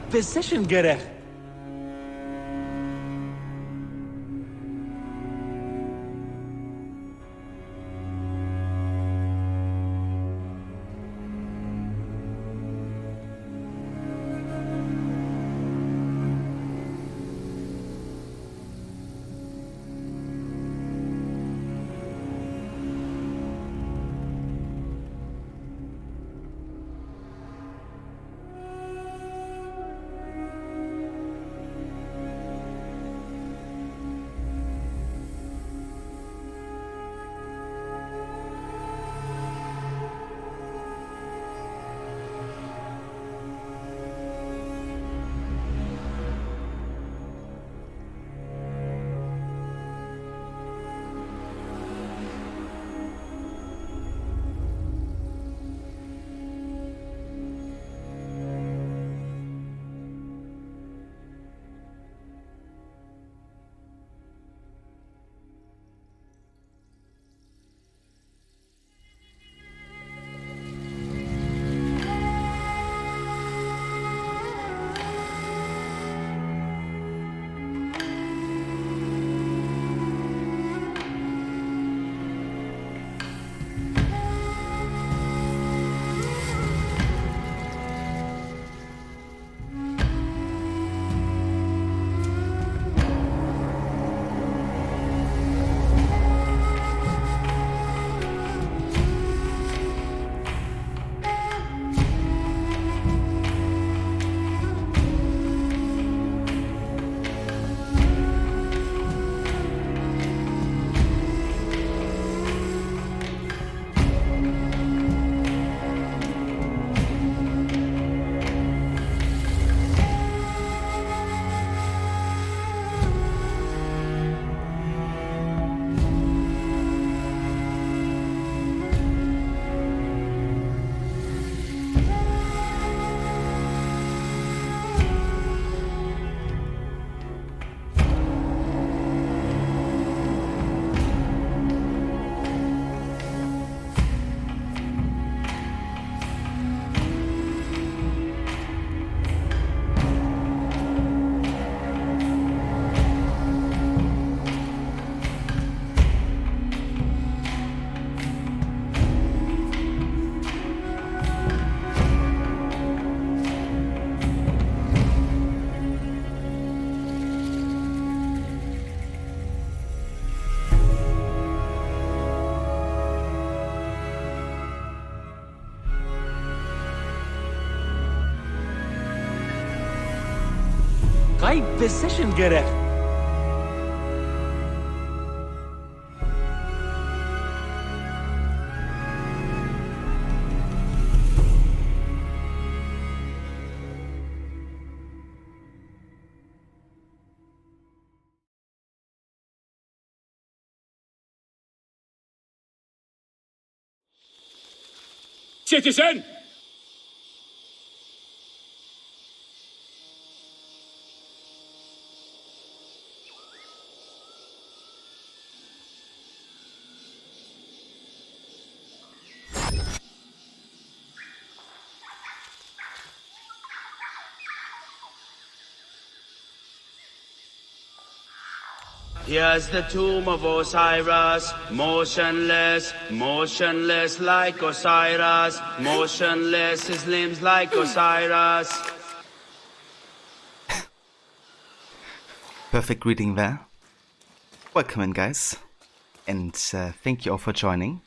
Position gerek. Position gerek. Citizen! Here's the tomb of Osiris, motionless, motionless like Osiris, motionless, his limbs like Osiris. Perfect greeting there. Welcome in, guys, and thank you all for joining.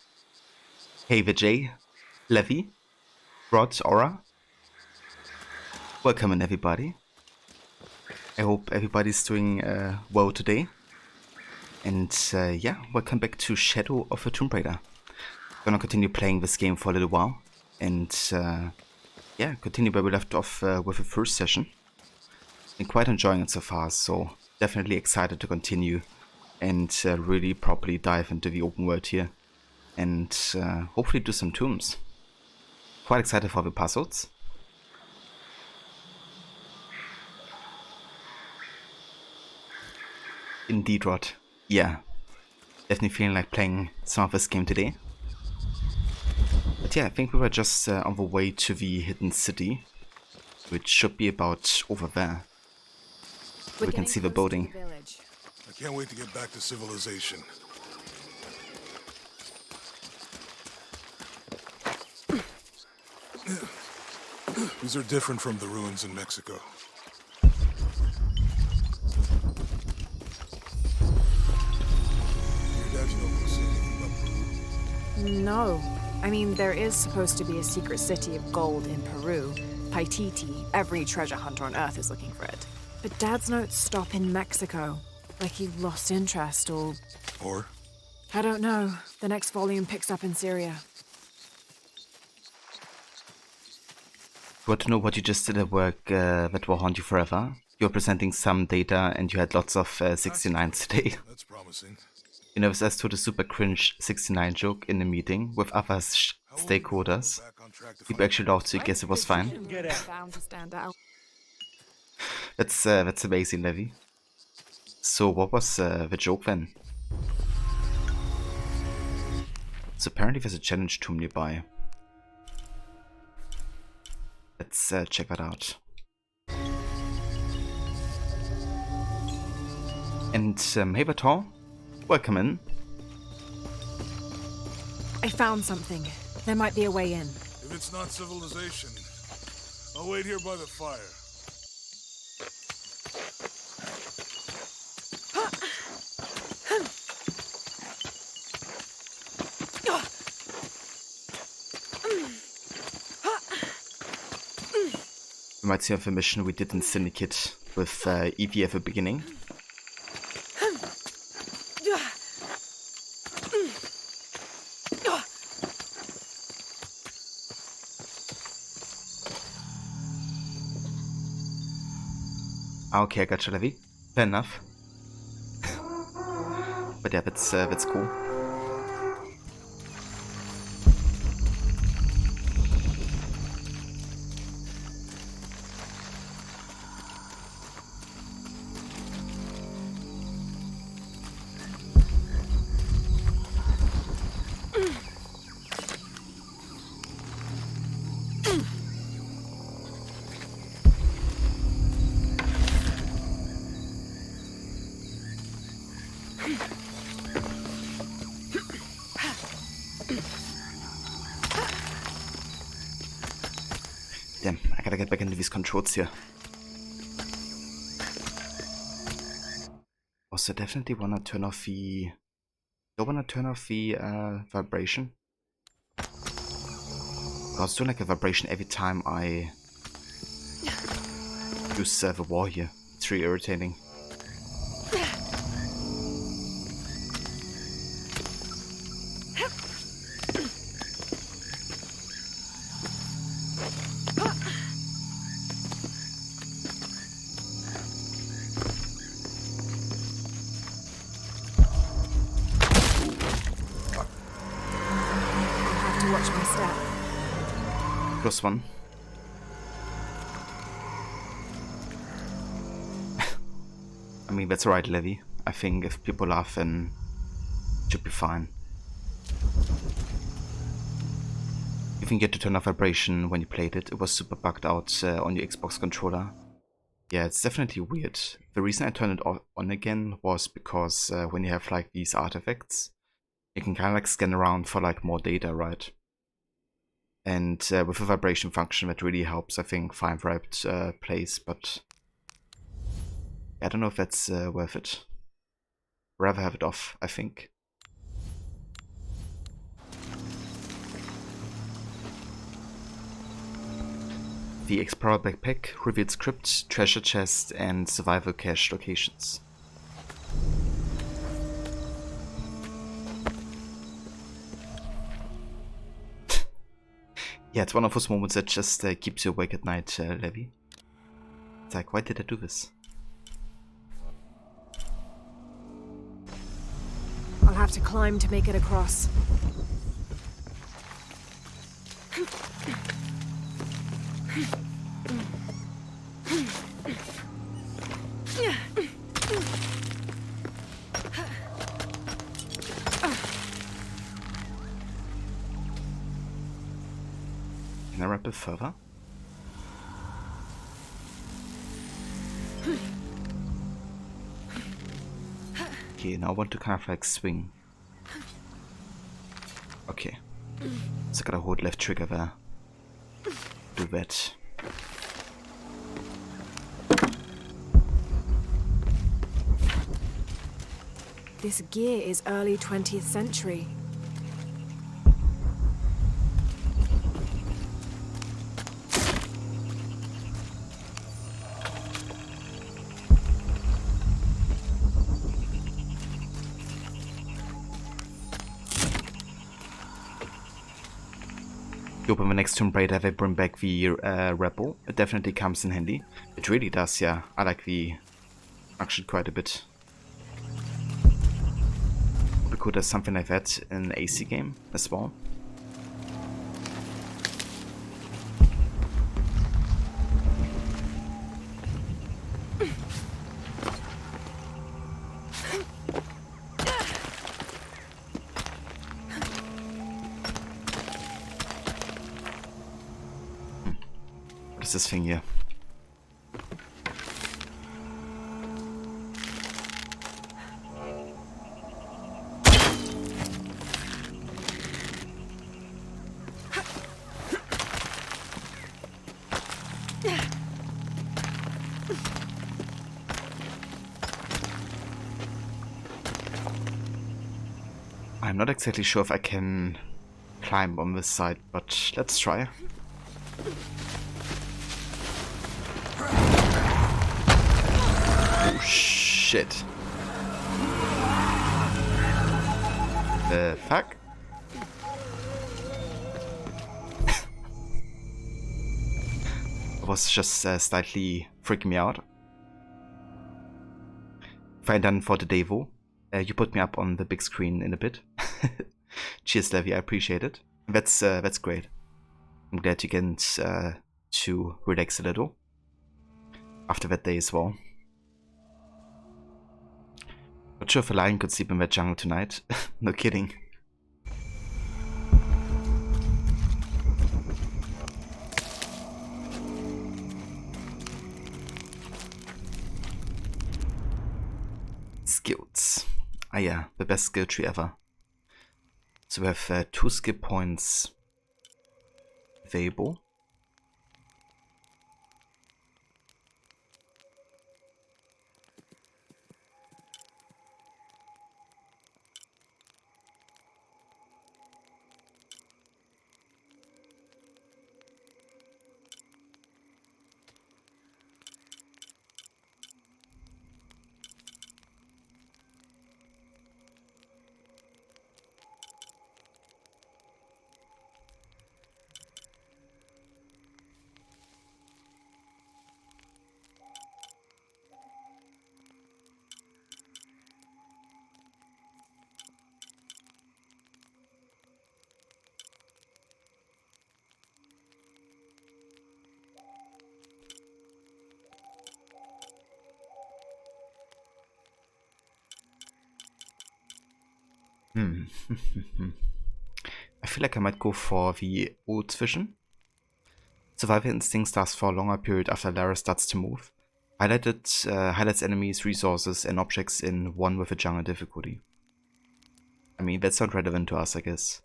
Hey Vijay, Levy, Rod, Aura. Welcome in, everybody. I hope everybody's doing well today. And yeah, welcome back to Shadow of a Tomb Raider. Gonna continue playing this game for a little while, and yeah, continue where we left off with the first session. Been quite enjoying it so far, so definitely excited to continue and really properly dive into the open world here, and hopefully do some tombs. Quite excited for the puzzles. Indeed, Rod. Yeah, definitely feeling like playing some of this game today. But yeah, I think we were just on the way to the hidden city. It should be about over there. We're We can getting see the close to building. village. I can't wait to get back to civilization. These are different from the ruins in Mexico. Your dad's notebook say anything about Peru? No. I mean, there is supposed to be a secret city of gold in Peru. Paititi. Every treasure hunter on Earth is looking for it. But Dad's notes stop in Mexico. Like he lost interest or... Or? I don't know. The next volume picks up in Syria. You want to know what you just did at work that will haunt you forever? You're presenting some data and you had lots of 69s today. That's promising. You know, I told a super cringe 69 joke in a meeting with other stakeholders. Back on track to People actually laughed, so I guess it was fine. Decision gerecht. Bound to stand out. That's amazing, Levi. So what was the joke then? So apparently there's a challenge tomb nearby. Let's check that out. And hey Baton, welcome in. I found something. There might be a way in. If it's not civilization, I'll wait here by the fire. You might see a mission we did in Syndicate with Evie at the beginning. Okay, I gotcha, Levi. Fair enough. But yeah, that's cool. Damn, I gotta get back into these controls here. Also, definitely wanna turn off the... Don't wanna turn off the vibration. I was doing like a vibration every time I use the wall here. It's really irritating. Watch my step. Plus one. I mean, that's right, Levi. I think if people laugh, then it should be fine. You can get to turn off vibration when you played it. It was super bugged out on your Xbox controller. Yeah, it's definitely weird. The reason I turned it on again was because when you have like these artifacts, you can kind of like scan around for like more data, right? And with a vibration function, that really helps, I think, find the right place, but I don't know if that's worth it. Rather have it off, I think. The Explorer backpack reveals crypt, treasure chest, and survival cache locations. Yeah, it's one of those moments that just keeps you awake at night, Levi. It's like, why did I do this? I'll have to climb to make it across. Can I wrap it further? Okay, now I want to kind of like swing. Okay. So I gotta hold left trigger there. Do that. This gear is early 20th century. Open the next Tomb Raider, they bring back the Rebel. It definitely comes in handy. It really does, yeah. I like the action quite a bit. We could have something like that in an AC game as well. What is this thing here? I'm not exactly sure if I can climb on this side, but let's try. Oh shit. The fuck? It was just slightly freaking me out. Fine done for the Devo. You put me up on the big screen in a bit. Cheers, Levy, I appreciate it. That's great. I'm glad you get to relax a little after that day as well. Not sure if a lion could sleep in that jungle tonight. No kidding. Skills. Ah yeah, the best skill tree ever. So we have 2 skill points available. I feel like I might go for the Old Vision. Survival instincts last for a longer period after Lara starts to move. Highlights enemies, resources, and objects in one with a jungle difficulty. I mean, that's not relevant to us, I guess.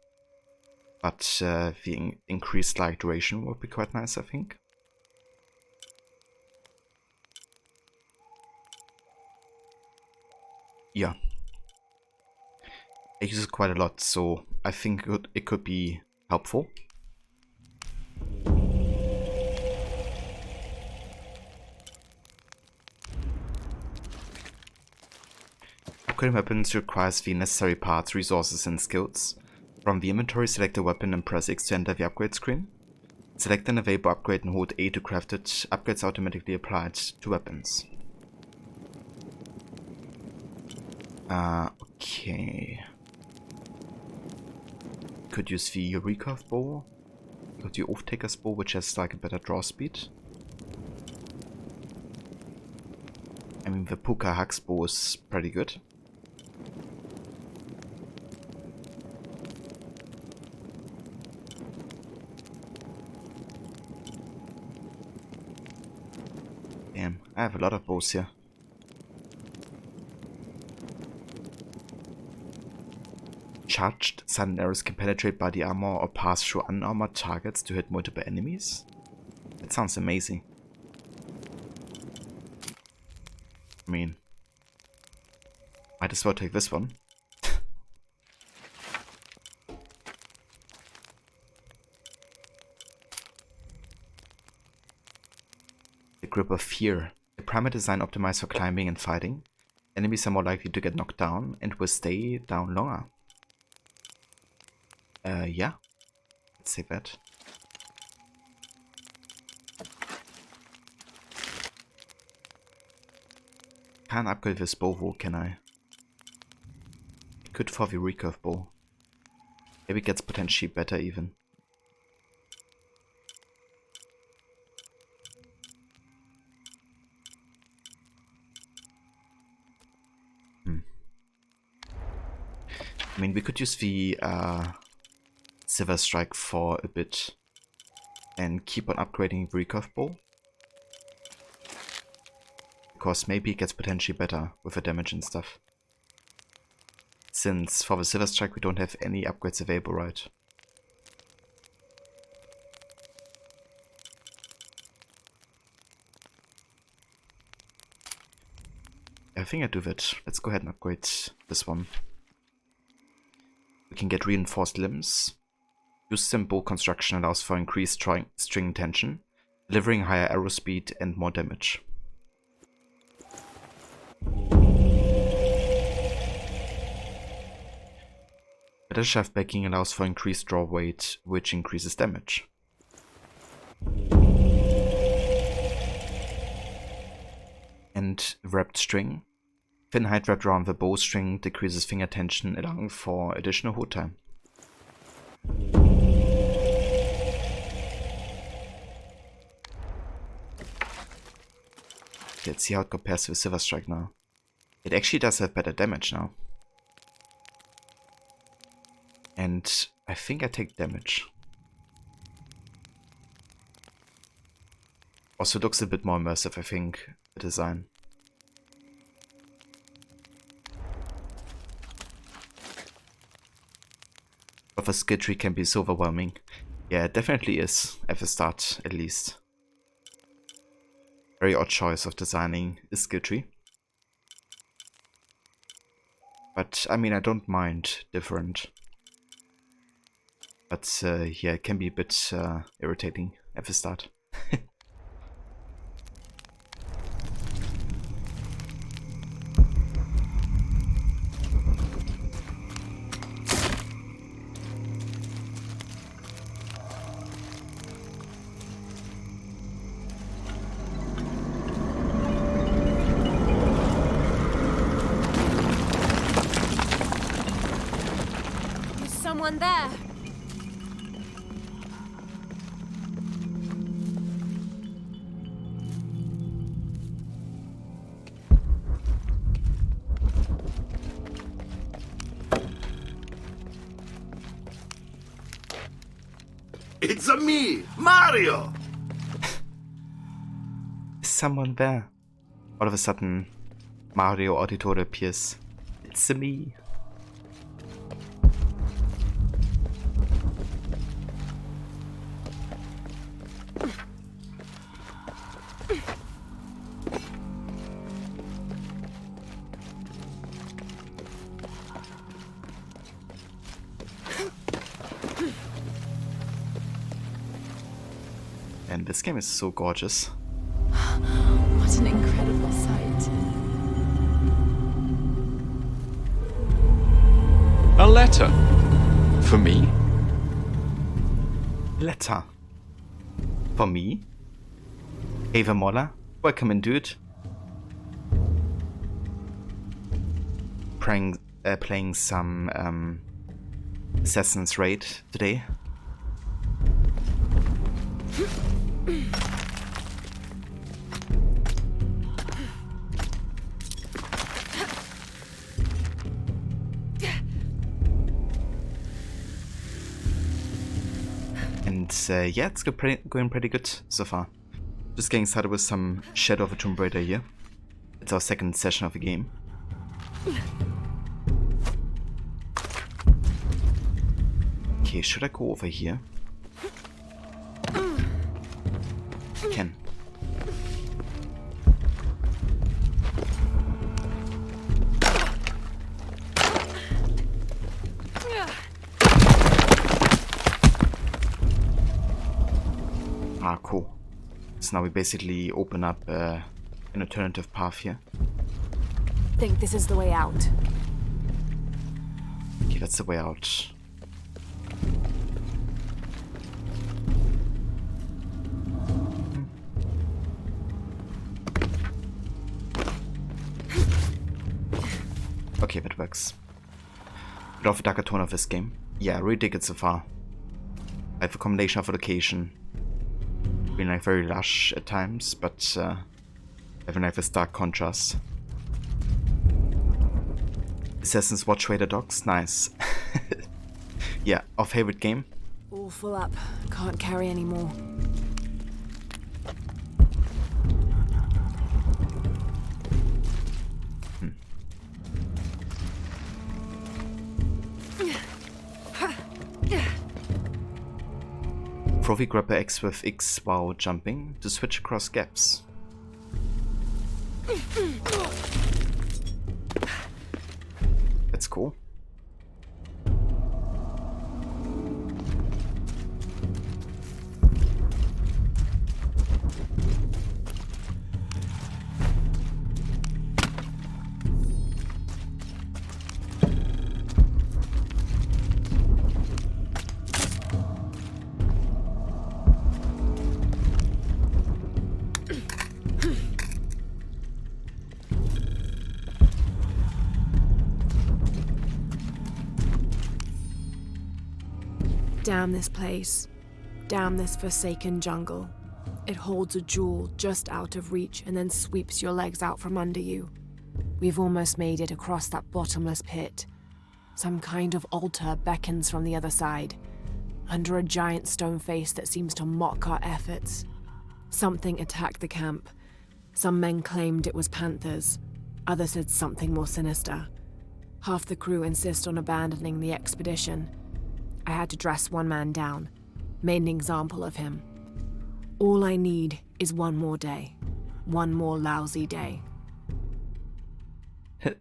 But the increased like duration would be quite nice, I think. Yeah. I use it quite a lot, so I think it could be helpful. Upgrading weapons requires the necessary parts, resources, and skills. From the inventory, select a weapon and press X to enter the upgrade screen. Select an available upgrade and hold A to craft it. Upgrades automatically applied to weapons. Okay. Could use the recurve bow, or the Oath-Taker's bow, which has like a better draw speed. I mean, the Puka Hux bow is pretty good. Damn, I have a lot of bows here. charged silent arrows can penetrate body armor or pass through unarmored targets to hit multiple enemies. That sounds amazing. I mean, might as well take this one. The Grip of Fear. A primer design optimized for climbing and fighting. Enemies are more likely to get knocked down and will stay down longer. Yeah. Let's say that. Can't upgrade this bow, can I? I could for the recurve bow. Maybe it gets potentially better even. I mean, we could use the Silver Strike for a bit and keep on upgrading the recurve bow. Because maybe it gets potentially better with the damage and stuff. Since for the Silver Strike we don't have any upgrades available, right? I think I do that. Let's go ahead and upgrade this one. We can get reinforced limbs. Use them bow construction allows for increased string tension, delivering higher arrow speed and more damage. Better shaft backing allows for increased draw weight, which increases damage. And wrapped string. Thin hide wrapped around the bowstring decreases finger tension, allowing for additional hold time. Let's see how it compares to the Silver Strike now. It actually does have better damage now. And I think I take damage. Also looks a bit more immersive, I think, the design. But the skill tree can be so overwhelming. Yeah, it definitely is, at the start at least. Very odd choice of designing a skill tree. But I mean, I don't mind different. But yeah, it can be a bit irritating at the start. There's someone there. It's a me, Mario! Is someone there? All of a sudden, Mario Auditore appears. It's me. And this game is so gorgeous. What an incredible sight. A letter. For me? Letter. For me? Ava Moller, welcome in, dude. Playing some Assassin's Raid today. And yeah, it's going pretty good so far. Just getting started with some Shadow of a Tomb Raider here. It's our second session of the game. Okay, should I go over here? Can. Ah, cool. So now we basically open up an alternative path here. Think this is the way out. Okay, that's the way out. Okay, that works. Bit of a darker tone of this game. Yeah, I really dig it so far. I have a combination of a location being like very lush at times, but having like this dark contrast. Assassin's Watch Raider Dogs, nice. Yeah, our favorite game. All full up. Can't carry any more. Trophy grab the X with X while jumping to switch across gaps. That's cool. Damn this place. Damn this forsaken jungle. It holds a jewel just out of reach and then sweeps your legs out from under you. We've almost made it across that bottomless pit. Some kind of altar beckons from the other side, under a giant stone face that seems to mock our efforts. Something attacked the camp. Some men claimed it was panthers. Others said something more sinister. Half the crew insist on abandoning the expedition. I had to dress one man down, made an example of him. All I need is one more day. One more lousy day. Yeah,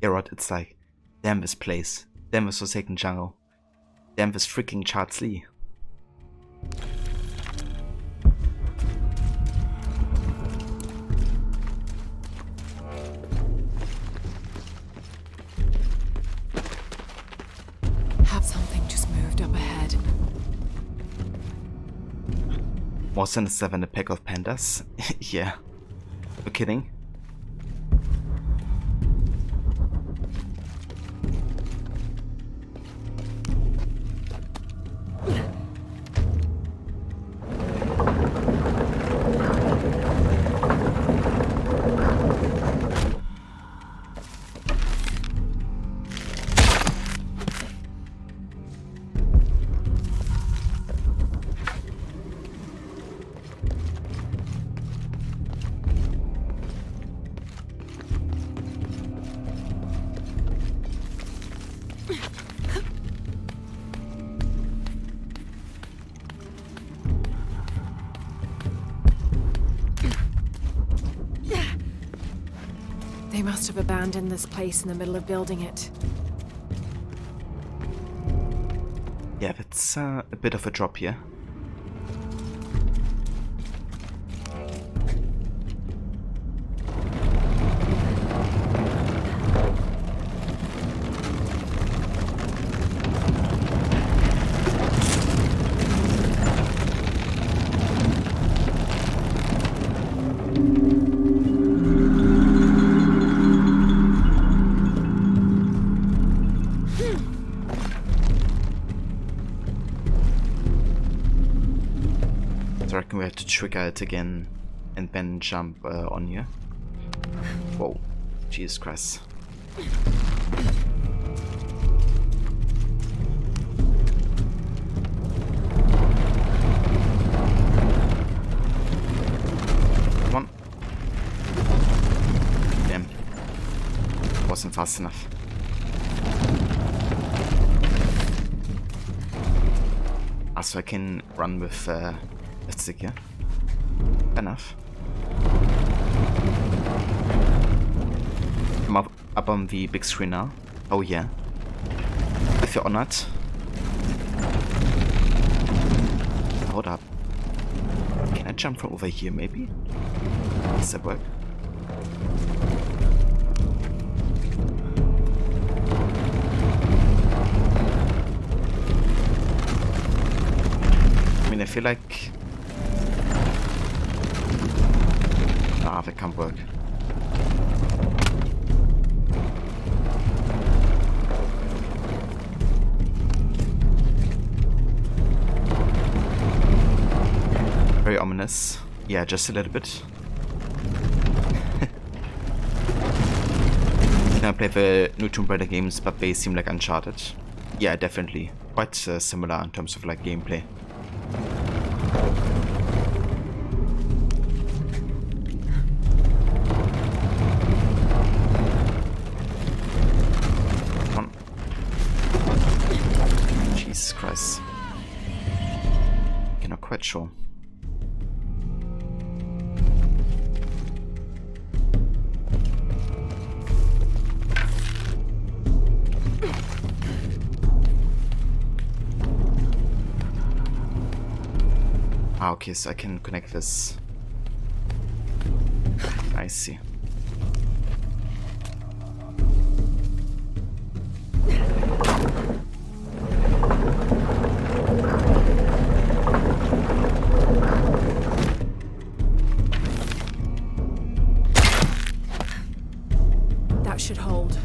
right, it's like, damn this place. Damn this forsaken jungle. Damn this freaking Charles Lee. Something just moved up ahead. More sinister than a pack of pandas? Yeah. No kidding. They must have abandoned this place in the middle of building it. Yeah, that's a bit of a drop here. I reckon we have to trigger it again and then jump on you. Whoa, Jesus Christ. Come on. Damn. Wasn't fast enough. so I can run with left stick here. Fair enough. I'm up on the big screen now. Oh yeah. If you're honored. Hold up. Can I jump from over here maybe? Does that work? I mean, I feel like... Ah, that can't work. Very ominous. Yeah, just a little bit. I play the new Tomb Raider games, but they seem like Uncharted. Yeah, definitely. Quite similar in terms of like gameplay. Come on. Jesus Christ. Okay, not quite sure. Ah, okay, so I can connect this. I see. That should hold.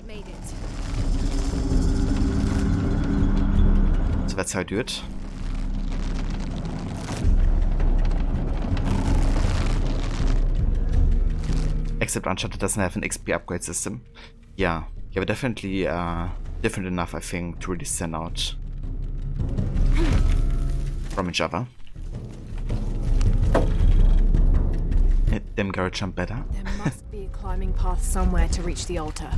Made it. So that's how I do it. Except Uncharted doesn't have an XP upgrade system. Yeah, but definitely different enough, I think, to really stand out from each other. Them Garrett jump better. There must be a climbing path somewhere to reach the altar.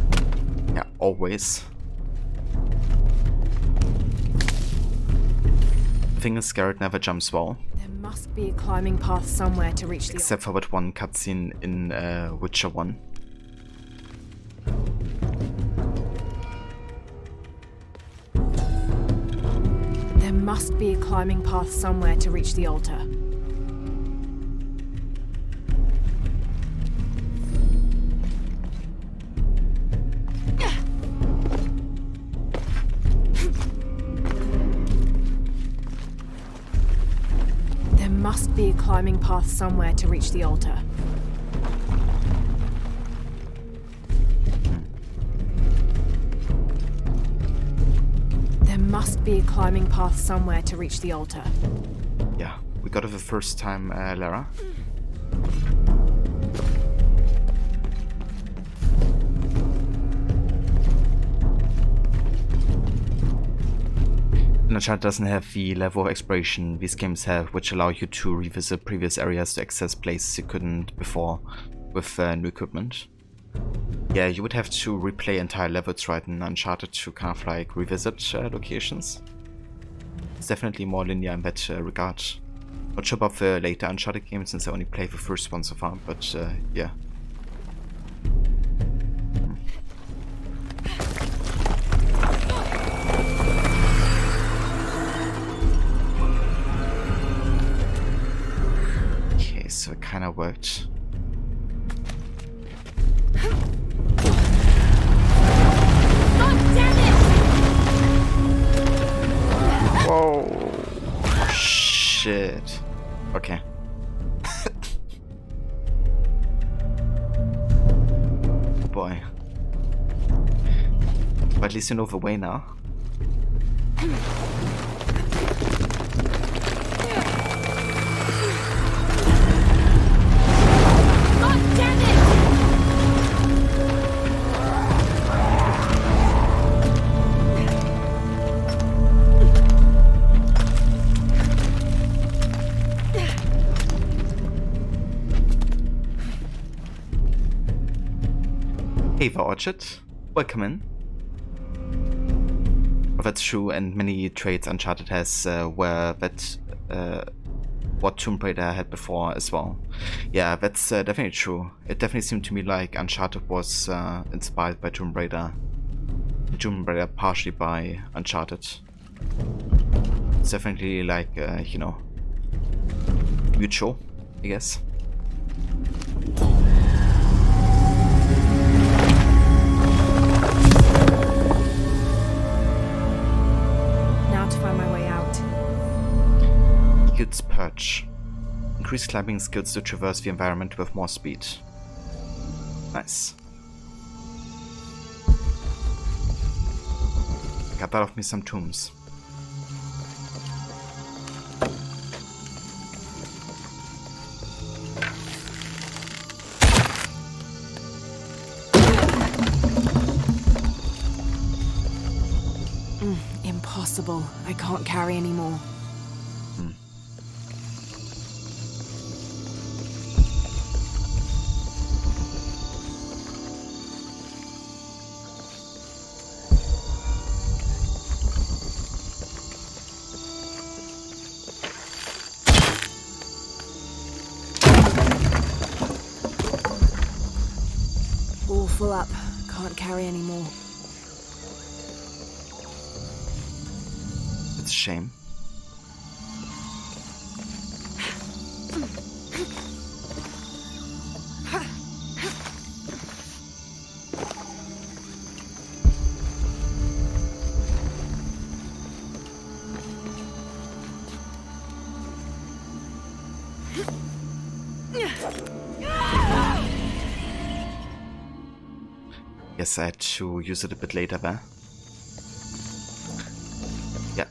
Yeah, always. The thing is, Garrett never jumps well. There must be a climbing path somewhere to reach the Except for that one cutscene in Witcher 1. There must be a climbing path somewhere to reach the altar. There must be a climbing path somewhere to reach the altar. There must be a climbing path somewhere to reach the altar. Yeah, we got it the first time, Lara. Uncharted doesn't have the level of exploration these games have, which allow you to revisit previous areas to access places you couldn't before with new equipment. Yeah, you would have to replay entire levels right in Uncharted to kind of like revisit locations. It's definitely more linear in that regard. Not sure about the later Uncharted games since I only played the first one so far, but yeah. Okay, so it kind of worked. God damn it! shit. Okay. Oh boy. But at least you know the way now. Hey, the Orchard. Welcome in. Oh, that's true, and many traits Uncharted has were that what Tomb Raider had before as well. Yeah, that's definitely true. It definitely seemed to me like Uncharted was inspired by Tomb Raider. Tomb Raider partially by Uncharted. It's definitely like, you know, mutual, I guess. Eagle's Perch. Increase climbing skills to traverse the environment with more speed. Nice. Got that off me some tombs. Impossible. I can't carry anymore. All full up. Can't carry anymore. It's a shame. Guess I had to use it a bit later there. Yeah,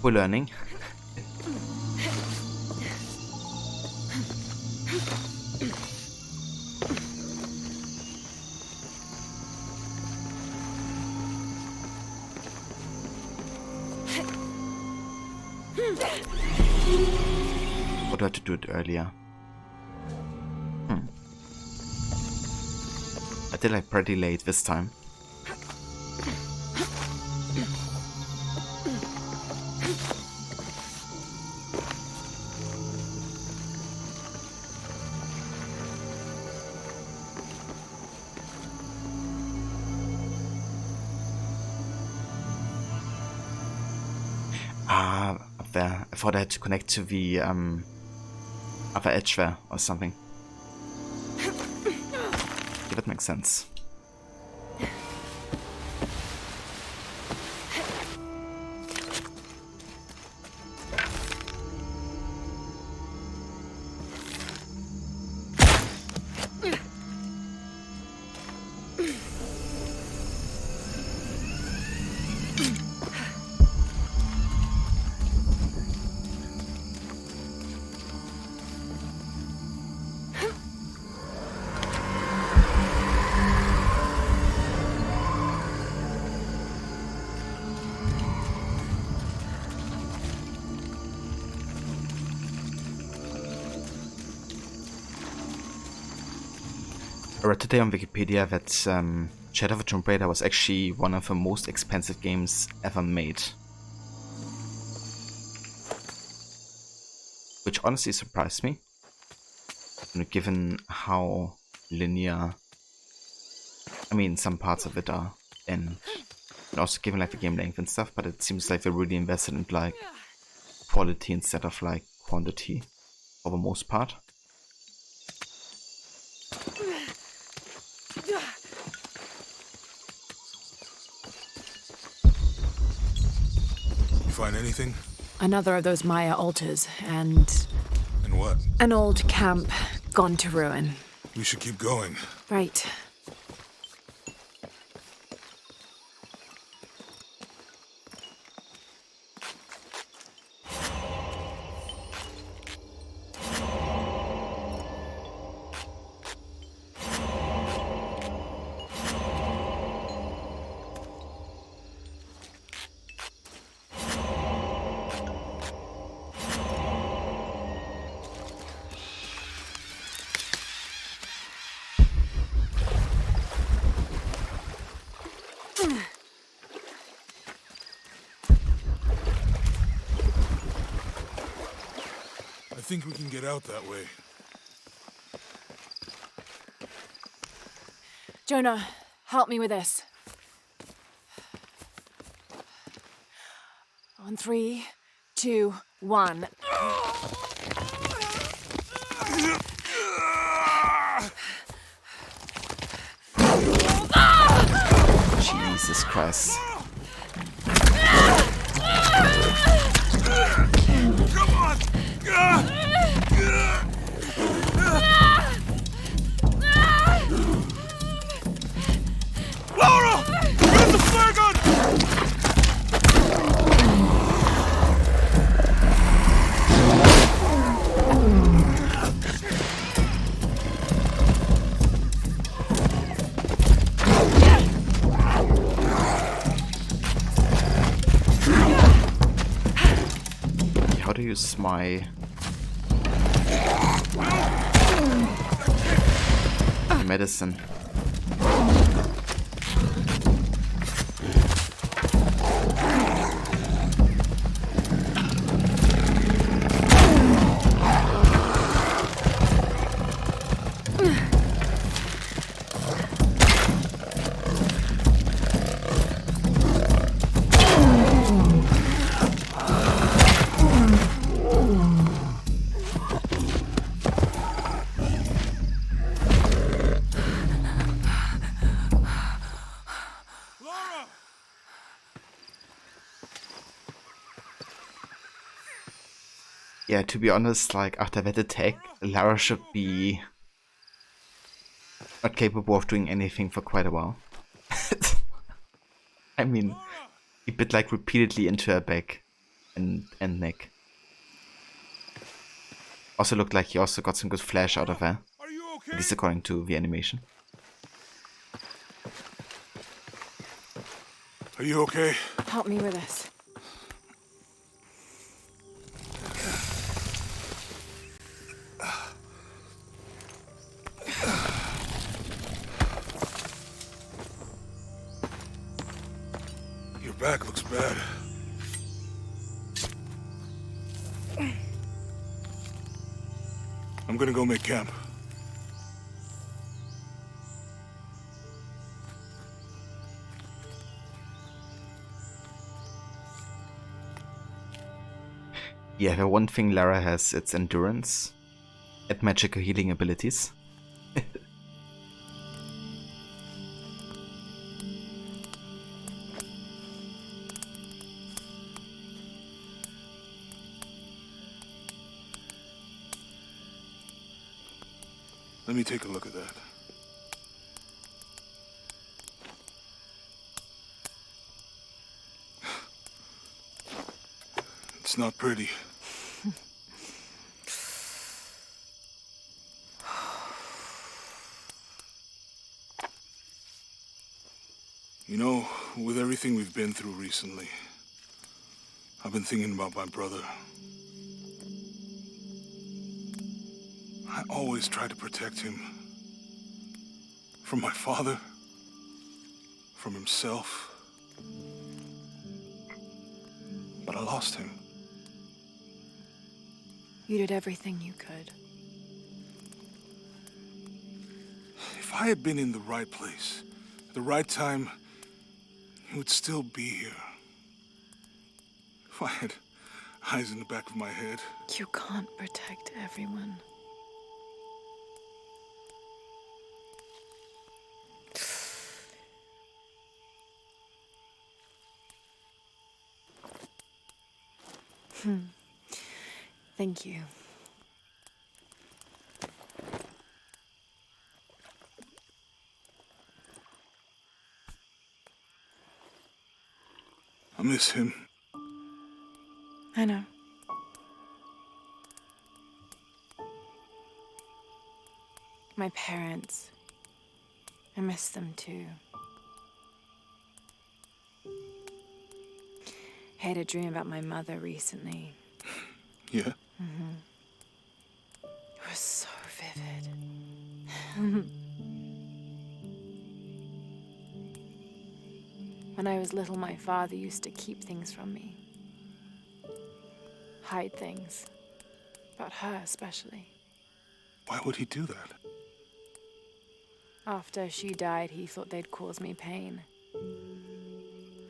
we're learning. Or do I have to do it earlier? I did like pretty late this time. Ah, up there. I thought I had to connect to the upper edge there or something. Yeah, that makes sense. I read today on Wikipedia that Shadow of the Tomb Raider was actually one of the most expensive games ever made. Which honestly surprised me, given how linear, I mean, some parts of it are, and also given like the game length and stuff, but it seems like they really invested in like quality instead of like quantity for the most part. You find anything? Another of those Maya altars, and And what? an old camp gone to ruin. We should keep going. Right. I think we can get out that way. Jonah, help me with this. On 3, 2, 1. Jesus Christ. Come on! Laura! Get the flare gun! How to use my medicine? Laura! Yeah, to be honest, like after that attack, Lara should be not capable of doing anything for quite a while. I mean, he bit like repeatedly into her back and neck. Also looked like he also got some good flash out of her, Are you okay? at least according to the animation. Are you okay? Help me with this. Your back looks bad. I'm gonna go make camp. Yeah, the one thing Lara has, it's endurance and magical healing abilities. Let me take a look at that. It's not pretty. You know, with everything we've been through recently, I've been thinking about my brother. I always tried to protect him. From my father. From himself. But I lost him. You did everything you could. If I had been in the right place, at the right time, he would still be here. If I had eyes in the back of my head. You can't protect everyone. Thank you. I miss him. I know. My parents. I miss them too. I had a dream about my mother recently. Yeah? It was so vivid. When I was little, my father used to keep things from me. Hide things. About her, especially. Why would he do that? After she died, he thought they'd cause me pain.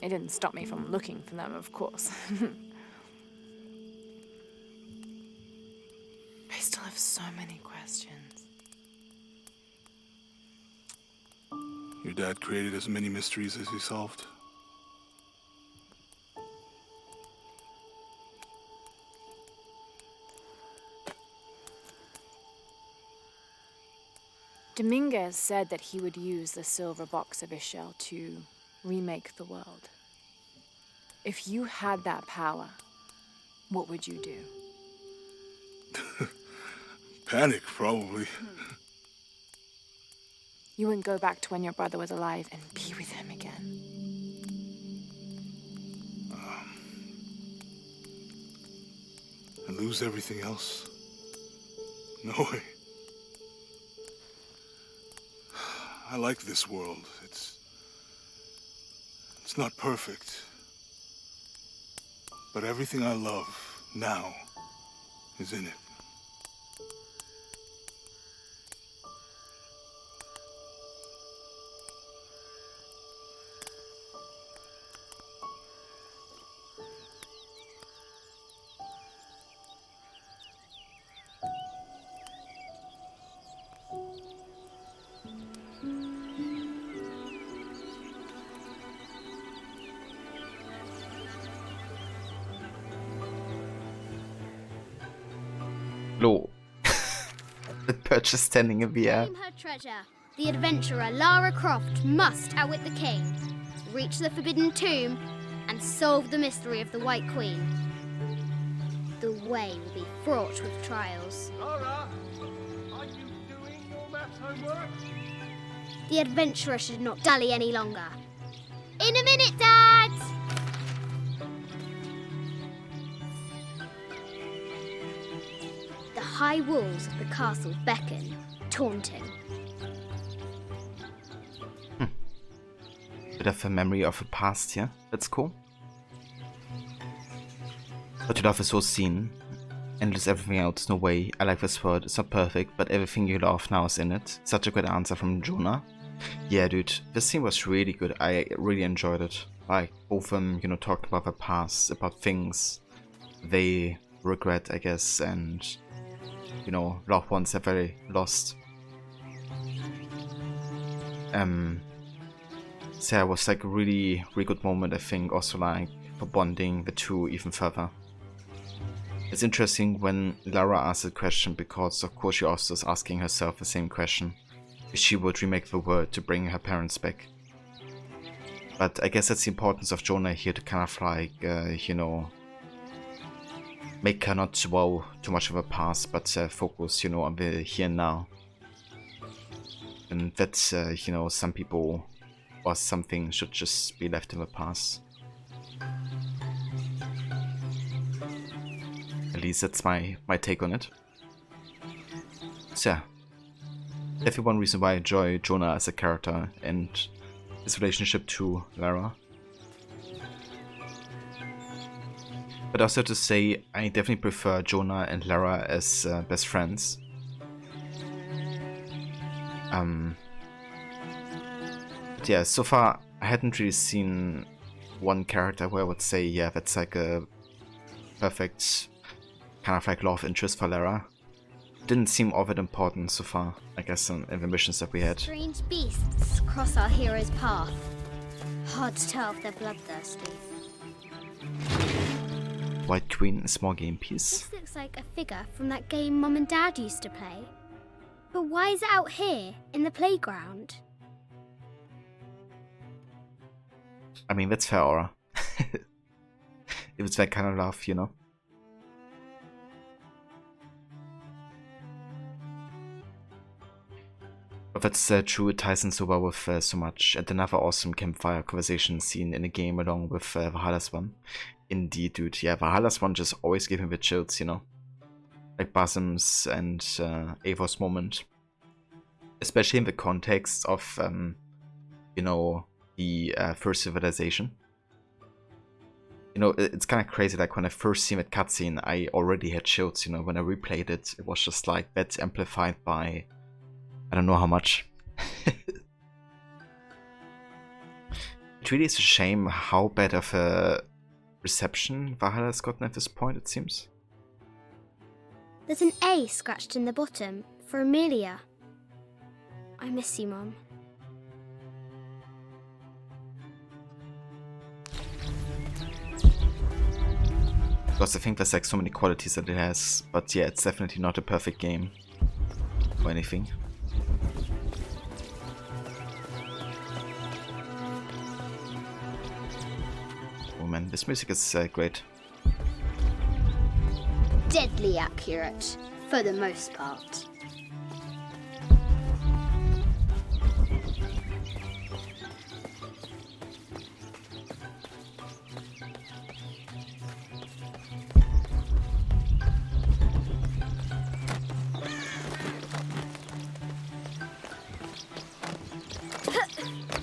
It didn't stop me from looking for them, of course. I still have so many questions. Your dad created as many mysteries as he solved. Dominguez said that he would use the silver box of Ishel to remake the world. If you had that power, what would you do? Panic, probably. You wouldn't go back to when your brother was alive and be with him again. And lose everything else? No way. I like this world. It's not perfect. But everything I love now is in it. Low. The perch standing in the air. Claim her treasure. The adventurer Lara Croft must outwit the king, reach the Forbidden Tomb, and solve the mystery of the White Queen. The way will be fraught with trials. Lara, are you doing your maths homework? The adventurer should not dally any longer. In a minute, Dad! The high walls of the castle beckon, taunting. Bit of a memory of a past here. That's cool. What you love is so seen. And lose everything else, no way. I like this word, it's not perfect, but everything you love now is in it. Such a good answer from Jonah. Yeah, dude, this scene was really good. I really enjoyed it. Like, both of them, you know, talked about the past, about things they regret, I guess, and, you know, loved ones have very lost. So yeah, it was like a really, really good moment, I think, also like for bonding the two even further. It's interesting when Lara asked the question because, of course, she also is asking herself the same question. If she would remake the world to bring her parents back. But I guess that's the importance of Jonah here to kind of like, you know, make her not dwell too much of a past, but focus, you know, on the here and now. And that's, you know, some people or something should just be left in the past. At least that's my take on it. So yeah, definitely one reason why I enjoy Jonah as a character and his relationship to Lara. But also to say, I definitely prefer Jonah and Lara as best friends. But yeah, so far I hadn't really seen one character where I would say, yeah, that's like a perfect kind of like love interest for Lara. Didn't seem all that important so far, I guess, in the missions that we had. Strange beasts cross our hero's path. Hard to tell if they're bloodthirsty. White Queen, a small game piece. This looks like a figure from that game Mum and Dad used to play. But why is it out here, in the playground? I mean, that's fair, Aura. If it's that kind of love, you know. But that's true, it ties in so well with so much. And another awesome campfire conversation scene in a game along with Valhalla's one. Indeed, dude. Yeah, Valhalla's one just always gave me the chills, you know. Like Basim's and Eivor's moment. Especially in the context of, you know, the first civilization. You know, it's kind of crazy, like when I first seen that cutscene, I already had chills, you know. When I replayed it, it was just like, that's amplified by, I don't know how much. It really is a shame how bad of a reception Valhalla's gotten at this point, it seems. There's an A scratched in the bottom, for Amelia. I miss you, Mum. Because I think there's like so many qualities that it has, but yeah, it's definitely not a perfect game or anything. Oh man, this music is great. Deadly accurate, for the most part.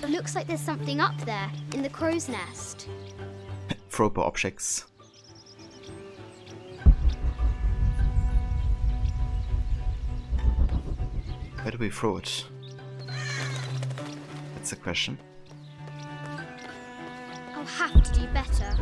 Looks like there's something up there, in the crow's nest. Throwable objects. Where do we throw it? That's the question. I'll have to do better.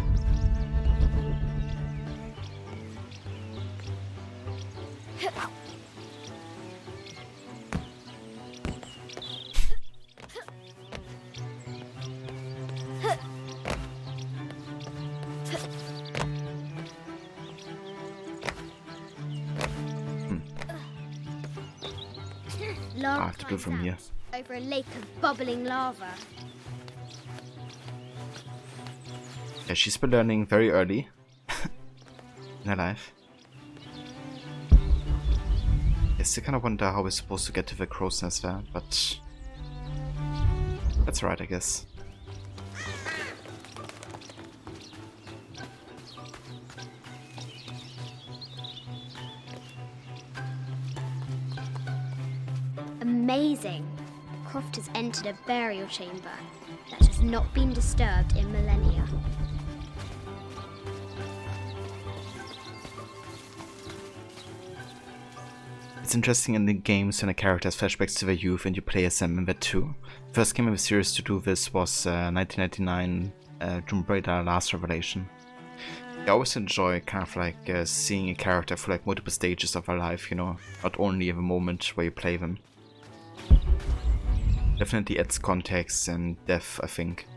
I have to do from here. Over a lake of bubbling lava. Yeah, she's been learning very early in her life. I still kind of wonder how we're supposed to get to the crow's nest there, but that's right, I guess. Amazing! Croft has entered a burial chamber that has not been disturbed in millennia. It's interesting in the games when a character has flashbacks to their youth and you play as them in that too. First game in the series to do this was 1999 Tomb Raider Last Revelation. I always enjoy kind of like seeing a character for like multiple stages of their life, you know, not only in the moment where you play them. Definitely adds context and depth, I think.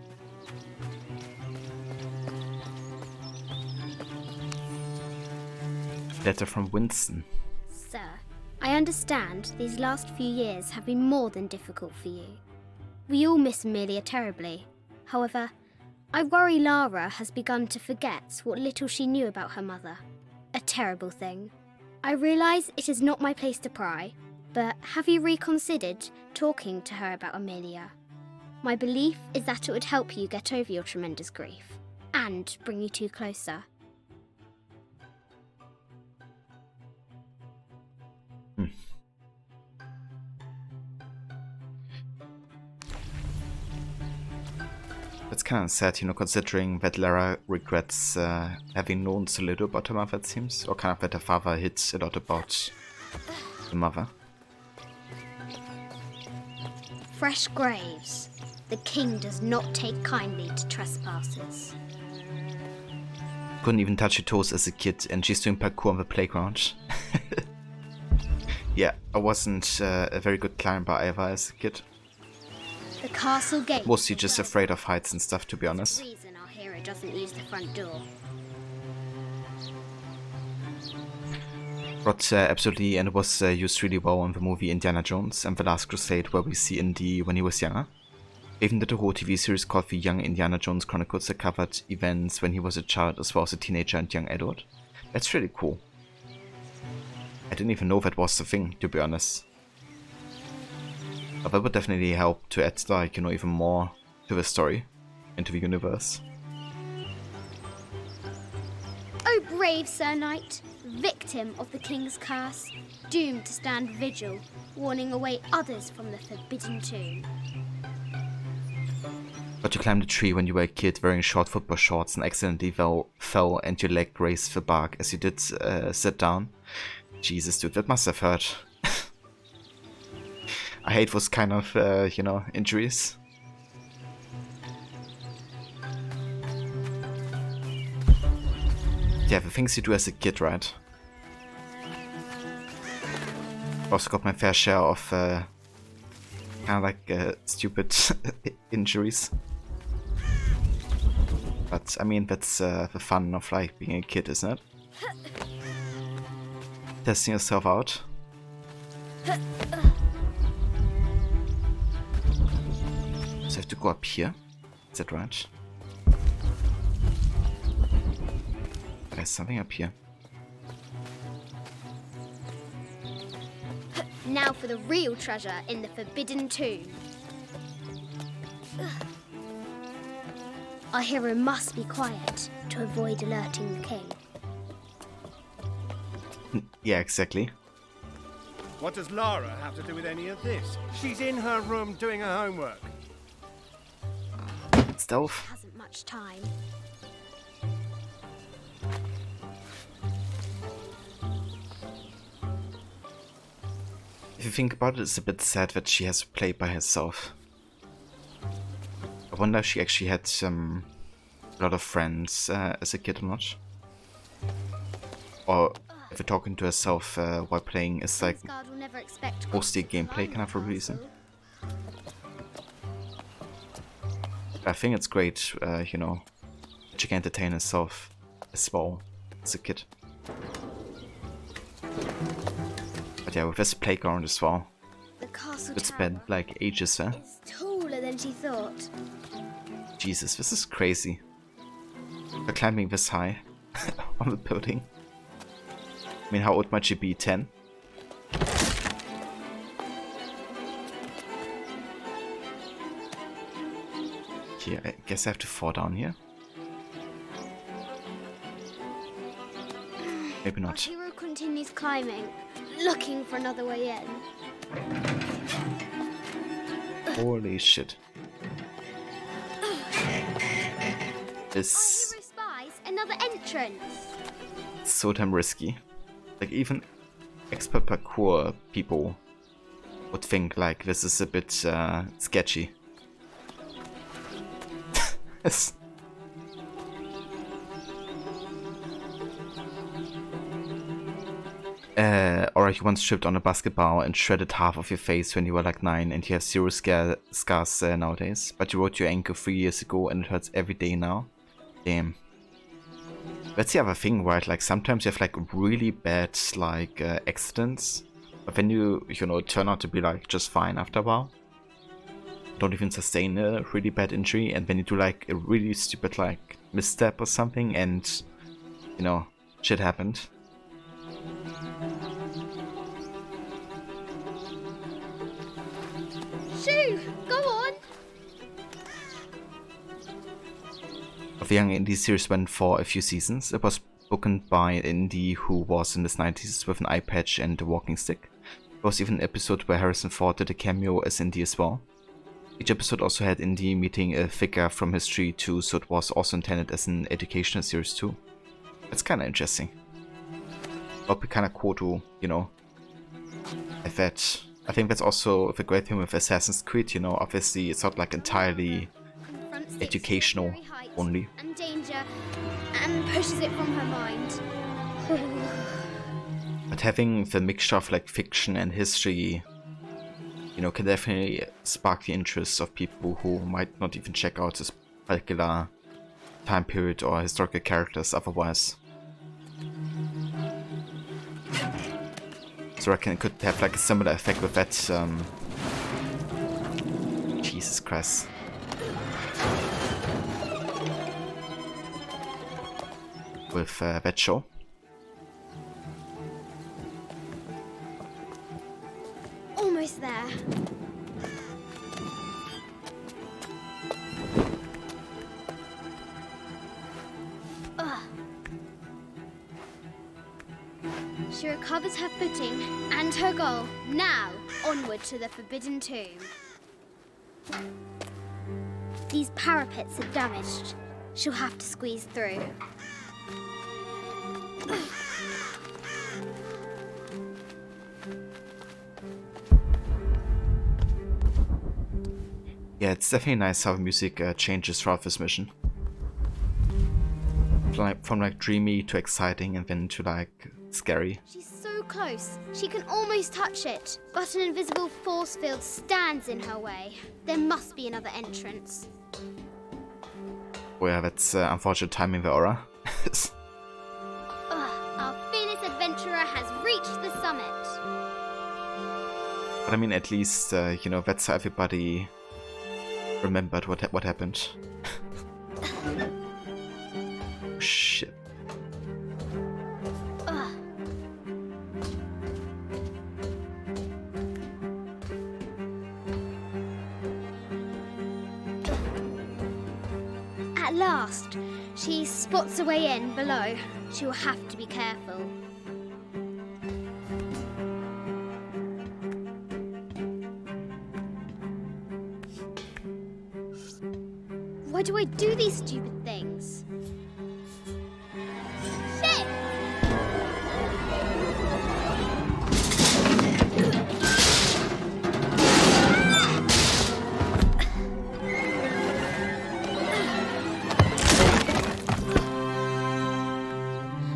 Letter from Winston. Sir, I understand these last few years have been more than difficult for you. We all miss Amelia terribly. However, I worry Lara has begun to forget what little she knew about her mother. A terrible thing. I realise it is not my place to pry, but have you reconsidered talking to her about Amelia? My belief is that it would help you get over your tremendous grief, and bring you two closer. It's kind of sad, you know, considering that Lara regrets having known so little about her mother, it seems. Or kind of that her father hits a lot about the mother. Fresh graves. The king does not take kindly to trespassers. Couldn't even touch her toes as a kid, and she's doing parkour on the playground. Yeah, I wasn't a very good climber either as a kid. The castle gate. Mostly just afraid of heights and stuff, to be honest. Reason our hero doesn't use the front door. But absolutely, and it was used really well in the movie Indiana Jones and the Last Crusade, where we see Indy when he was younger. Even did a whole TV series called The Young Indiana Jones Chronicles that covered events when he was a child as well as a teenager and young adult. That's really cool. I didn't even know that was the thing, to be honest. But that would definitely help to add, like, you know, even more to the story, into the universe. O brave Sir Knight, victim of the King's curse, doomed to stand vigil, warning away others from the Forbidden Tomb. But you climbed a tree when you were a kid wearing short football shorts and accidentally fell and your leg grazed the bark as you did sit down. Jesus, dude, that must have hurt. I hate those kind of, you know, injuries. Yeah, the things you do as a kid, right? I've also got my fair share of kind of like stupid injuries. But I mean, that's the fun of like being a kid, isn't it? Testing yourself out. So I have to go up here. Is that right? There's something up here. Now for the real treasure in the Forbidden Tomb. Our hero must be quiet to avoid alerting the king. Yeah, exactly. What does Lara have to do with any of this? She's in her room doing her homework. Stealth. Hasn't much time. If you think about it, it's a bit sad that she has to play by herself. I wonder if she actually had a lot of friends as a kid or not. Or if you're talking to herself while playing is like Asgard will never expect mostly a gameplay kind of a reason. I think it's great, you know, that she can entertain herself as well as a kid. But yeah, with this playground as well, The castle it spent like ages there. is taller than she thought. Jesus, this is crazy. They're climbing this high on the building. I mean, how old might she be? 10? Yeah, I guess I have to fall down here. Maybe Our not. hero continues climbing, looking for another way in. Holy shit. Our This hero spies another entrance. is so damn risky. Like, even expert parkour people would think like this is a bit sketchy. Yes. Or you once tripped on a basketball and shredded half of your face when you were like 9 and you have zero scars nowadays, but you rode your ankle 3 years ago and it hurts every day now. Damn. That's the other thing, right? Like sometimes you have like really bad like accidents, but then you know, turn out to be like just fine after a while. Don't even sustain a really bad injury, and then you do like a really stupid like misstep or something and, you know, shit happened. Shoo! Go on! The Young Indy series went for a few seasons. It was bookended by Indy, who was in his 90s with an eye patch and a walking stick. There was even an episode where Harrison Ford did a cameo as Indy as well. Each episode also had Indy meeting a figure from history too, so it was also intended as an educational series too. It's kinda interesting. It would be kinda cool to, you know, have that. I think that's also the great thing with Assassin's Creed, you know, obviously it's not like entirely Confronts its educational scary height only. and danger, and pushes it from her mind. But having the mixture of like fiction and history, you know, can definitely spark the interest of people who might not even check out this particular time period or historical characters otherwise. So I reckon it could have like a similar effect with that. Jesus Christ. With that show. Almost there. She recovers her footing and her goal. Now, onward to the Forbidden Tomb. These parapets are damaged. She'll have to squeeze through. Yeah, it's definitely nice how music changes throughout this mission. From like dreamy to exciting and then to like scary. She's so close. She can almost touch it. But an invisible force field stands in her way. There must be another entrance. Oh yeah, that's unfortunate timing, the aura. Our fearless adventurer has reached the summit. But I mean, at least, you know, that's how everybody remembered what happened. Shit. At last, she spots a way in below. She will have to be careful. Why do I do these stupid things? Shit!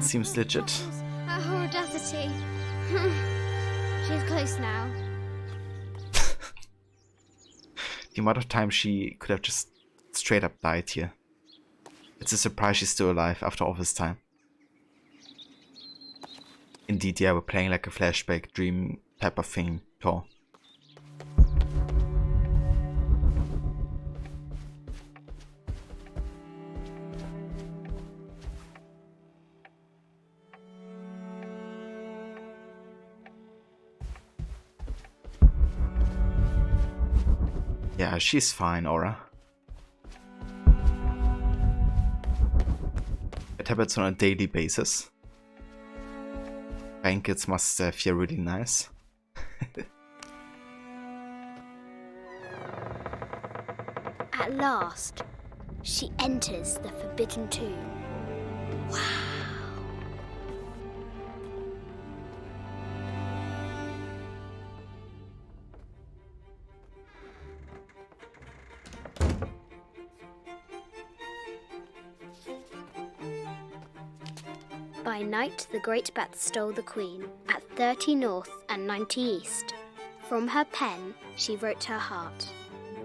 Seems legit. Her audacity. She's close now. The amount of time she could have just straight up died here. It's a surprise she's still alive after all this time. Indeed, yeah, we're playing like a flashback dream type of thing, Tor. Yeah, she's fine, Aura. It happens on a daily basis. Blankets must feel really nice. At last, she enters the Forbidden Tomb. Wow. By night, the great bat stole the queen at 30 north and 90 east. From her pen, she wrote her heart.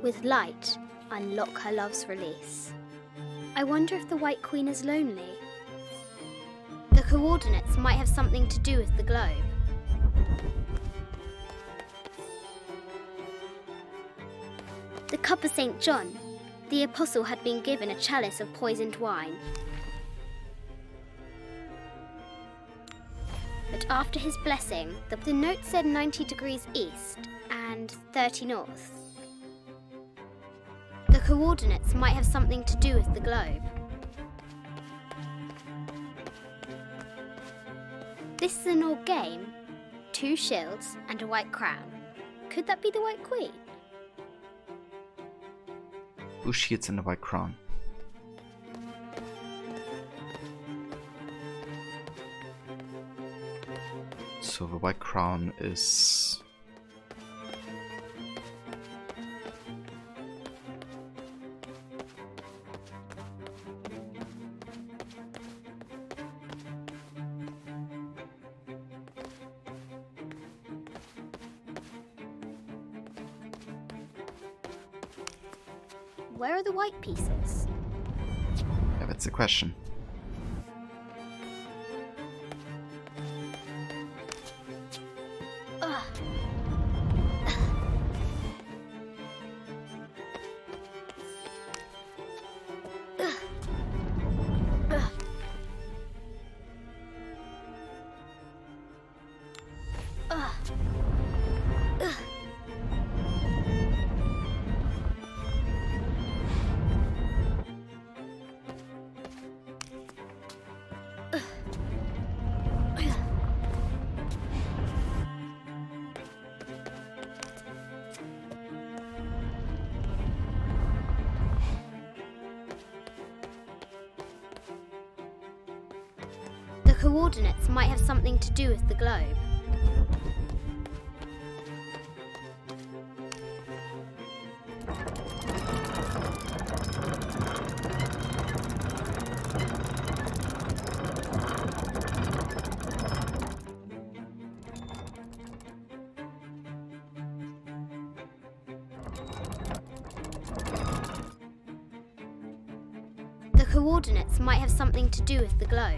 With light, unlock her love's release. I wonder if the White Queen is lonely. The coordinates might have something to do with the globe. The cup of St. John. The apostle had been given a chalice of poisoned wine. But after his blessing, the note said 90 degrees east and 30 north. The coordinates might have something to do with the globe. This is an old game. 2 shields and a white crown. Could that be the White Queen? 2 shields and a white crown. So the white crown is... Where are the white pieces? Yeah, that's the question. coordinates might have something to do with the globe. The coordinates might have something to do with the globe.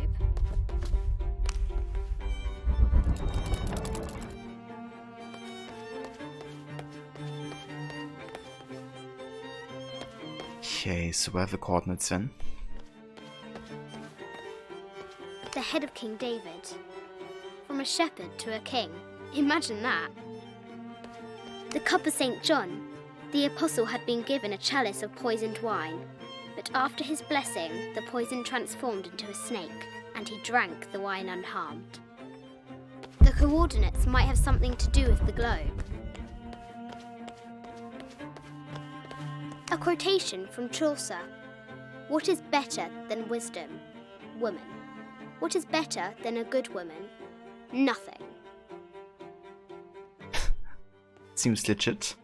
Okay, so where are the coordinates then? The head of King David. From a shepherd to a king. Imagine that. The cup of St. John. The apostle had been given a chalice of poisoned wine, but after his blessing, the poison transformed into a snake, and he drank the wine unharmed. The coordinates might have something to do with the globe. A quotation from Chaucer. What is better than wisdom? Woman. What is better than a good woman? Nothing. Seems legit.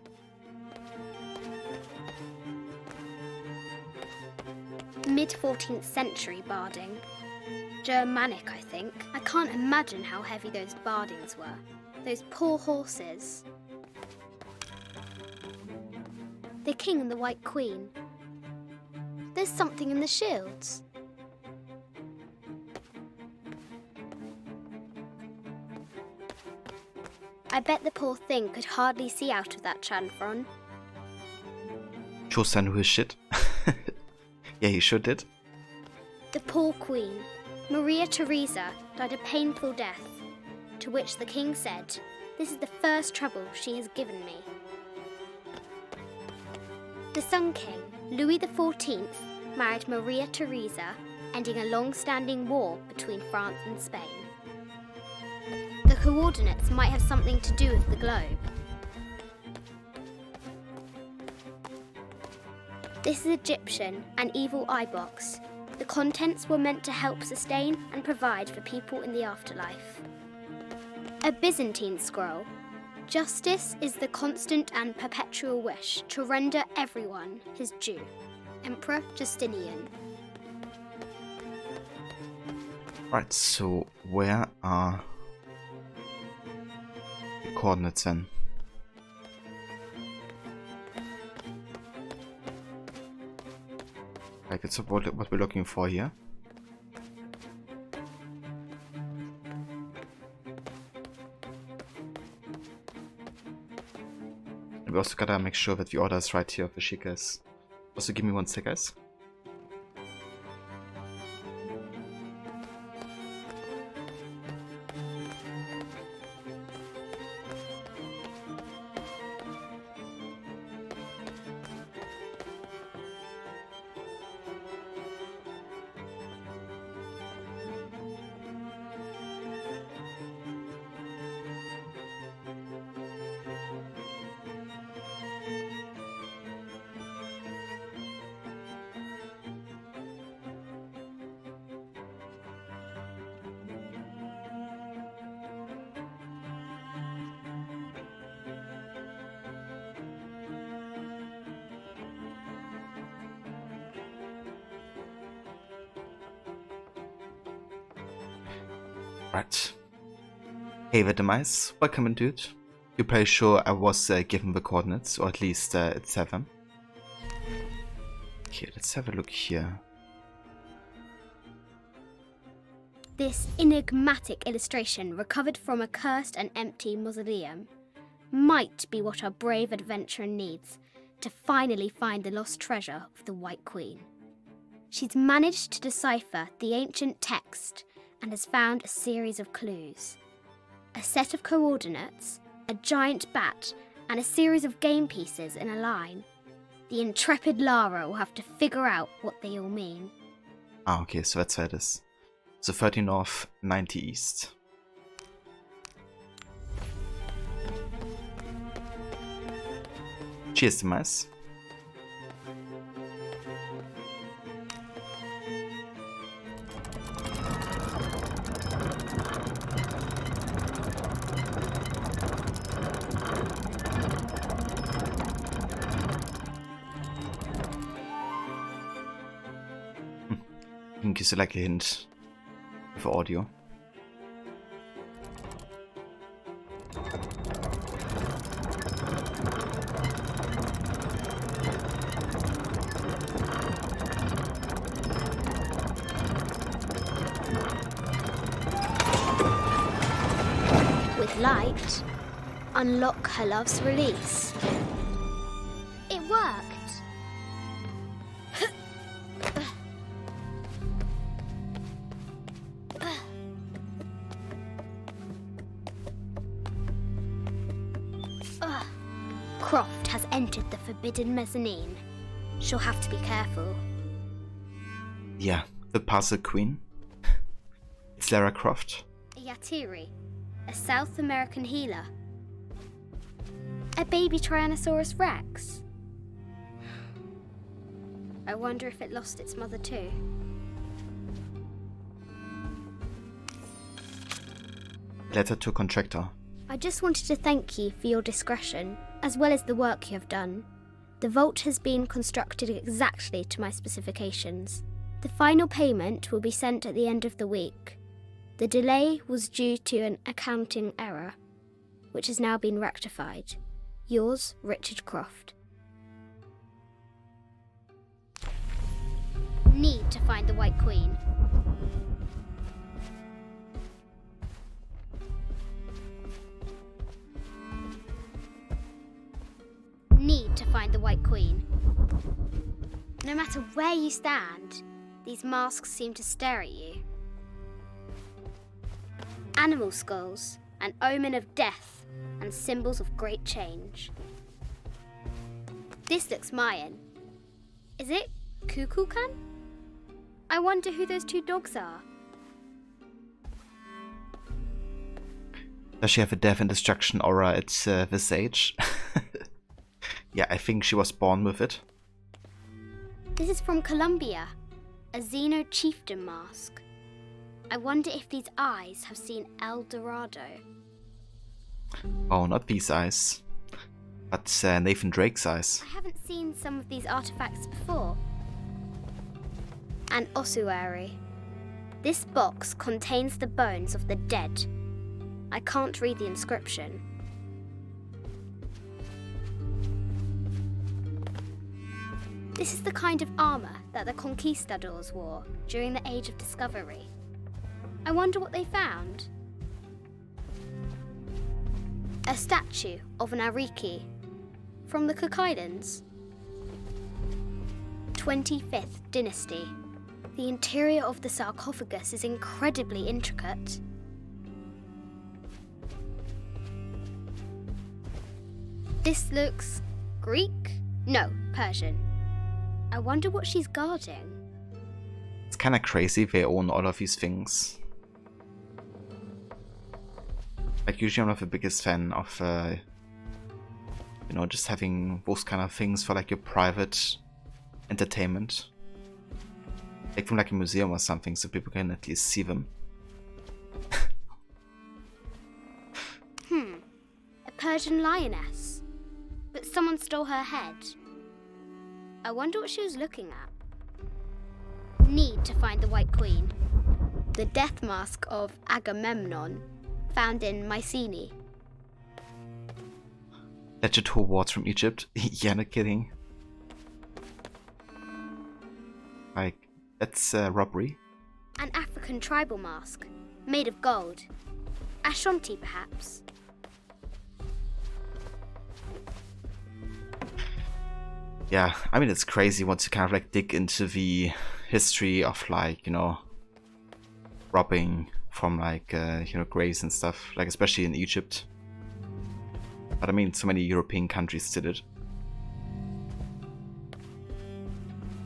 Mid-14th century barding. Germanic, I think. I can't imagine how heavy those bardings were. Those poor horses. The king and the White Queen. There's something in the shields. I bet the poor thing could hardly see out of that chanfron. Chaucer knew his shit. Yeah, he sure did. The poor queen, Maria Theresa, died a painful death, to which the king said, "This is the first trouble she has given me." The Sun King, Louis XIV, married Maria Theresa, ending a long-standing war between France and Spain. The coordinates might have something to do with the globe. This is Egyptian, an evil eye box. The contents were meant to help sustain and provide for people in the afterlife. A Byzantine scroll. Justice is the constant and perpetual wish to render everyone his due. Emperor Justinian. Right, so where are the coordinates then? Like, it's what we're looking for here. And we also gotta make sure that the order is right here of the Shikas. Also, give me 1 sec, guys. Right. Hey there, Demise. Welcome, dude. You're pretty sure I was given the coordinates, or at least it's 7. Okay, let's have a look here. This enigmatic illustration, recovered from a cursed and empty mausoleum, might be what our brave adventurer needs to finally find the lost treasure of the White Queen. She's managed to decipher the ancient text and has found a series of clues. A set of coordinates, a giant bat, and a series of game pieces in a line. The intrepid Lara will have to figure out what they all mean. Ah, okay, so that's where it is. So 30 north, 90 east. Cheers, Demise. think is a likely hint with audio. With light, unlock her love's release. It worked. Croft has entered the forbidden mezzanine. She'll have to be careful. Yeah, the Puzzle Queen. It's Lara Croft. A Yatiri, a South American healer. A baby Tyrannosaurus Rex. I wonder if it lost its mother too. Letter to Contractor. I just wanted to thank you for your discretion, as well as the work you have done. The vault has been constructed exactly to my specifications. The final payment will be sent at the end of the week. The delay was due to an accounting error, which has now been rectified. Yours, Richard Croft. Need to find the White Queen. Need to find the White Queen. No matter where you stand, these masks seem to stare at you. Animal skulls, an omen of death and symbols of great change. This looks Mayan. Is it Kukulkan? I wonder who those two dogs are. Does she have a death and destruction aura at this age? Yeah, I think she was born with it. This is from Colombia, a Xeno chieftain mask. I wonder if these eyes have seen El Dorado. Oh, not these eyes. But Nathan Drake's eyes. I haven't seen some of these artifacts before. An ossuary. This box contains the bones of the dead. I can't read the inscription. This is the kind of armor that the conquistadors wore during the Age of Discovery. I wonder what they found. A statue of an Ariki from the Cook Islands. 25th Dynasty. The interior of the sarcophagus is incredibly intricate. This looks Greek? No, Persian. I wonder what she's guarding. It's kind of crazy they own all of these things. Like, usually I'm not the biggest fan of, you know, just having those kind of things for like your private entertainment. Like from like a museum or something, so people can at least see them. A Persian lioness. But someone stole her head. I wonder what she was looking at. Need to find the White Queen. The death mask of Agamemnon, found in Mycenae. Legend Awards from Egypt? Yeah, no kidding. Like, that's robbery. An African tribal mask, made of gold. Ashanti, perhaps. Yeah, I mean, it's crazy once you kind of like dig into the history of like, you know, robbing from like, you know, graves and stuff, like especially in Egypt. But I mean, so many European countries did it.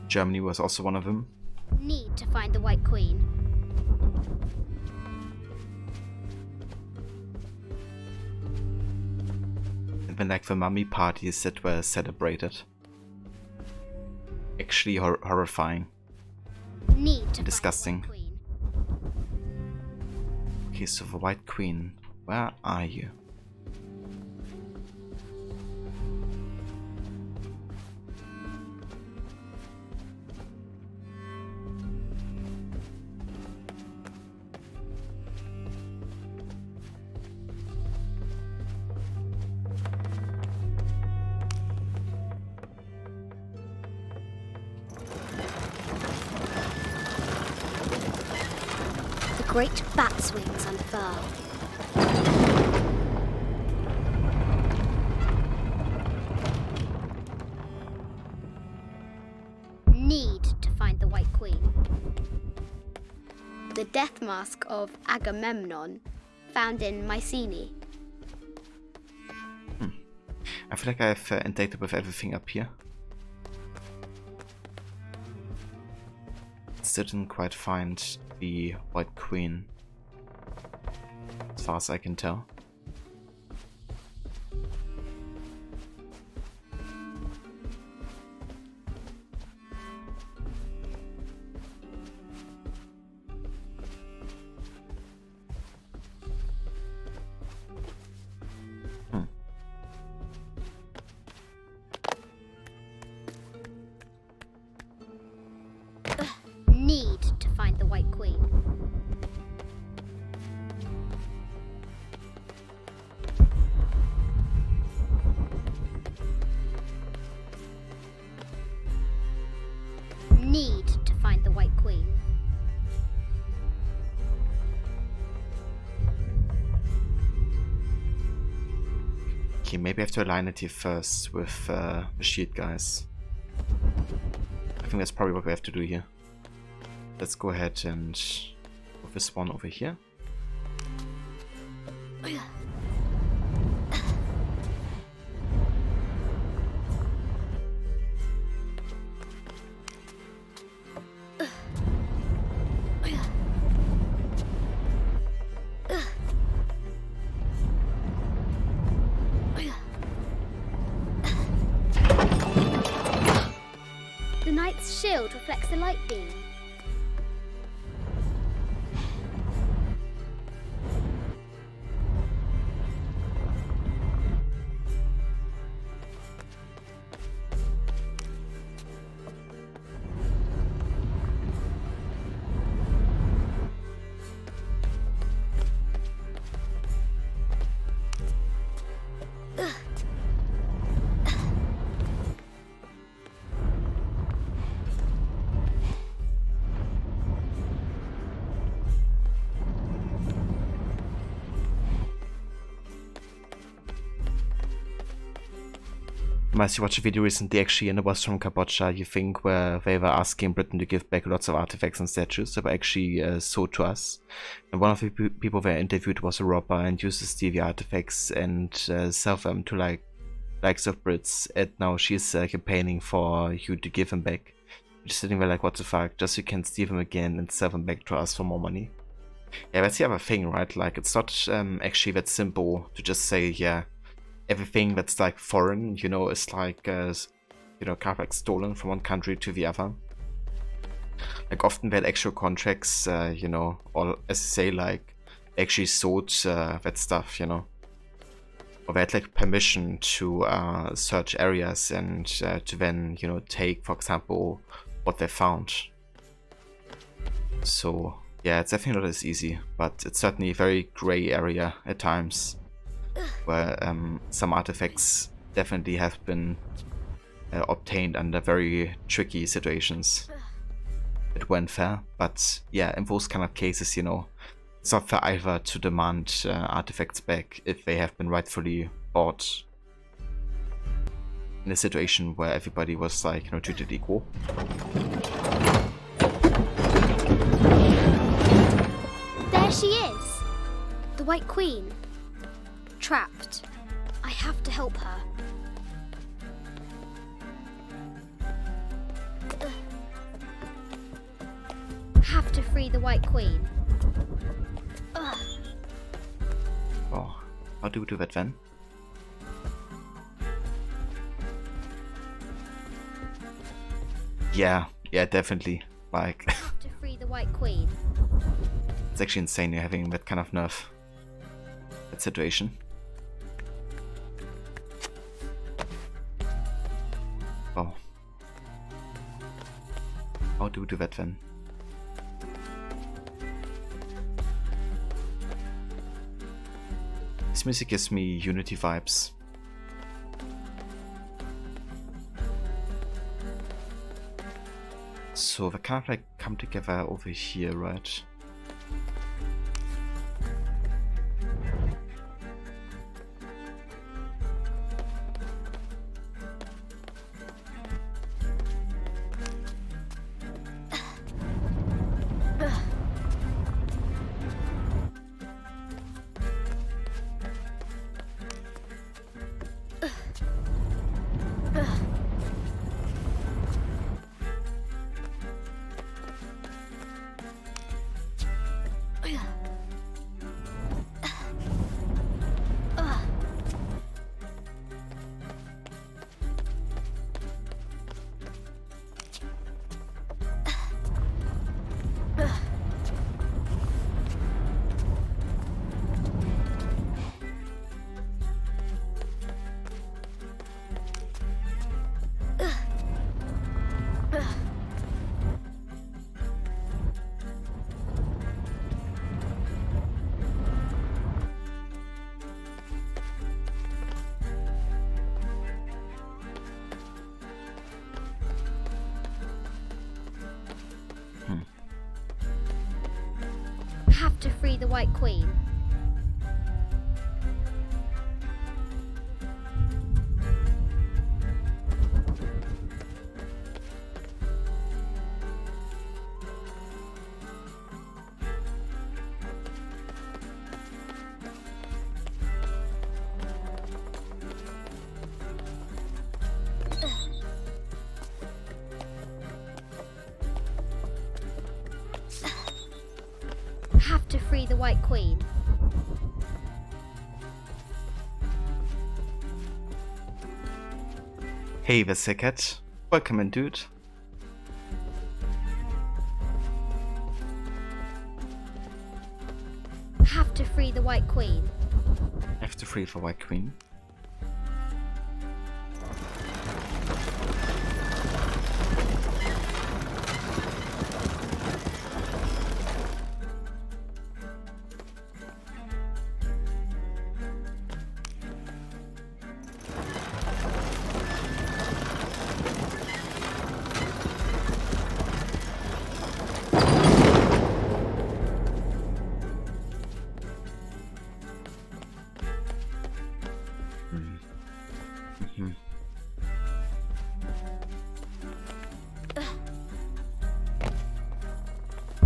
Germany was also one of them. Need to find the White Queen. And when like the mummy parties that were celebrated. Actually horrifying. Need to Disgusting. find the White Queen. Okay, so the White Queen, where are you? great bat's wings unfurl. Need to find the White Queen. The death mask of Agamemnon, found in Mycenae. I feel like I've ended with everything up here. Still didn't quite find the White Queen, as far as I can tell. Need to find the White Queen. Need to find the White Queen. Okay, maybe I have to align it here first with the shield guys. I think that's probably what we have to do here. Let's go ahead and move this one over here. The knight's shield reflects the light beam. As you watched a video recently actually, and it was from Kabocha, you think, where they were asking Britain to give back lots of artifacts and statues that were actually sold to us. And one of the people they interviewed was a robber and uses the artifacts and sell them to likes of Brits, and now she's campaigning for you to give them back. Just sitting there like, what the fuck, just so you can steal them again and sell them back to us for more money. Yeah, that's the other thing, right? Like, it's not actually that simple to just say, yeah, everything that's like foreign, you know, is like, you know, kind of like stolen from one country to the other. Like often they had actual contracts, you know, or as you say, like actually sold that stuff, you know. Or they had like permission to search areas and to then, you know, take, for example, what they found. So yeah, it's definitely not as easy, but it's certainly a very grey area at times, where some artifacts definitely have been obtained under very tricky situations. It went fair, but yeah, in those kind of cases, you know, it's not fair either to demand artifacts back if they have been rightfully bought in a situation where everybody was like, you know, treated equal. There she is! The White Queen. Trapped. I have to help her. Have to free the White Queen. Oh, how do we do that then? Yeah, definitely. Like, To free the White Queen. it's actually insane you're having that kind of nerve. That situation. Oh. How do we do that then? This music gives me Unity vibes. So they kind of like come together over here, right? the White Queen. Have to free the White Queen. Hey, Vesicat. Welcome in, dude. Have to free the White Queen. I have to free the White Queen.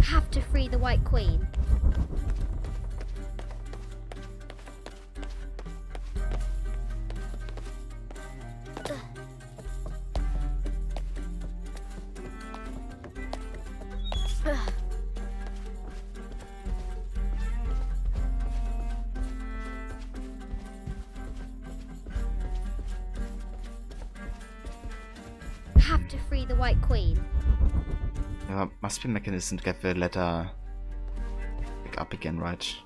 Have to free the White Queen. Have to free the White Queen. There must be a mechanism to get the letter back up again, right?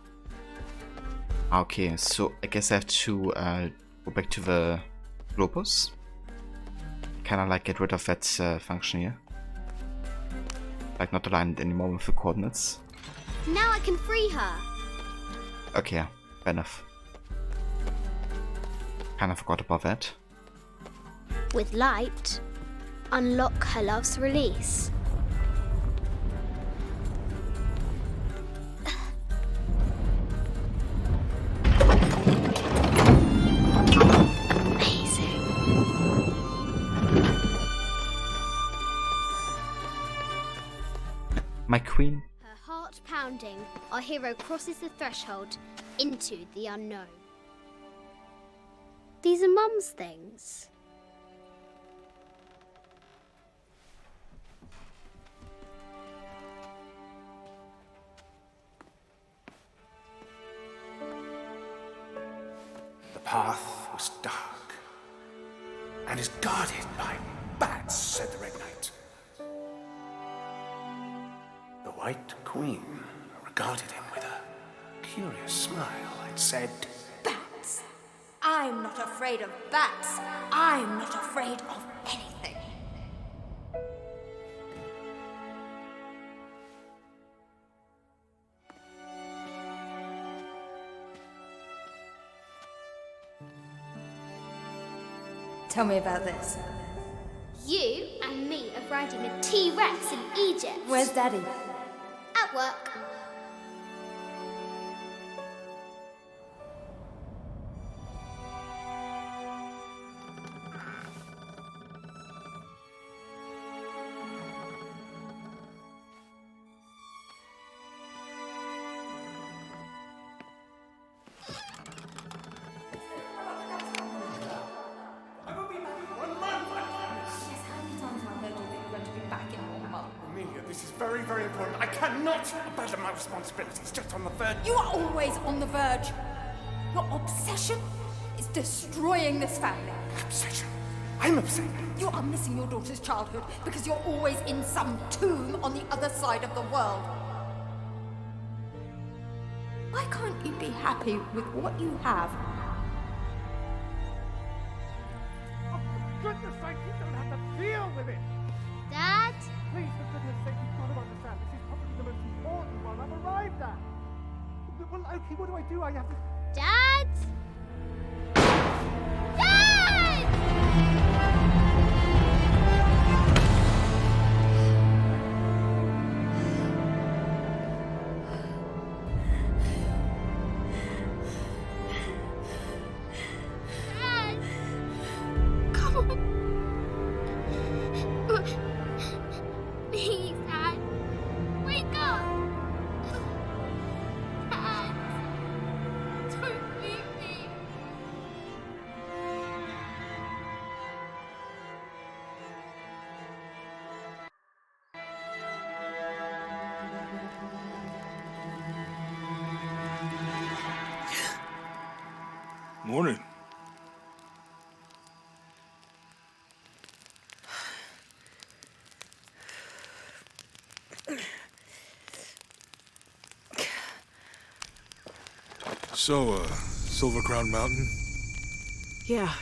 Okay, so I guess I have to go back to the globus. Kinda like get rid of that function here. Like not align it anymore with the coordinates. Now I can free her. Okay, yeah, fair enough. Kinda forgot about that. With light, unlock her love's release. Amazing. My queen. Her heart pounding, our hero crosses the threshold into the unknown. These are Mum's things. The path was dark and is guarded by bats, said the Red Knight. The White Queen regarded him with a curious smile and said, Bats! I'm not afraid of bats. I'm not afraid of anything. Tell me about this. You and me are riding a T-Rex in Egypt. Where's Daddy? At work. Amelia, this is very, very important. I cannot abandon my responsibilities just on the verge. You are always on the verge. Your obsession is destroying this family. Obsession. I'm upset. You are missing your daughter's childhood because you're always in some tomb on the other side of the world. Why can't you be happy with what you have? Oh, for goodness sake, you don't have to deal with it. Dad? Please, for goodness sake, you've got to understand. This is probably the most important one I've arrived at. Well, okay, what do I do? I have to... Dad? Dad! Morning. So, Silver Crown Mountain? Yeah.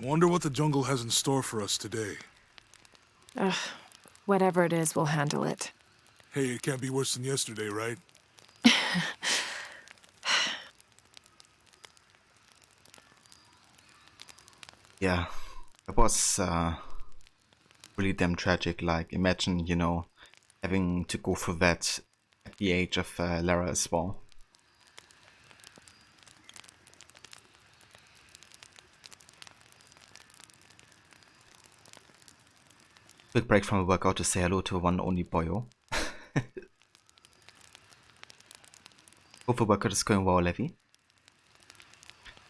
Wonder what the jungle has in store for us today. Whatever it is, we'll handle it. Hey, it can't be worse than yesterday, right? Yeah, it was really damn tragic. Like, imagine, you know, having to go through that at the age of Lara as well. Quick break from the workout to say hello to one only Boyo. Hope the workout is going well, Levi.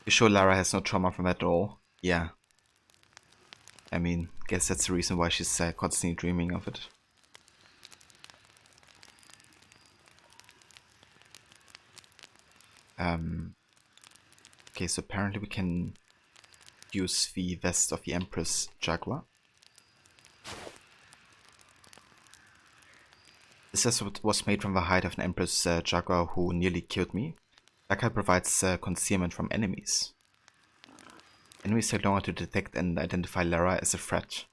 You sure Lara has no trauma from that at all? Yeah. I mean, guess that's the reason why she's constantly dreaming of it. Okay, so apparently we can use the vest of the Empress Jaguar. This is what was made from the hide of an Empress Jaguar who nearly killed me. That hide provides concealment from enemies. Enemies take longer to detect and identify Lara as a threat.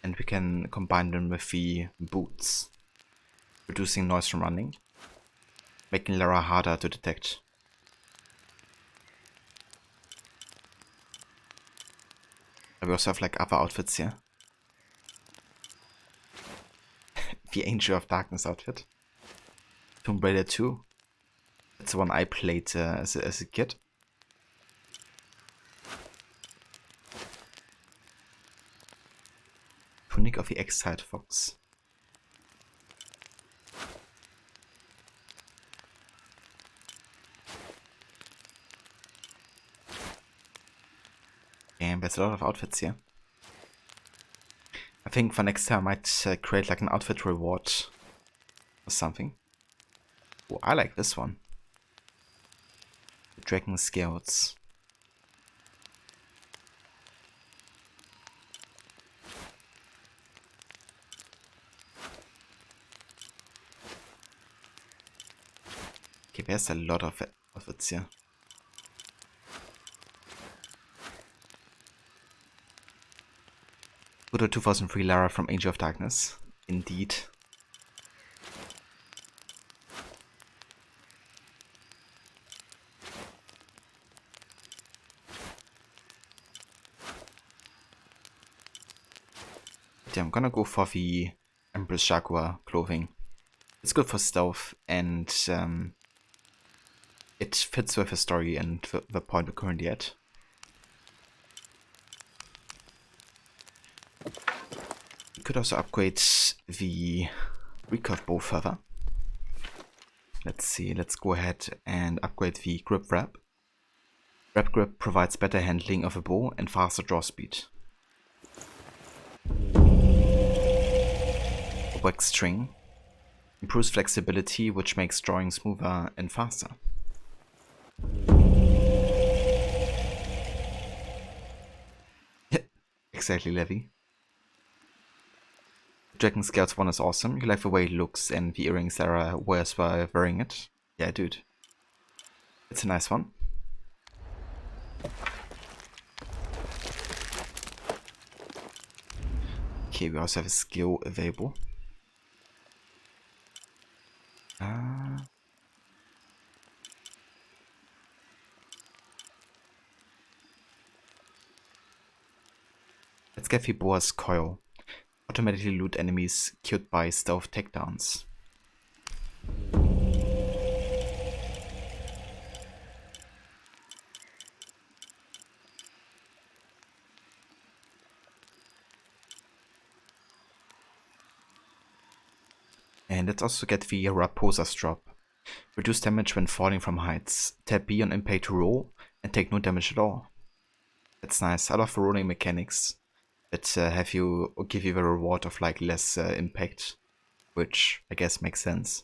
And we can combine them with the boots, reducing noise from running, making Lara harder to detect. We also have like other outfits here. The Angel of Darkness outfit. Tomb Raider 2. That's the one I played as a kid. Tunic of the Exiled Fox. And there's a lot of outfits here. I think for next time I might create like an outfit reward or something. Oh, I like this one. The Dragon Scales. Okay, there's a lot of outfits here. Good old 2003 Lara from Angel of Darkness. Indeed. Yeah, I'm gonna go for the Empress Jaguar clothing. It's good for stealth and it fits with the story and the point we're currently at. We could also upgrade the recurve bow further. Let's see, let's go ahead and upgrade the grip wrap. Wrap grip provides better handling of a bow and faster draw speed. Wax string improves flexibility, which makes drawing smoother and faster. Exactly, Levi. Dragon Scouts one is awesome. You like the way it looks and the earrings Lara wears while wearing it. Yeah, dude. It's a nice one. Okay, we also have a skill available. Let's get the Boa's Coil. Automatically loot enemies killed by stealth takedowns. And let's also get the Raposa's drop. Reduce damage when falling from heights. Tap B on impact to roll and take no damage at all. That's nice. I love the rolling mechanics that give you the reward of like less impact, which I guess makes sense.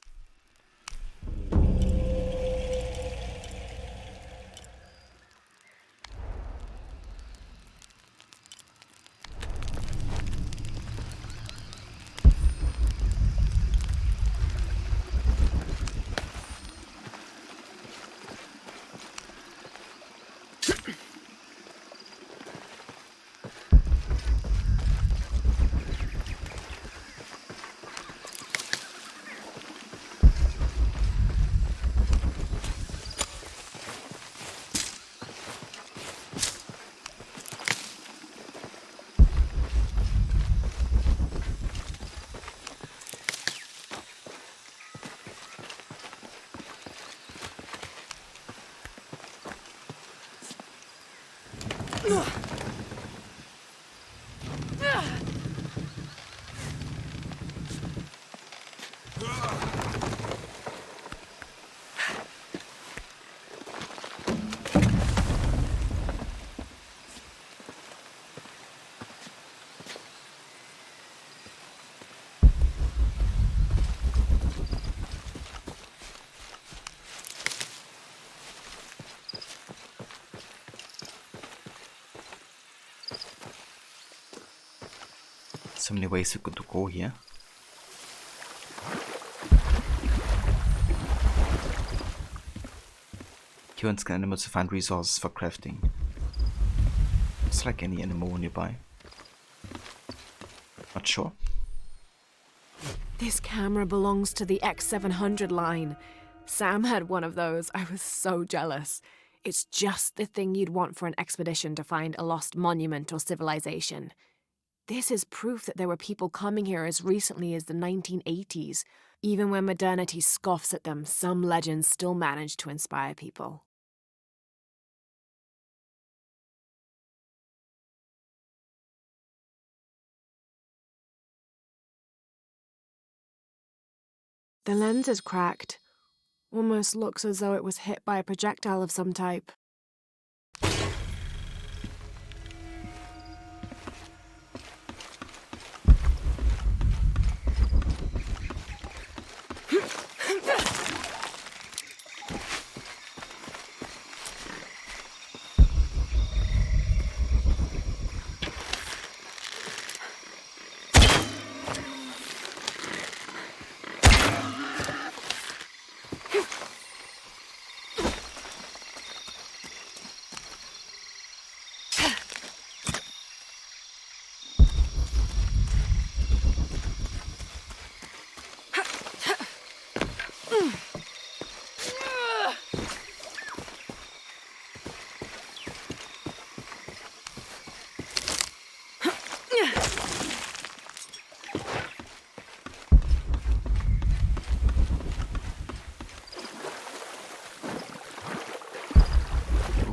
So many ways we could go here. Humans can animals to find resources for crafting. It's like any animal nearby. Not sure. This camera belongs to the X700 line. Sam had one of those. I was so jealous. It's just the thing you'd want for an expedition to find a lost monument or civilization. This is proof that there were people coming here as recently as the 1980s. Even when modernity scoffs at them, some legends still manage to inspire people. The lens is cracked. Almost looks as though it was hit by a projectile of some type.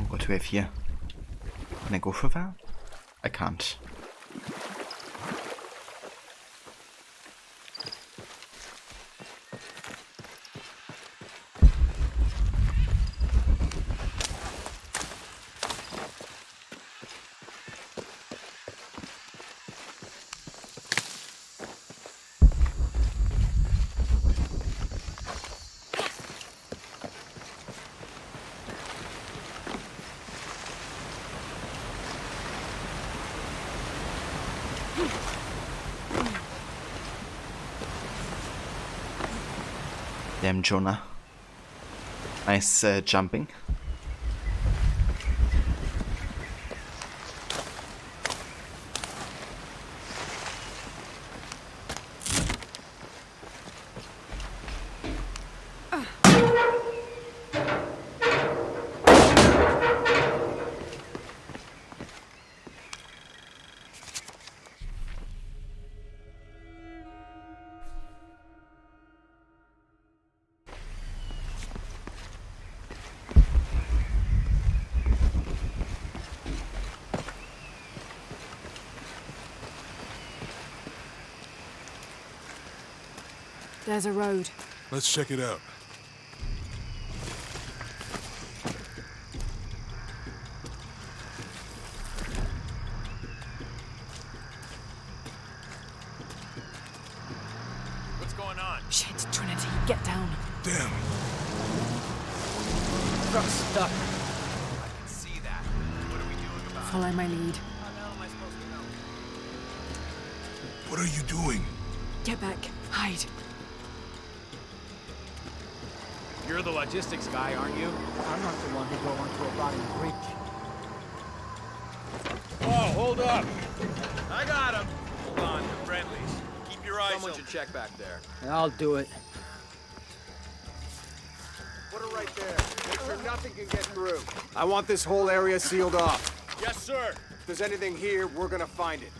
What do we have here? Can I go for that? I can't. Damn, Jonah. Nice jumping. There's a road. Let's check it out. What's going on? Shit, Trinity, get down. Damn. Truck's stuck. I can see that. What are we doing about it? Follow my lead. How the hell am I supposed to know? What are you doing? Get back. Hide. You're the logistics guy, aren't you? I'm not the one who drove onto a rotting bridge. Oh, hold up! I got him! Hold on, you're friendlies. Keep your eyes open. Someone should check back there. I'll do it. Put it right there. Make sure nothing can get through. I want this whole area sealed off. Yes, sir! If there's anything here, we're gonna find it.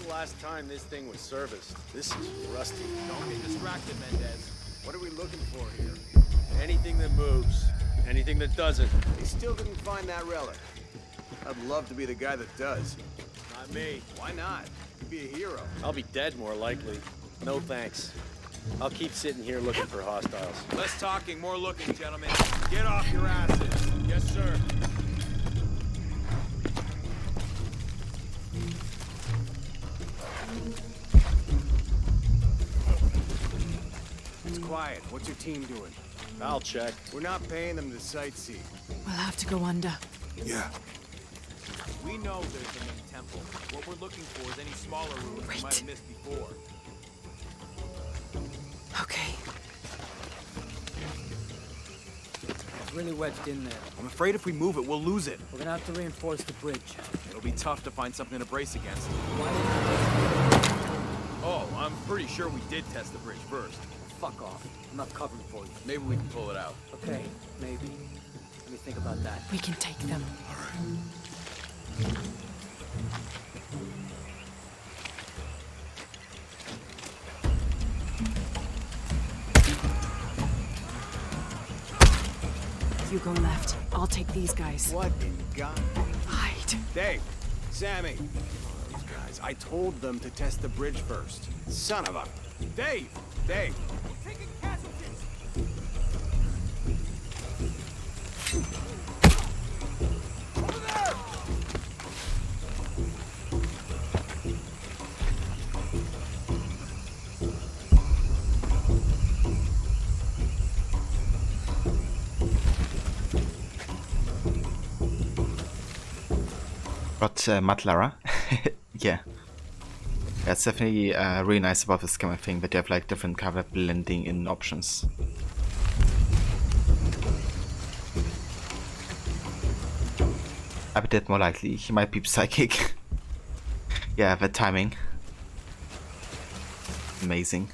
the last time this thing was serviced? This is rusty. Don't get distracted, Mendez. What are we looking for here? Anything that moves. Anything that doesn't. They still didn't find that relic. I'd love to be the guy that does. Not me. Why not? You'd be a hero. I'll be dead more likely. No thanks. I'll keep sitting here looking for hostiles. Less talking, more looking, gentlemen. Get off your asses. Yes, sir. It's quiet. What's your team doing? I'll check. We're not paying them to sightsee. We'll have to go under. Yeah. We know there's a main temple. What we're looking for is any smaller ruins we might have missed before. Okay. It's really wedged in there. I'm afraid if we move it, we'll lose it. We're gonna have to reinforce the bridge. It'll be tough to find something to brace against. Oh, I'm pretty sure we did test the bridge first. Fuck off. I'm not covering for you. Maybe we can pull it out. Okay, maybe. Let me think about that. We can take them. You go left. I'll take these guys. What in God? Hide. Dave, Sammy. These guys, I told them to test the bridge first. Son of a... Dave! Dave! Taking casualties. Over there! Got Matlara. Yeah. It's definitely really nice about this kind of thing, that you have like different color blending in options. I bet that more likely he might be psychic. Yeah, the timing. Amazing.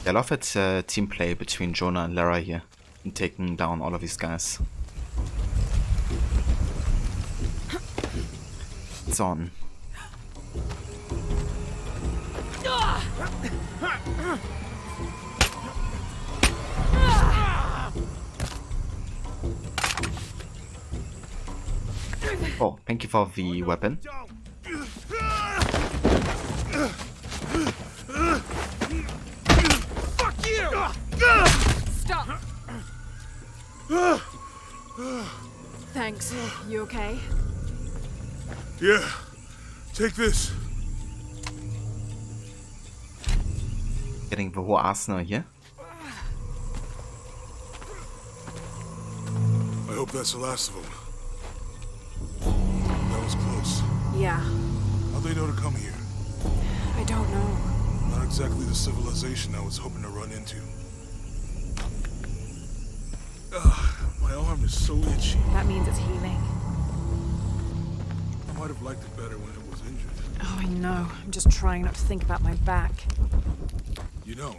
I love that team play between Jonah and Lara here in taking down all of these guys. It's on. Oh, thank you for the weapon. Fuck you! Stop! Thanks. You okay? Yeah. Take this. Getting the whole arsenal here. I hope that's the last of them. That was close. Yeah. How'd they know to come here? I don't know. Not exactly the civilization I was hoping to run into. My arm is so itchy. That means it's healing. I might have liked it better when it was injured. Oh, I know. I'm just trying not to think about my back. You know,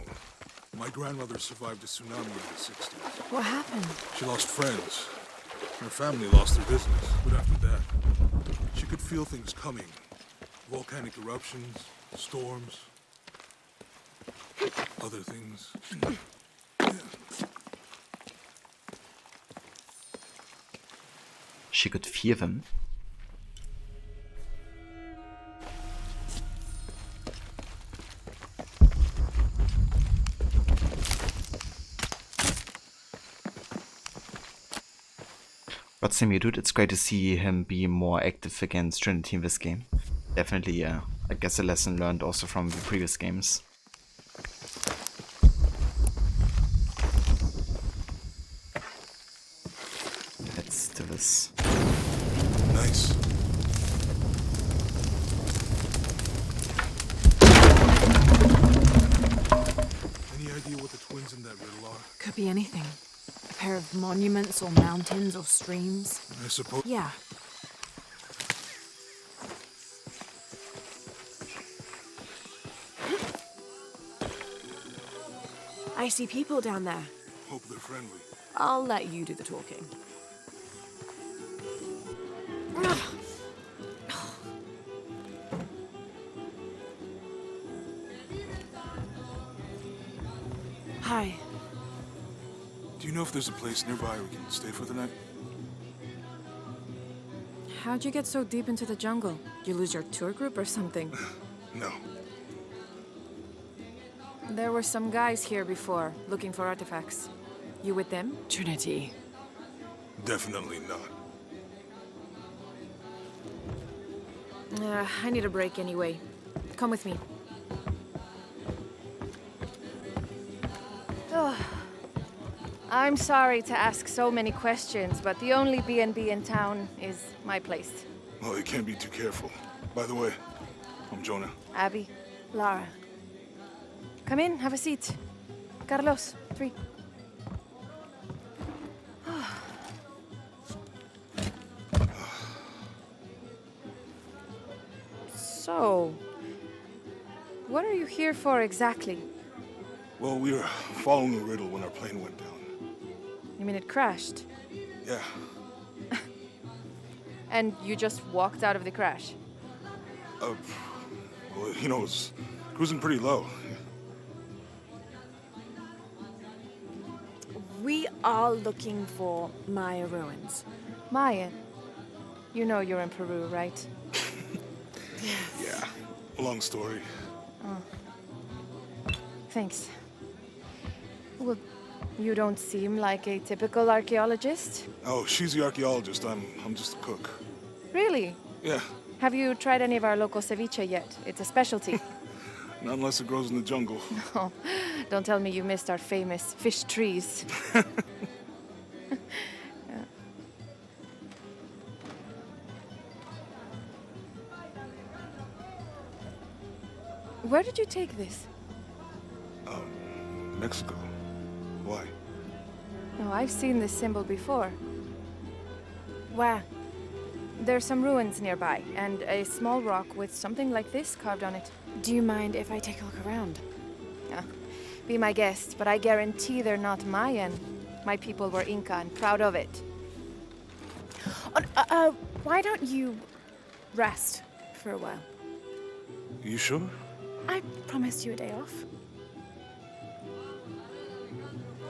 my grandmother survived a tsunami in the 60s. What happened? She lost friends. Her family lost their business. But after that, she could feel things coming. Volcanic eruptions, storms, other things. She could fear them. But Sammy, dude, it's great to see him be more active against Trinity in this game. Definitely, I guess a lesson learned also from the previous games. Let's do this. Nice. Any idea what the twins in that riddle are? Could be anything. A pair of monuments or mountains or streams. I suppose. Yeah. I see people down there. Hope they're friendly. I'll let you do the talking. Hi. Do you know if there's a place nearby we can stay for the night? How'd you get so deep into the jungle? You lose your tour group or something? No. There were some guys here before, looking for artifacts. You with them? Trinity. Definitely not. I need a break anyway. Come with me. Oh, I'm sorry to ask so many questions, but the only B&B in town is my place. Well, you can't be too careful. By the way, I'm Jonah. Abby, Lara. Come in, have a seat. Carlos, 3. So, what are you here for exactly? Well, we were following a riddle when our plane went down. You mean it crashed? Yeah. And you just walked out of the crash? Well, you know, it was cruising pretty low. We are looking for Maya ruins. Maya? You know you're in Peru, right? Yeah. Long story. Thanks. Well, you don't seem like a typical archaeologist. Oh, she's the archaeologist. I'm just a cook. Really? Yeah. Have you tried any of our local ceviche yet? It's a specialty. Not unless it grows in the jungle. Oh, don't tell me you missed our famous fish trees. Where did you take this? Mexico. Why? Oh, I've seen this symbol before. Where? There's some ruins nearby, and a small rock with something like this carved on it. Do you mind if I take a look around? Be my guest, but I guarantee they're not Mayan. My people were Inca and proud of it. Why don't you rest for a while? You sure? I promised you a day off.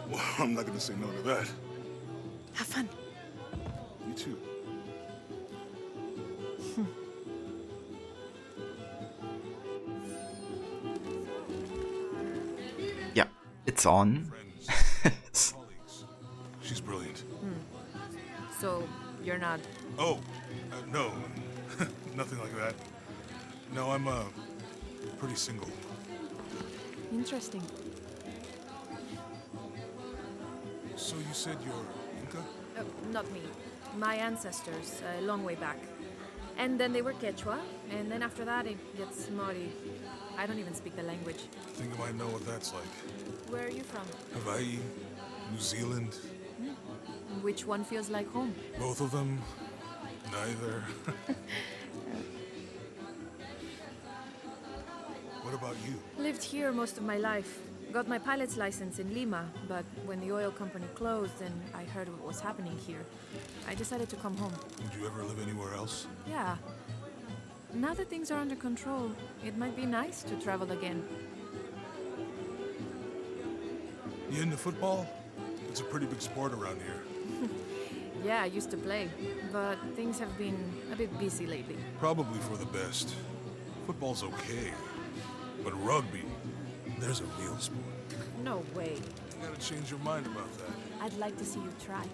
Well, I'm not gonna say no to that. Have fun. You too. Yeah, it's on. She's brilliant. So, you're not... Oh, no. Nothing like that. No, I'm, pretty single. Interesting. So you said you're Inca? Not me. My ancestors, a long way back. And then they were Quechua, and then after that it gets Mori. I don't even speak the language. I think I might know what that's like. Where are you from? Hawaii, New Zealand. Which one feels like home? Both of them. Neither. What about you? Lived here most of my life. Got my pilot's license in Lima, but when the oil company closed and I heard what was happening here, I decided to come home. Would you ever live anywhere else? Yeah. Now that things are under control, it might be nice to travel again. You into football? It's a pretty big sport around here. Yeah, I used to play, but things have been a bit busy lately. Probably for the best. Football's okay. But rugby, there's a real sport. No way. You gotta change your mind about that. I'd like to see you try.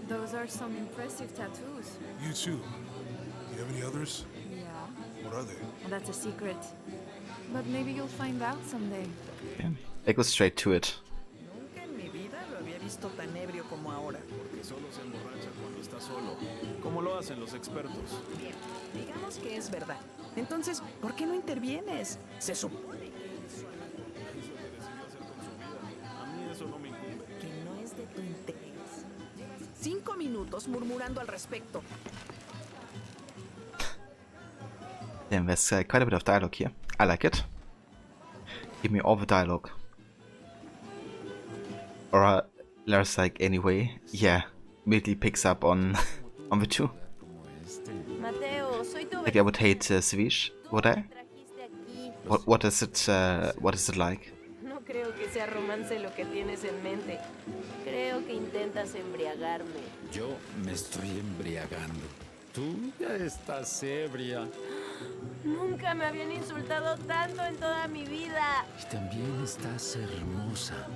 Those are some impressive tattoos. You too. Do you have any others? Yeah. What are they? That's a secret. But maybe you'll find out someday. Okay. I go straight to it. Nunca en mi vida lo había visto tan ebrio como ahora. Porque solo se emborracha cuando está solo, como lo hacen los expertos. Bien, digamos que es verdad. Entonces, ¿por qué no intervienes? Se supone que hizo algo. Hizo que decidió hacer con su vida. A mí eso no me incumbe. Que no es de tu interés. Llevas 5 minutos murmurando al respecto. Then there's quite a bit of dialogue here. I like it. Give me all the dialogue. Or Lara's like, anyway, yeah, immediately picks up on on the two. Mateo, soy tu Like I would hate ceviche, would I? trajiste aquí. What is it? What is it like? No creo que sea romance lo que tienes en mente. Creo que intentas embriagarme. Yo me estoy embriagando. Tú ya estás ebria. Nunca me habían insultado tanto en toda mi vida. Y también estás hermosa.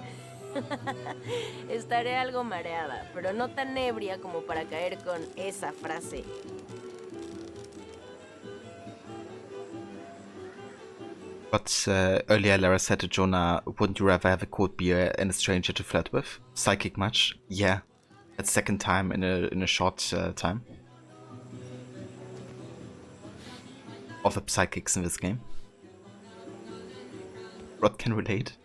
Estaré algo mareada, pero no tan ebria como para caer con esa frase. But earlier Lara said to Jonah, wouldn't you rather have a cold beer and a stranger to flirt with? Psychic much? Yeah. That's second time in a short time. Of the psychics in this game. Rod can relate.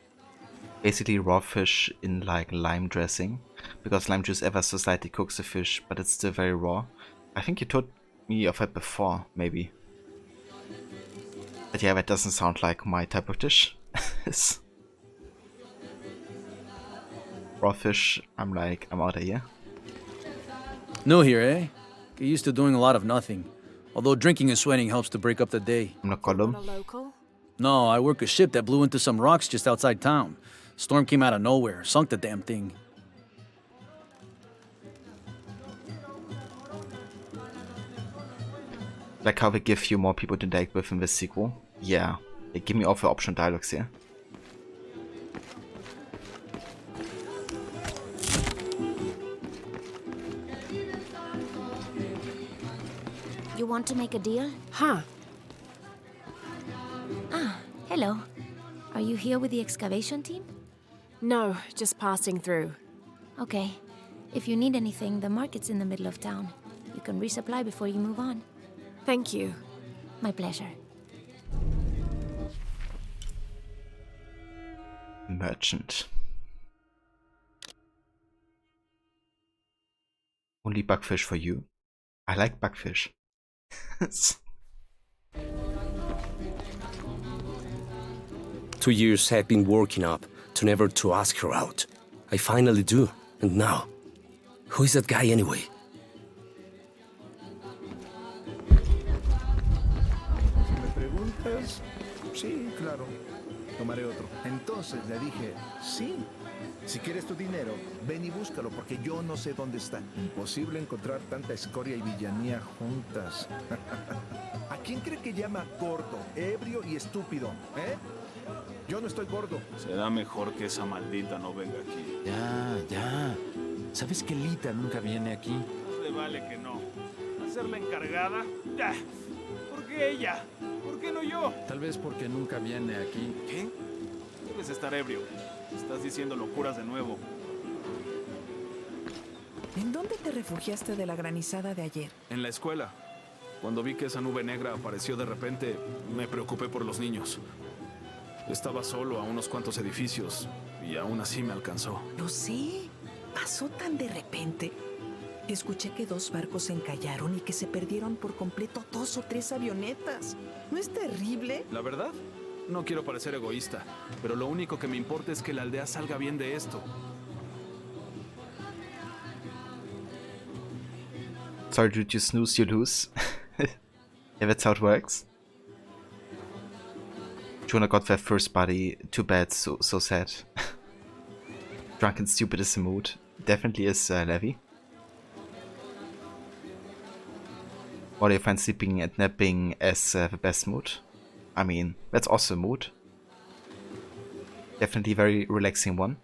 Basically raw fish in like lime dressing. Because lime juice ever so slightly cooks the fish, but it's still very raw. I think you told me of it before, maybe. But yeah, that doesn't sound like my type of dish. Raw fish, I'm out of here. New here, eh? Get used to doing a lot of nothing. Although drinking and sweating helps to break up the day. I'm not Gollum. A local? No, I work a ship that blew into some rocks just outside town. Storm came out of nowhere, sunk the damn thing. Like how they give you more people to interact with in this sequel. Yeah, they give me all the optional dialogues here. You want to make a deal? Huh. Ah, hello. Are you here with the excavation team? No, just passing through. Okay. If you need anything, the market's in the middle of town. You can resupply before you move on. Thank you. My pleasure. Merchant. Only bugfish for you. I like bugfish. 2 years I've been working up to never to ask her out. I finally do, and now, who is that guy anyway? Si me preguntas, sí, claro. Tomaré otro. Entonces le dije, sí. Si quieres tu dinero, ven y búscalo, porque yo no sé dónde está. Imposible encontrar tanta escoria y villanía juntas. ¿A quién cree que llama gordo, ebrio y estúpido? ¿Eh? Yo no estoy gordo. Será mejor que esa maldita no venga aquí. Ya. ¿Sabes que Lita nunca viene aquí? Más le vale que no. ¿Hacer la encargada? ¡Ya! ¿Por qué ella? ¿Por qué no yo? Tal vez porque nunca viene aquí. ¿Qué? Debes estar ebrio. Estás diciendo locuras de nuevo. ¿En dónde te refugiaste de la granizada de ayer? En la escuela. Cuando vi que esa nube negra apareció de repente, me preocupé por los niños. Estaba solo a unos cuantos edificios y aún así me alcanzó. Lo sé. Pasó tan de repente. Escuché que 2 barcos se encallaron y que se perdieron por completo 2 o 3 avionetas. ¿No es terrible? La verdad, no quiero parecer egoísta, pero lo único que me importa es que la aldea salga bien de esto. Sorry, dude, you snooze, you lose. Yeah, that's how it works. Jonah got their first body. Too bad, so sad. Drunk and stupid is the mood. Definitely is Levi. Or do you find sleeping and napping as the best mood? I mean, that's also a mood. Definitely very relaxing one.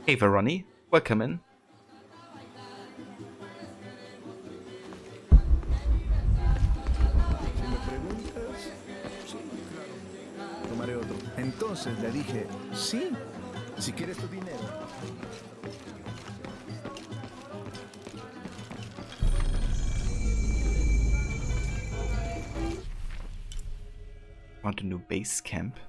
Hey Veroni, welcome in. Si me preguntas, sí, claro. Tomaré otro. Entonces le dije, sí. Si quieres tu dinero. Want a new base camp?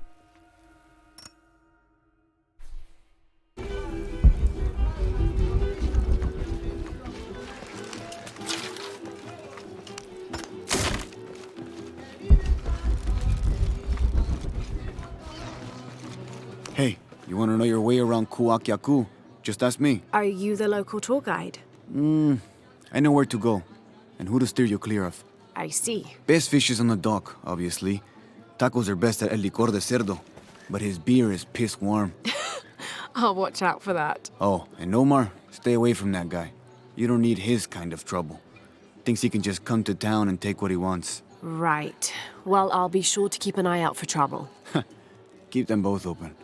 Hey, you want to know your way around Kuakyaku? Just ask me. Are you the local tour guide? I know where to go, and who to steer you clear of. I see. Best fish is on the dock, obviously. Tacos are best at El Licor de Cerdo, but his beer is piss warm. I'll watch out for that. Oh, and Omar, stay away from that guy. You don't need his kind of trouble. Thinks he can just come to town and take what he wants. Right. Well, I'll be sure to keep an eye out for trouble. Keep them both open.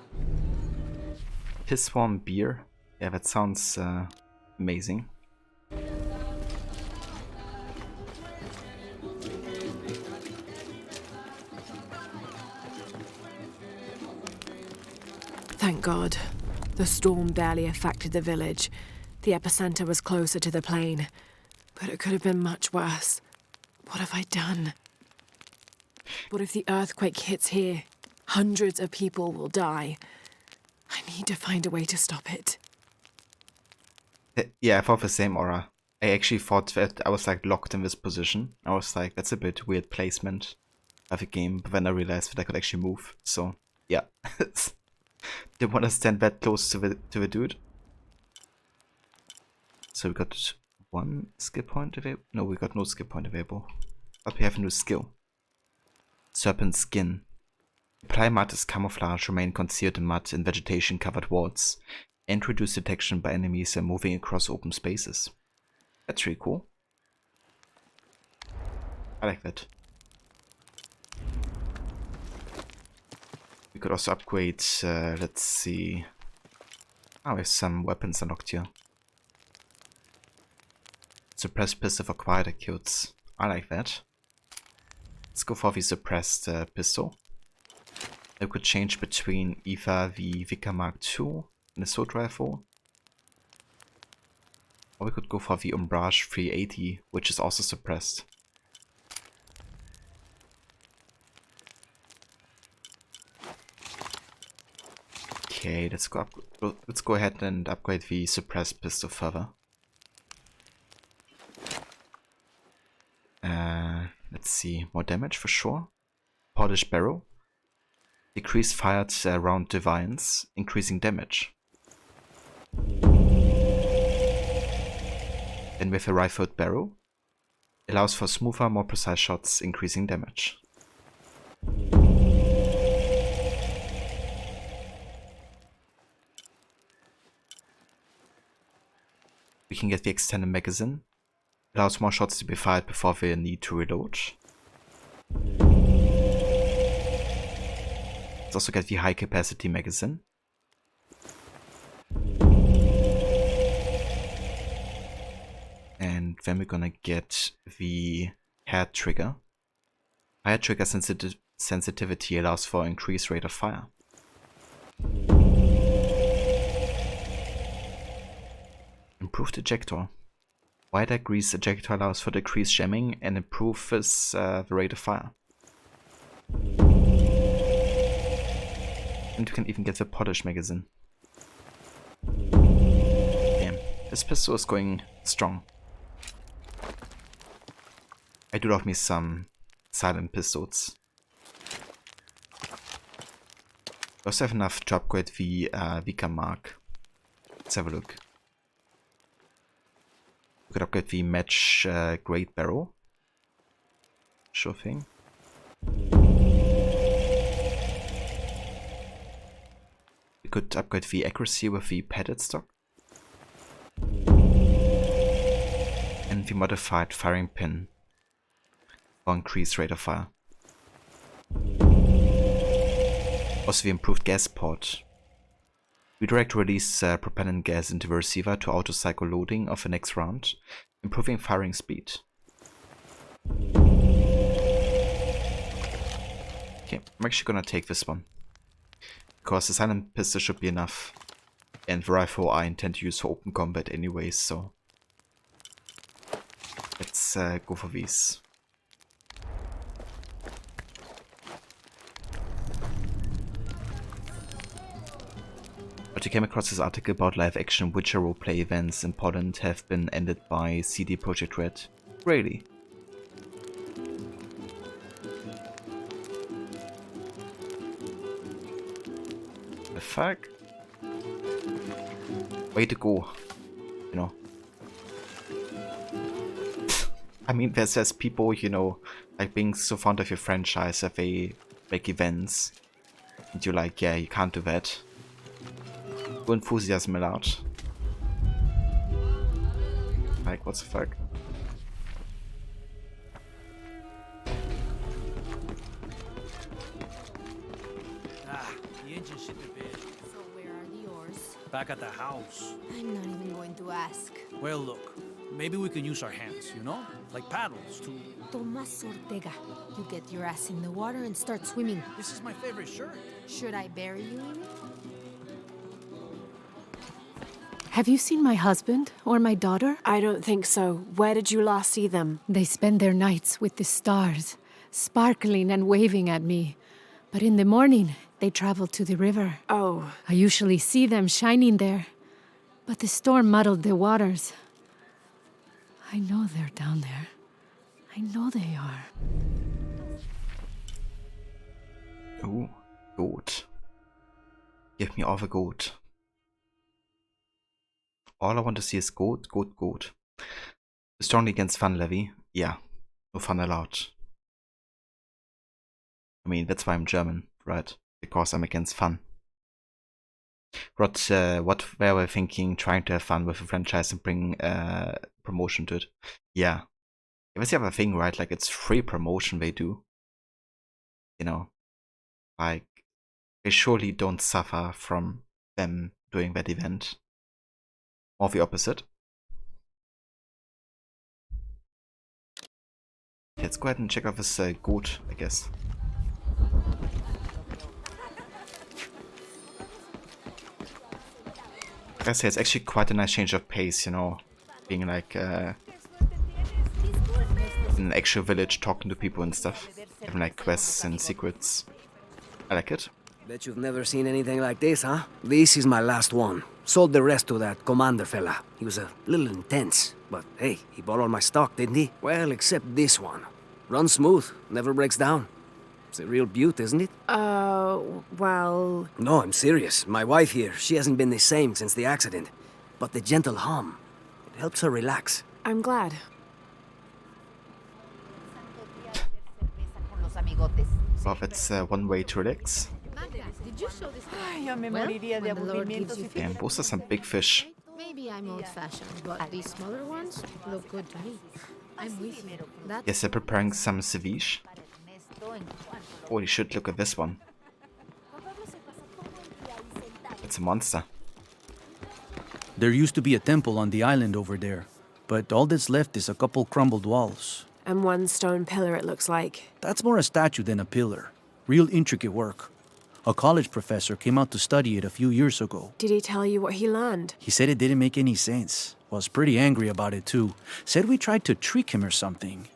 Piss warm beer. Yeah, that sounds amazing. Thank God. The storm barely affected the village. The epicenter was closer to the plain. But it could have been much worse. What have I done? What if the earthquake hits here? Hundreds of people will die. I need to find a way to stop it. Yeah, I thought the same, Aura. I actually thought that I was like locked in this position. I was like, that's a bit weird placement of a game, but then I realized that I could actually move. So yeah, didn't want to stand that close to the dude. So we got one skill point available. No, we got no skill point available. But we have a new skill. Serpent Skin. Apply mud as camouflage, remain concealed in mud and vegetation covered wards, and reduce detection by enemies when moving across open spaces. That's really cool. I like that. We could also upgrade, let's see. Oh, we have some weapons unlocked here. Suppressed pistol for quieter kills. I like that. Let's go for the suppressed pistol. I could change between either the Vickar Mark II and the assault rifle, or we could go for the Umbrage 380, which is also suppressed. Okay, let's go ahead and upgrade the suppressed pistol further. Let's see, more damage for sure. Polished barrel. Decrease fired round divines, increasing damage. Then with a rifled barrel, allows for smoother, more precise shots, increasing damage. We can get the extended magazine. Allows more shots to be fired before they need to reload. Let's also get the high capacity magazine. And then we're gonna get the hair trigger. Higher trigger sensitivity allows for increased rate of fire. Improved ejector. Wider grease ejector allows for decreased jamming and improves the rate of fire. And you can even get the polished magazine. Damn, this pistol is going strong. I do love me some silent pistols. I also have enough to upgrade the Vickar Mark. Let's have a look. We could upgrade the match great barrel. Sure thing. We could upgrade the accuracy with the padded stock. And the modified firing pin for increased rate of fire. Also the improved gas port. Redirect release propellant gas into the receiver to auto-cycle loading of the next round, improving firing speed. Okay, I'm actually gonna take this one. Because the silent pistol should be enough. And the rifle I intend to use for open combat anyways, so... Let's go for these. But you came across this article about live-action Witcher roleplay events in Poland have been ended by CD Projekt Red. Really? The fuck? Way to go, you know. I mean, there's people, you know, like being so fond of your franchise that they like events. And you're like, yeah, you can't do that. Go enthusiasm allowed. Like, what's the fuck? The engine shit the bed. So where are the oars? Back at the house. I'm not even going to ask. Well, look, maybe we can use our hands, you know? Like paddles to... Tomas Ortega, you get your ass in the water and start swimming. This is my favorite shirt. Should I bury you in it? Have you seen my husband or my daughter? I don't think so. Where did you last see them? They spend their nights with the stars, sparkling and waving at me. But in the morning, they travel to the river. Oh. I usually see them shining there. But the storm muddled the waters. I know they're down there. I know they are. Ooh, goat. Give me all the goat. All I want to see is goat, goat, goat. Strongly against fun levy? Yeah, no fun allowed. I mean, that's why I'm German, right? Because I'm against fun. What were we thinking, trying to have fun with a franchise and bring promotion to it? Yeah. That's the other thing, right? Like, it's free promotion they do. You know? Like, they surely don't suffer from them doing that event. Or the opposite. Let's go ahead and check out this goat, I guess. I gotta say, it's actually quite a nice change of pace, you know, being like in an actual village, talking to people and stuff, having like quests and secrets. I like it. Bet you've never seen anything like this, huh? This is my last one. Sold the rest to that commander fella. He was a little intense, but hey, he bought all my stock, didn't he? Well, except this one. Runs smooth, never breaks down. It's a real beaut, isn't it? Well... No, I'm serious. My wife here, she hasn't been the same since the accident. But the gentle hum, it helps her relax. I'm glad. Well, that's one way to relax. Did you show this? Ya me Well, moriría de when the Lord aburrimiento gives you si And those are some big fish. Maybe I'm old-fashioned, but these smaller ones look good to me. I'm with you. That's Yes, they're preparing some ceviche. Holy shit, look at this one. It's a monster. There used to be a temple on the island over there, but all that's left is a couple crumbled walls. And one stone pillar, it looks like. That's more a statue than a pillar. Real intricate work. A college professor came out to study it a few years ago. Did he tell you what he learned? He said it didn't make any sense. Was pretty angry about it too. Said we tried to trick him or something.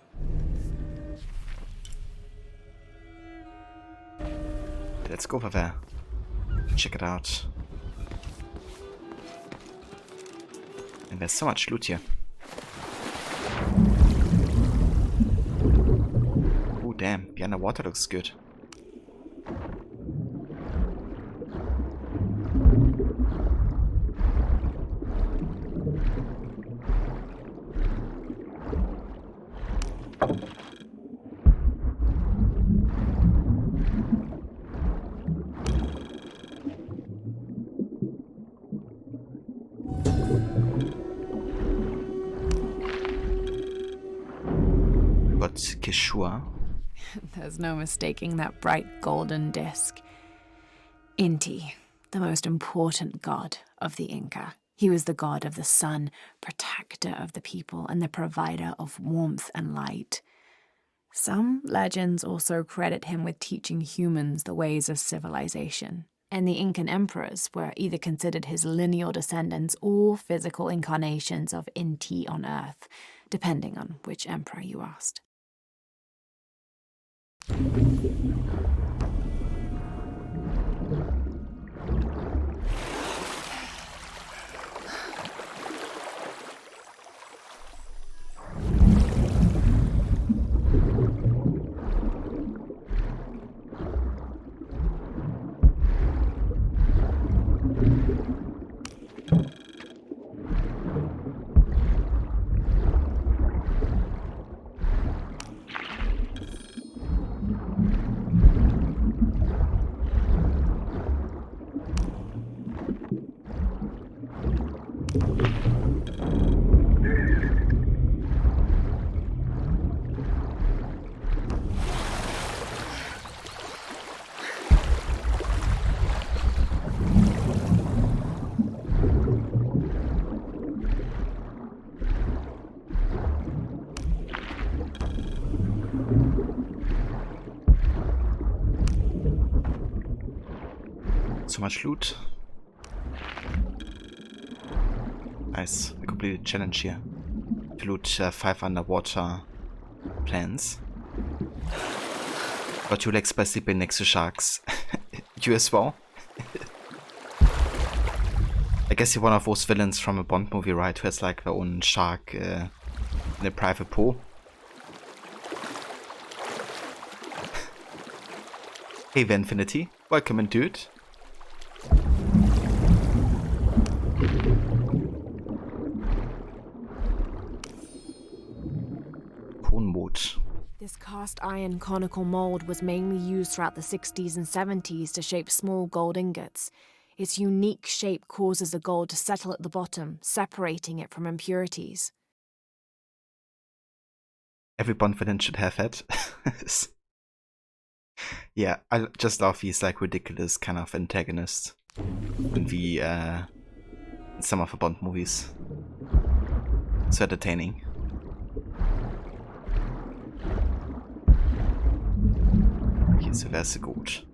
Let's go over there. Check it out. And there's so much loot here. Oh damn, behind the water looks good. Got Kishua. There's no mistaking that bright golden disk. Inti, the most important god of the Inca. He was the god of the sun, protector of the people, and the provider of warmth and light. Some legends also credit him with teaching humans the ways of civilization. And the Incan emperors were either considered his lineal descendants or physical incarnations of Inti on Earth, depending on which emperor you asked. So much loot. Nice. We completed the challenge here. To loot 5 underwater plants. Got 2 legs by sleeping next to sharks. You as well? I guess you're one of those villains from a Bond movie, right? Who has like their own shark in a private pool. Hey, The Infinity. Welcome in, dude. This cast iron conical mold was mainly used throughout the 60s and 70s to shape small gold ingots. Its unique shape causes the gold to settle at the bottom, separating it from impurities. Every Bond villain should have that. Yeah, I just love these like ridiculous kind of antagonists in the in some of the Bond movies. So entertaining. Okay, so there's the gold.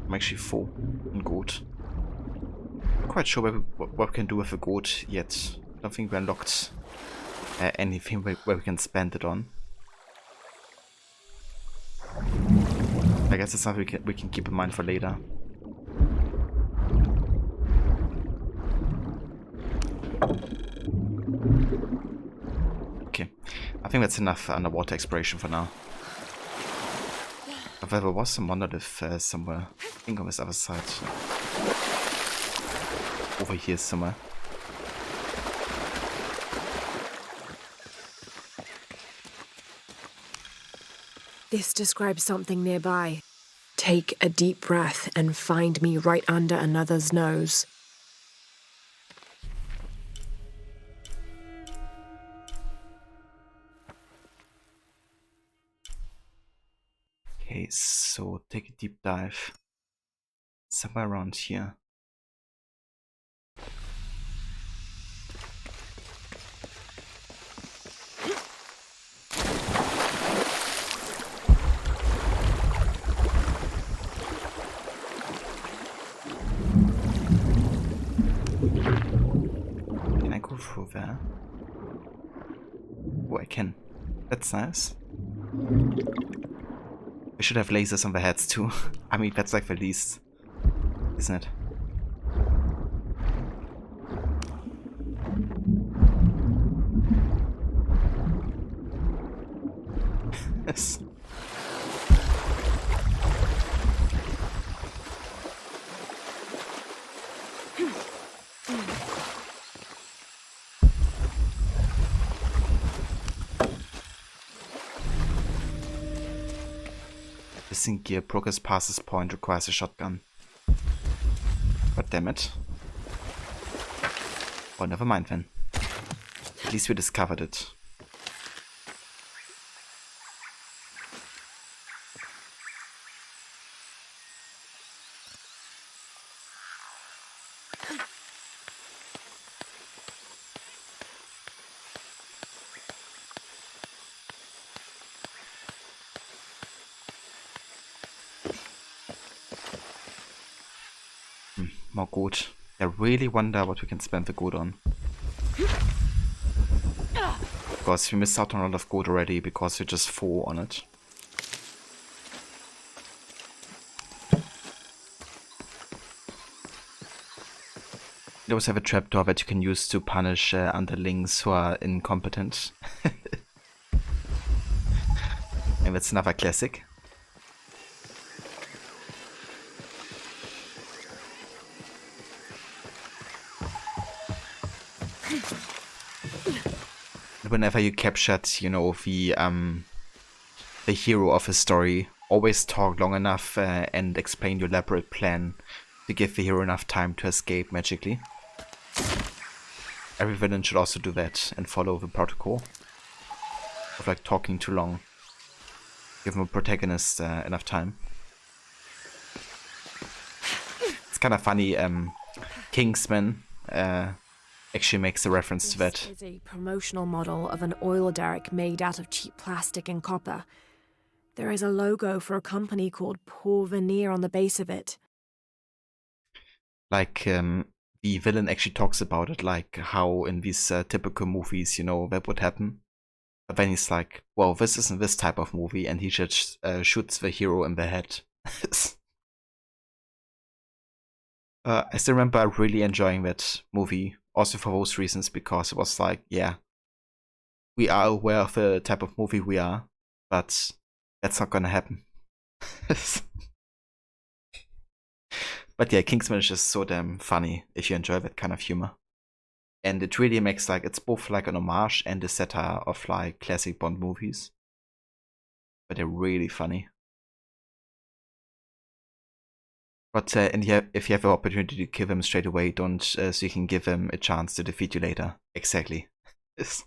I'm actually full in gold. Not quite sure what we can do with the gold yet. I don't think we unlocked anything where we can spend it on. I guess it's something we can keep in mind for later. Okay, I think that's enough underwater exploration for now. If there was some monolith somewhere, I think on this other side. Over here somewhere. This describes something nearby. Take a deep breath and find me right under another's nose. Okay, so take a deep dive. Somewhere around here. Can I go through there? Oh, I can. That's nice. We should have lasers on the heads too. I mean, that's like the least, isn't it? Yes. Missing gear, progress past this point requires a shotgun. But damn it. Oh, never mind then. At least we discovered it. More gold. I really wonder what we can spend the gold on. Of course, we missed out on a lot of gold already because we're just full on it. They also have a trapdoor that you can use to punish underlings who are incompetent. And that's another classic. whenever you captured, you know, the hero of a story, always talk long enough and explain your elaborate plan to give the hero enough time to escape magically. Every villain should also do that and follow the protocol of like talking too long. Give a protagonist enough time. It's kind of funny. Kingsman actually makes a reference to that. This is a promotional model of an oil derrick made out of cheap plastic and copper. There is a logo for a company called Porvenir on the base of it. Like, the villain actually talks about it, like how in these typical movies, you know, that would happen. But then he's like, well, this isn't this type of movie, and he just shoots the hero in the head. I still remember really enjoying that movie, also for those reasons, because it was like, yeah, we are aware of the type of movie we are, but that's not gonna happen. But yeah, Kingsman is just so damn funny if you enjoy that kind of humor. And it really makes like, it's both like an homage and a satire of like classic Bond movies. But they're really funny. But and yeah, if you have the opportunity to kill him straight away, don't, so you can give him a chance to defeat you later. Exactly. Yes.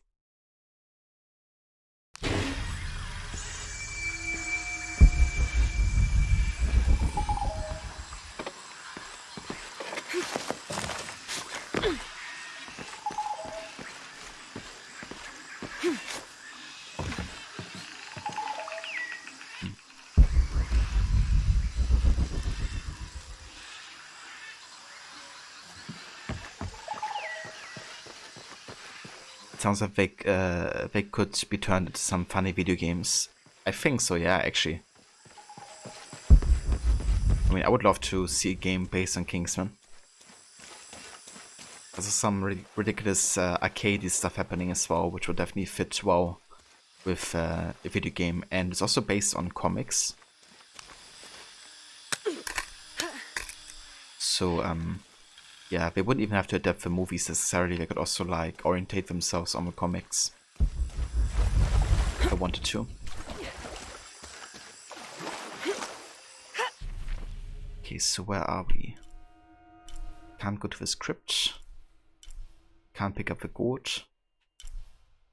Sounds like they could be turned into some funny video games. I think so, yeah, actually. I mean, I would love to see a game based on Kingsman. There's some ridiculous arcadey stuff happening as well, which would definitely fit well with a video game. And it's also based on comics. So, yeah, they wouldn't even have to adapt the movies necessarily. They could also like orientate themselves on the comics if I wanted to. Okay, so where are we? Can't go to the script. Can't pick up the gold.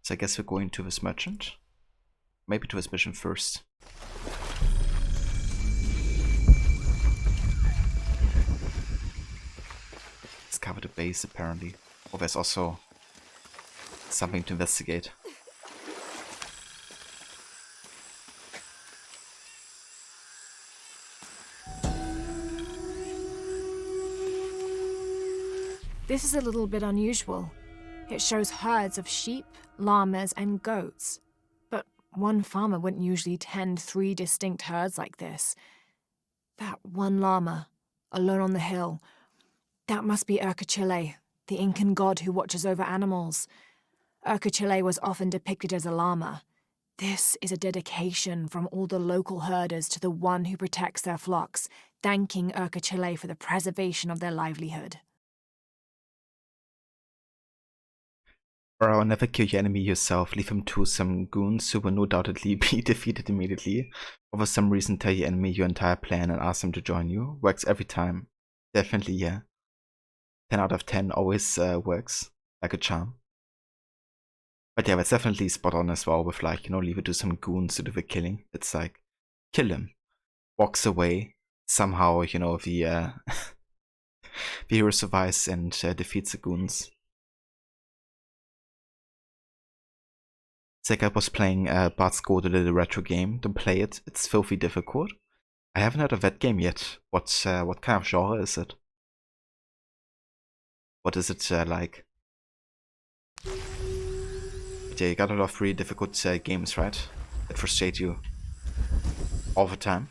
So I guess we're going to this merchant. Maybe to this mission first. Discover the base apparently. Oh, there's also something to investigate. This is a little bit unusual. It shows herds of sheep, llamas, and goats. But one farmer wouldn't usually tend 3 distinct herds like this. That one llama, alone on the hill, that must be Urkachile, the Incan god who watches over animals. Urkachile was often depicted as a llama. This is a dedication from all the local herders to the one who protects their flocks, thanking Urkachile for the preservation of their livelihood. Bro, never kill your enemy yourself. Leave him to some goons who will no doubtedly be defeated immediately. Or for some reason tell your enemy your entire plan and ask them to join you. Works every time. Definitely, yeah. 10 out of 10 always works. Like a charm. But yeah, that's definitely spot on as well with like, you know, leave it to some goons to do the killing. It's like, kill him. Walks away. Somehow, you know, the, the hero survives and defeats the goons. It's like I was playing Bard's Gold, a little retro game. Don't play it, it's filthy difficult. I haven't heard of that game yet. What kind of genre is it? What is it like? But yeah, you got a lot of really difficult games, right? That frustrate you all the time.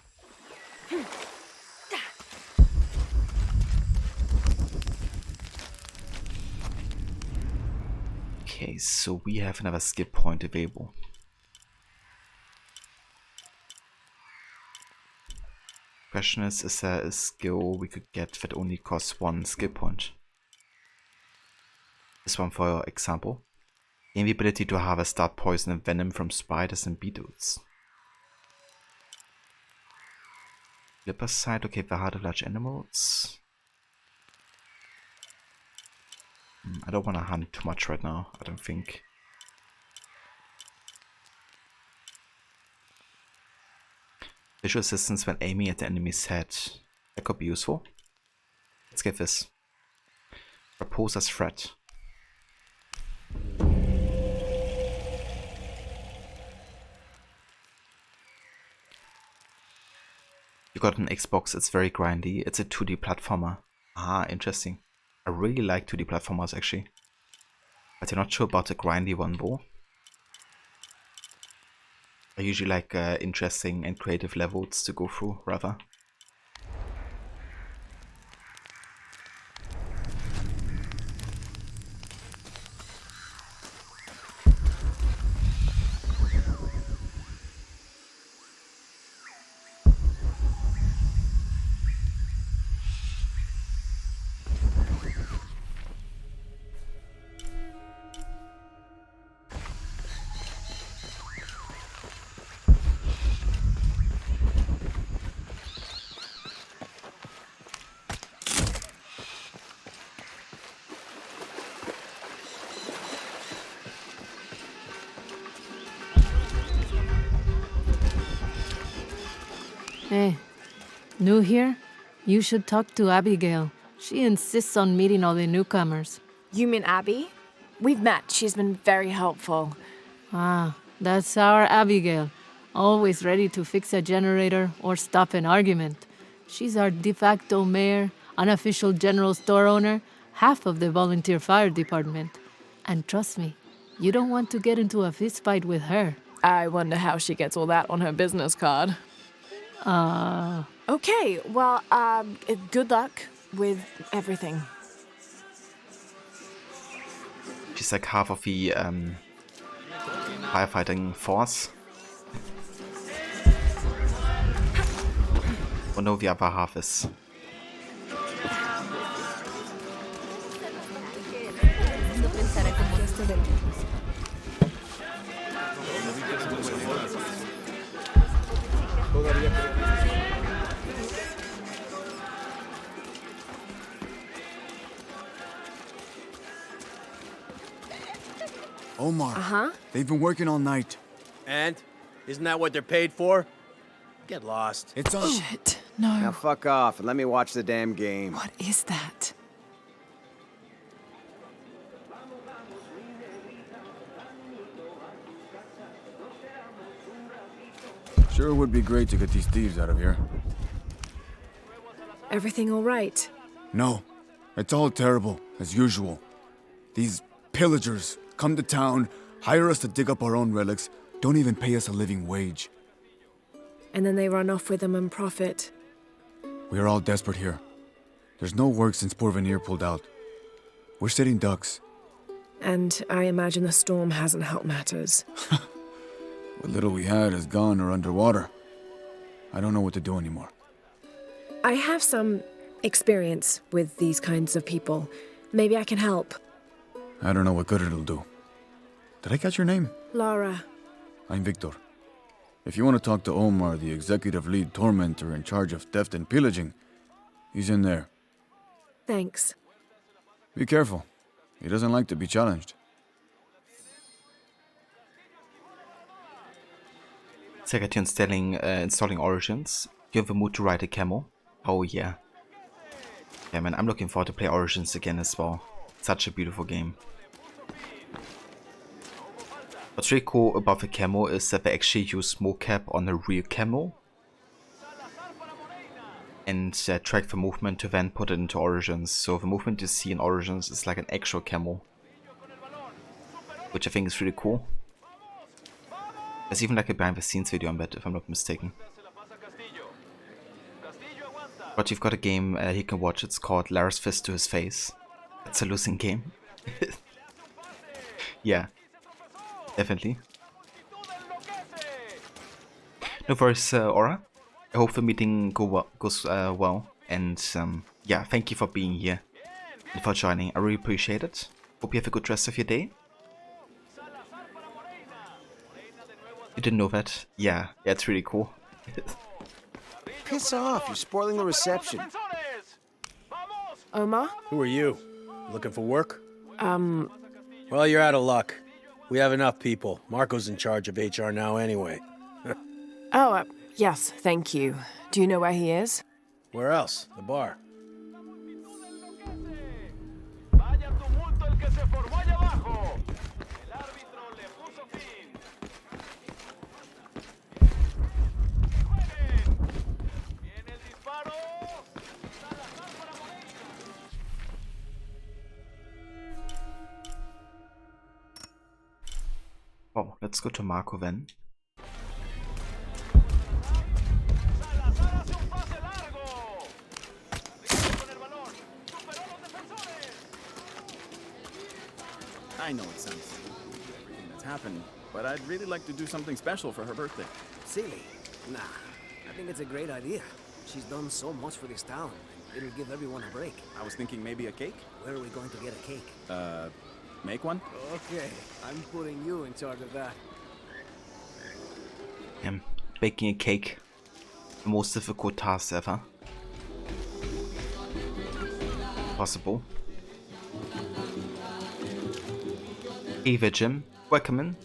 Okay, so we have another skill point available. Question is there a skill we could get that only costs 1 skill point? This one for example. Gain the ability to harvest dart poison and venom from spiders and beetles. Flipper side, okay, the heart of large animals. I don't want to hunt too much right now, I don't think. Visual assistance when aiming at the enemy's head. That could be useful. Let's get this. Propose as threat. You got an Xbox, it's very grindy. It's a 2D platformer. Ah, interesting. I really like 2D platformers actually. But I'm not sure about the grindy one though. I usually like interesting and creative levels to go through, rather. Hey, new here? You should talk to Abigail. She insists on meeting all the newcomers. You mean Abby? We've met. She's been very helpful. Ah, that's our Abigail. Always ready to fix a generator or stop an argument. She's our de facto mayor, unofficial general store owner, half of the volunteer fire department. And trust me, you don't want to get into a fist fight with her. I wonder how she gets all that on her business card. Okay, well, good luck with everything. She's like half of the firefighting force. Oh no, the other half is. Omar. They've been working all night. And? Isn't that what they're paid for? Get lost. It's on. Shit, no. Now fuck off and let me watch the damn game. What is that? Sure would be great to get these thieves out of here. Everything all right? No, it's all terrible, as usual. These pillagers come to town, hire us to dig up our own relics, don't even pay us a living wage. And then they run off with them and profit. We are all desperate here. There's no work since Porvenir pulled out. We're sitting ducks. And I imagine the storm hasn't helped matters. What little we had is gone or underwater. I don't know what to do anymore. I have some experience with these kinds of people. Maybe I can help. I don't know what good it'll do. Did I catch your name? Lara. I'm Victor. If you want to talk to Omar, the executive lead tormentor in charge of theft and pillaging, he's in there. Thanks. Be careful. He doesn't like to be challenged. Second installing Origins. You have a mood to ride a camel? Oh yeah. Yeah man, I'm looking forward to play Origins again as well. Such a beautiful game. What's really cool about the camo is that they actually use mocap on a real camo and track the movement to then put it into Origins. So the movement you see in Origins is like an actual camo, which I think is really cool. There's even like a behind the scenes video on that, if I'm not mistaken. But you've got a game he can watch, it's called Lara's Fist to His Face. It's a losing game. Yeah, definitely. No worries, Aura. I hope the meeting goes well. And yeah, thank you for being here and for joining. I really appreciate it. Hope you have a good rest of your day. You didn't know that? Yeah, it's really cool. Piss off, you're spoiling the reception. Omar? Who are you? Looking for work? Well, you're out of luck. We have enough people. Marco's in charge of HR now anyway. Yes, thank you. Do you know where he is? Where else? The bar. Oh, let's go to Marco then. I know it sounds silly, everything that's happened, but I'd really like to do something special for her birthday. Silly? Nah, I think it's a great idea. She's done so much for this town. It'll give everyone a break. I was thinking maybe a cake? Where are we going to get a cake? Make one? Okay, I'm putting you in charge of that. Baking a cake. The most difficult task ever. Possible. Hey there, Jim. Welcome in.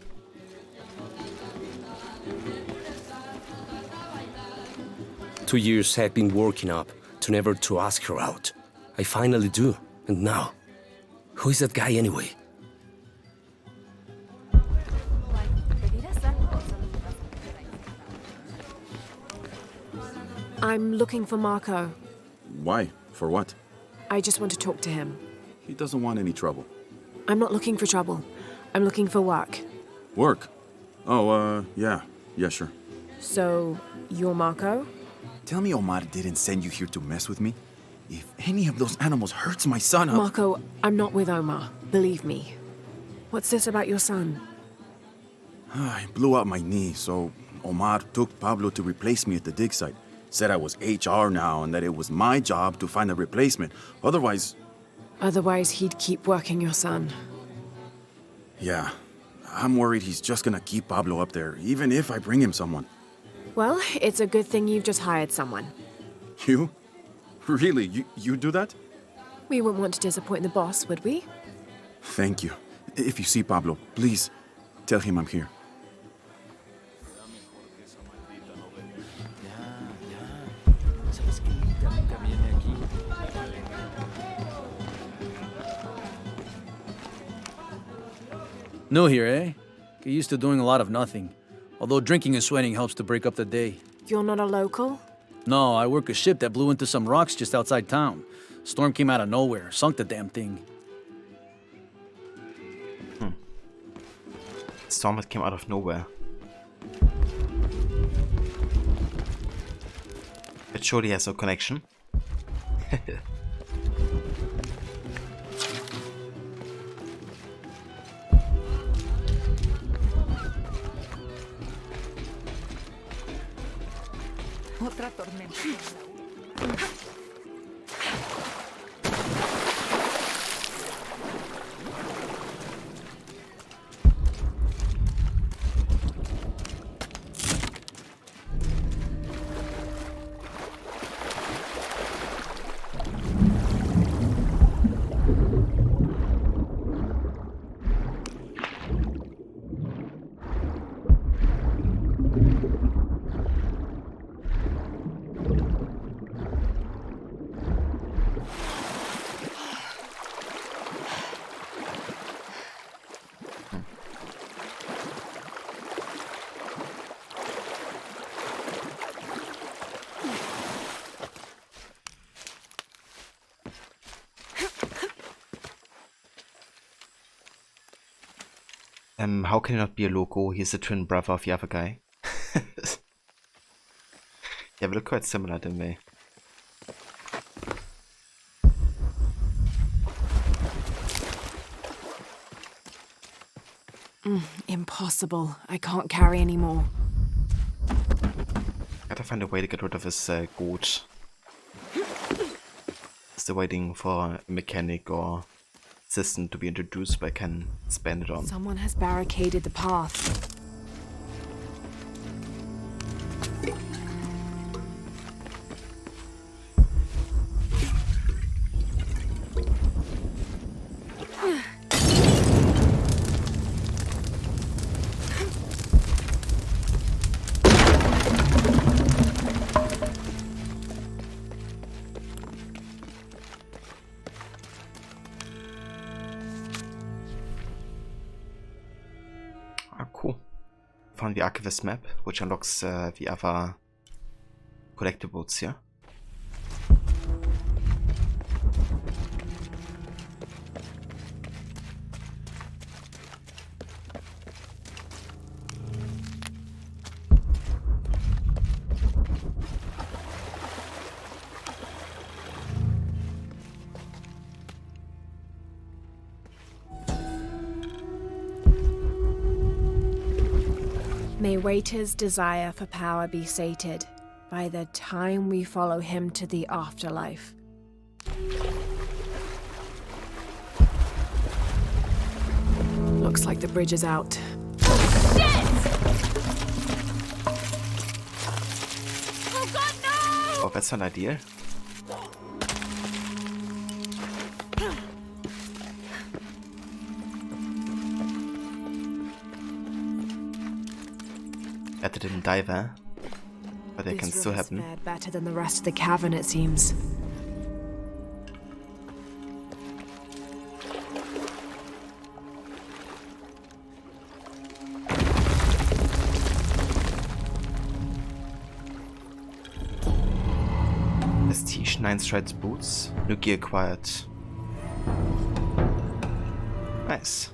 Two years I've been working up to never to ask her out. I finally do, and now, who is that guy anyway? I'm looking for Marco. Why? For what? I just want to talk to him. He doesn't want any trouble. I'm not looking for trouble. I'm looking for work. Work? Oh, yeah, sure. So, you're Marco? Tell me Omar didn't send you here to mess with me? If any of those animals hurts my son, I'll... Marco, I'm not with Omar. Believe me. What's this about your son? I blew out my knee, so Omar took Pablo to replace me at the dig site. Said I was HR now and that it was my job to find a replacement. Otherwise, he'd keep working your son. Yeah. I'm worried he's just gonna keep Pablo up there, even if I bring him someone. Well, it's a good thing you've just hired someone. You? Really? You do that? We wouldn't want to disappoint the boss, would we? Thank you. If you see Pablo, please tell him I'm here. New here, eh? Get used to doing a lot of nothing. Although drinking and sweating helps to break up the day. You're not a local? No, I work a ship that blew into some rocks just outside town. Storm came out of nowhere, sunk the damn thing. Storm that came out of nowhere. It surely has no connection. Otra tormenta. How can he not be a loco? He's the twin brother of the other guy. Yeah, we look quite similar, don't we? Impossible. I can't carry anymore. Gotta find a way to get rid of his goat. Still waiting for a mechanic or assistant to be introduced, but I can spend it on. Someone has barricaded the path. on the Archivist map, which unlocks the other collectibles here. May Waiter's desire for power be sated by the time we follow him to the afterlife. Looks like the bridge is out. Oh god, no! Oh, that's an idea. That didn't die there, but it can still happen. Fared better than the rest of the cavern, it seems. Prestige 9 Strides boots, new gear acquired. Nice.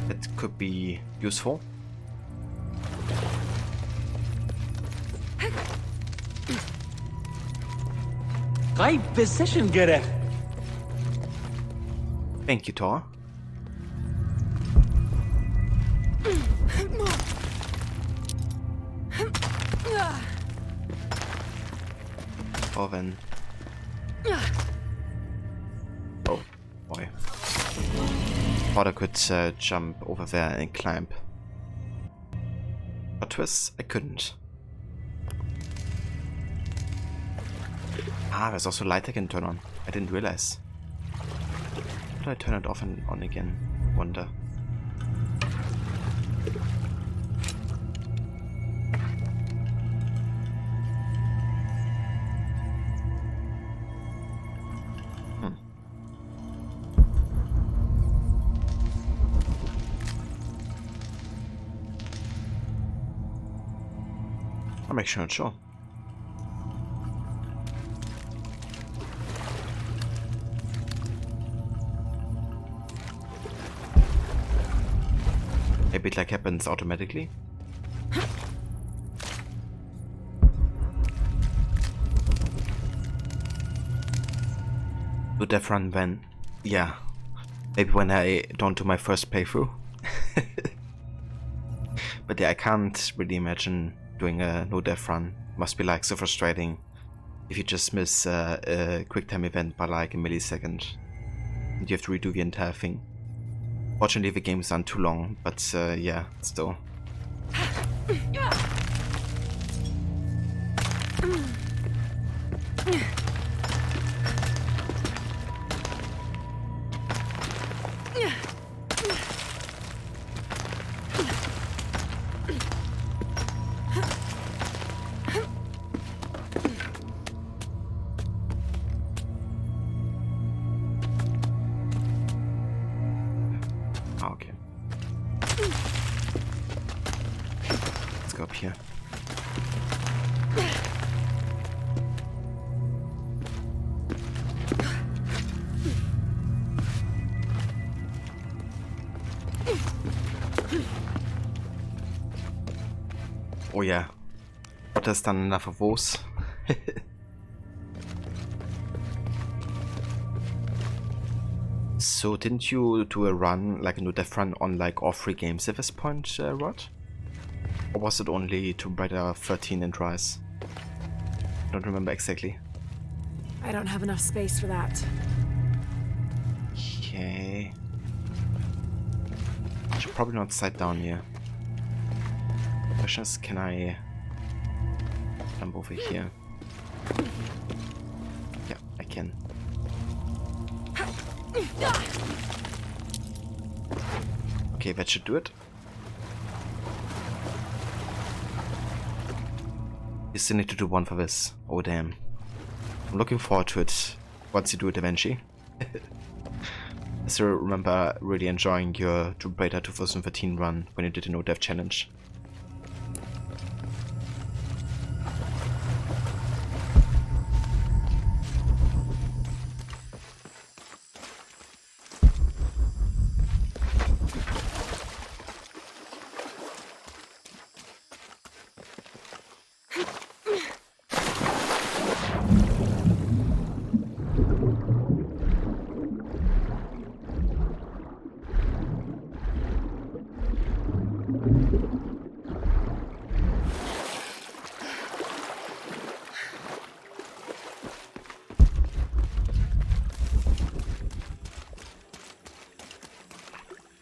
That could be useful. Right position, Gareth. Thank you, Tor. Oh, then. Oh, boy. Thought I could jump over there and climb. But twist, I couldn't. Ah, there's also light I can turn on. I didn't realize. How do I turn it off and on again? Wonder. I'm actually not sure. Maybe it like happens automatically. Do Death Run when? Yeah. Maybe when I don't do my first playthrough. But yeah, I can't really imagine doing a no death run. Must be like so frustrating if you just miss a quick time event by like a millisecond and you have to redo the entire thing. Fortunately the game is not too long, but yeah, still. Okay. Let's go up here. Oh yeah. What has done enough of those? So didn't you do a run, like a no death run on like all 3 games at this point, Rod? Or was it only Tomb Raider 13 and Rise? I don't remember exactly. I don't have enough space for that. Okay. I should probably not slide down here. Question is, can I jump over here? Yeah, I can. Okay, that should do it. You still need to do one for this. Oh damn. I'm looking forward to it once you do it eventually. I still remember really enjoying your Tomb Raider 2013 run when you did a no-dev challenge.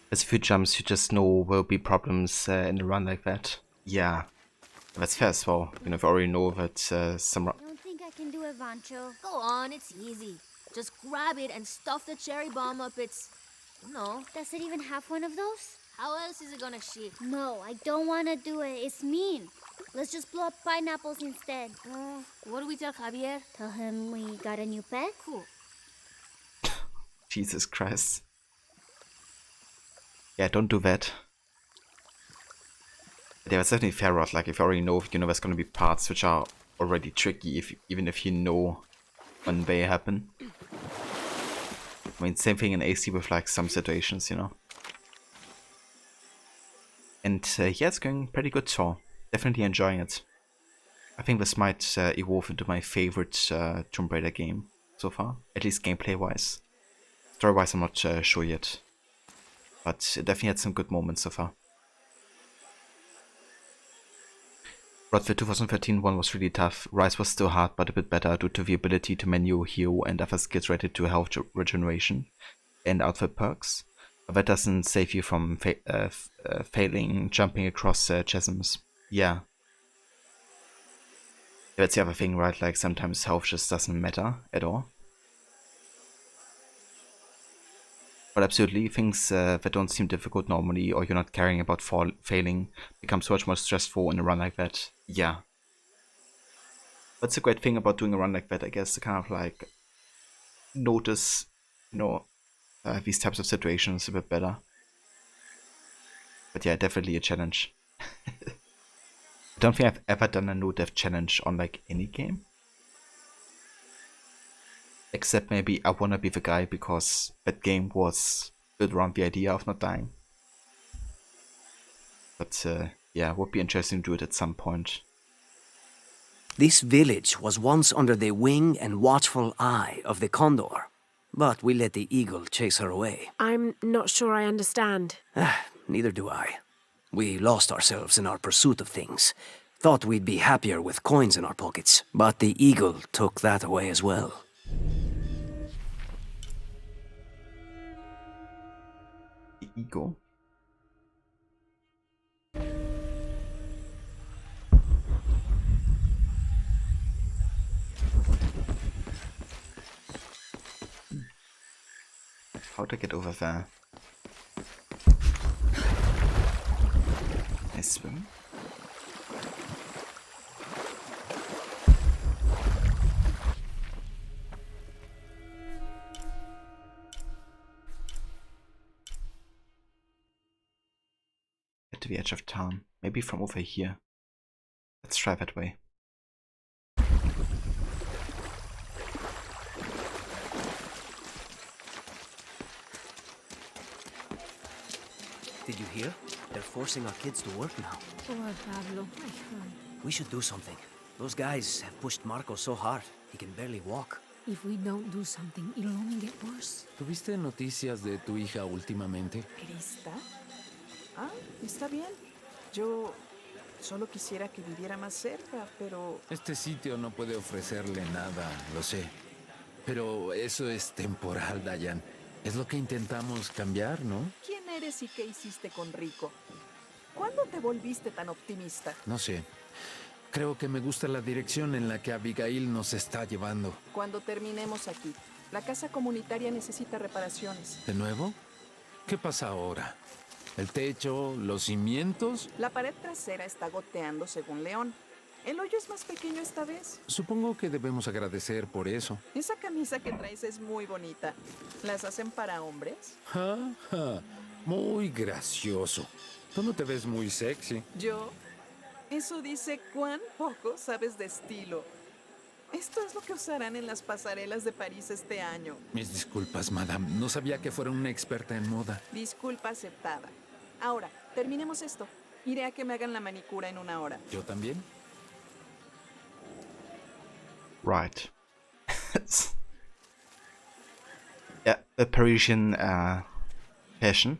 There's a few jumps you just know will be problems in a run like that. Yeah, that's fair as well. You know, if you already know that some... Don't think I can do it, Vancho. Go on, it's easy. Just grab it and stuff the cherry bomb up its... No. Does it even have one of those? How else is it gonna shit? No, I don't want to do it. It's mean. Let's just blow up pineapples instead. What do we tell Javier? Tell him we got a new pet? Cool. Jesus Christ. Yeah, don't do that. Yeah, it's definitely fair, Rod. Like, if you already know, you know there's gonna be parts which are already tricky, even if you know when they happen. I mean, same thing in AC with, like, some situations, you know. And, yeah, it's going pretty good, so definitely enjoying it. I think this might evolve into my favorite Tomb Raider game so far, at least gameplay-wise. Story-wise, I'm not sure yet. But it definitely had some good moments so far. But the 2013 one was really tough. Rise was still hard, but a bit better due to the ability to menu, heal, and other skills related to health regeneration and outfit perks. But that doesn't save you from failing jumping across chasms. Yeah. That's the other thing, right? Like, sometimes health just doesn't matter at all. But absolutely, things that don't seem difficult normally, or you're not caring about failing, become so much more stressful in a run like that. Yeah. That's a great thing about doing a run like that, I guess, to kind of like notice, you know, these types of situations a bit better. But yeah, definitely a challenge. I don't think I've ever done a no-dev challenge on like any game. Except maybe I Wanna Be the Guy, because that game was built around the idea of not dying. But yeah, would be interesting to do it at some point. This village was once under the wing and watchful eye of the Condor, but we let the eagle chase her away. I'm not sure I understand. Neither do I. We lost ourselves in our pursuit of things. Thought we'd be happier with coins in our pockets, but the eagle took that away as well. The eagle? How to get over there? I swim? Get to the edge of town. Maybe from over here. Let's try that way. Did you hear? They're forcing our kids to work now. Poor Pablo. We should do something. Those guys have pushed Marco so hard, he can barely walk. If we don't do something, it'll only get worse. ¿Tuviste noticias de tu hija últimamente? ¿Krista? Ah, está bien. Yo solo quisiera que viviera más cerca, pero... Este sitio no puede ofrecerle nada, lo sé. Pero eso es temporal, Dayan. Es lo que intentamos cambiar, ¿no? ¿Quién eres y qué hiciste con Rico? ¿Cuándo te volviste tan optimista? No sé. Creo que me gusta la dirección en la que Abigail nos está llevando. Cuando terminemos aquí, la casa comunitaria necesita reparaciones. ¿De nuevo? ¿Qué pasa ahora? ¿El techo? ¿Los cimientos? La pared trasera está goteando según León. El hoyo es más pequeño esta vez. Supongo que debemos agradecer por eso. Esa camisa que traes es muy bonita. ¿Las hacen para hombres? Ja, ja. Muy gracioso. Tú no te ves muy sexy. ¿Yo? Eso dice cuán poco sabes de estilo. Esto es lo que usarán en las pasarelas de París este año. Mis disculpas, madame. No sabía que fuera una experta en moda. Disculpa aceptada. Ahora, terminemos esto. Iré a que me hagan la manicura en 1 hora. ¿Yo también? Right. Yeah, a Parisian fashion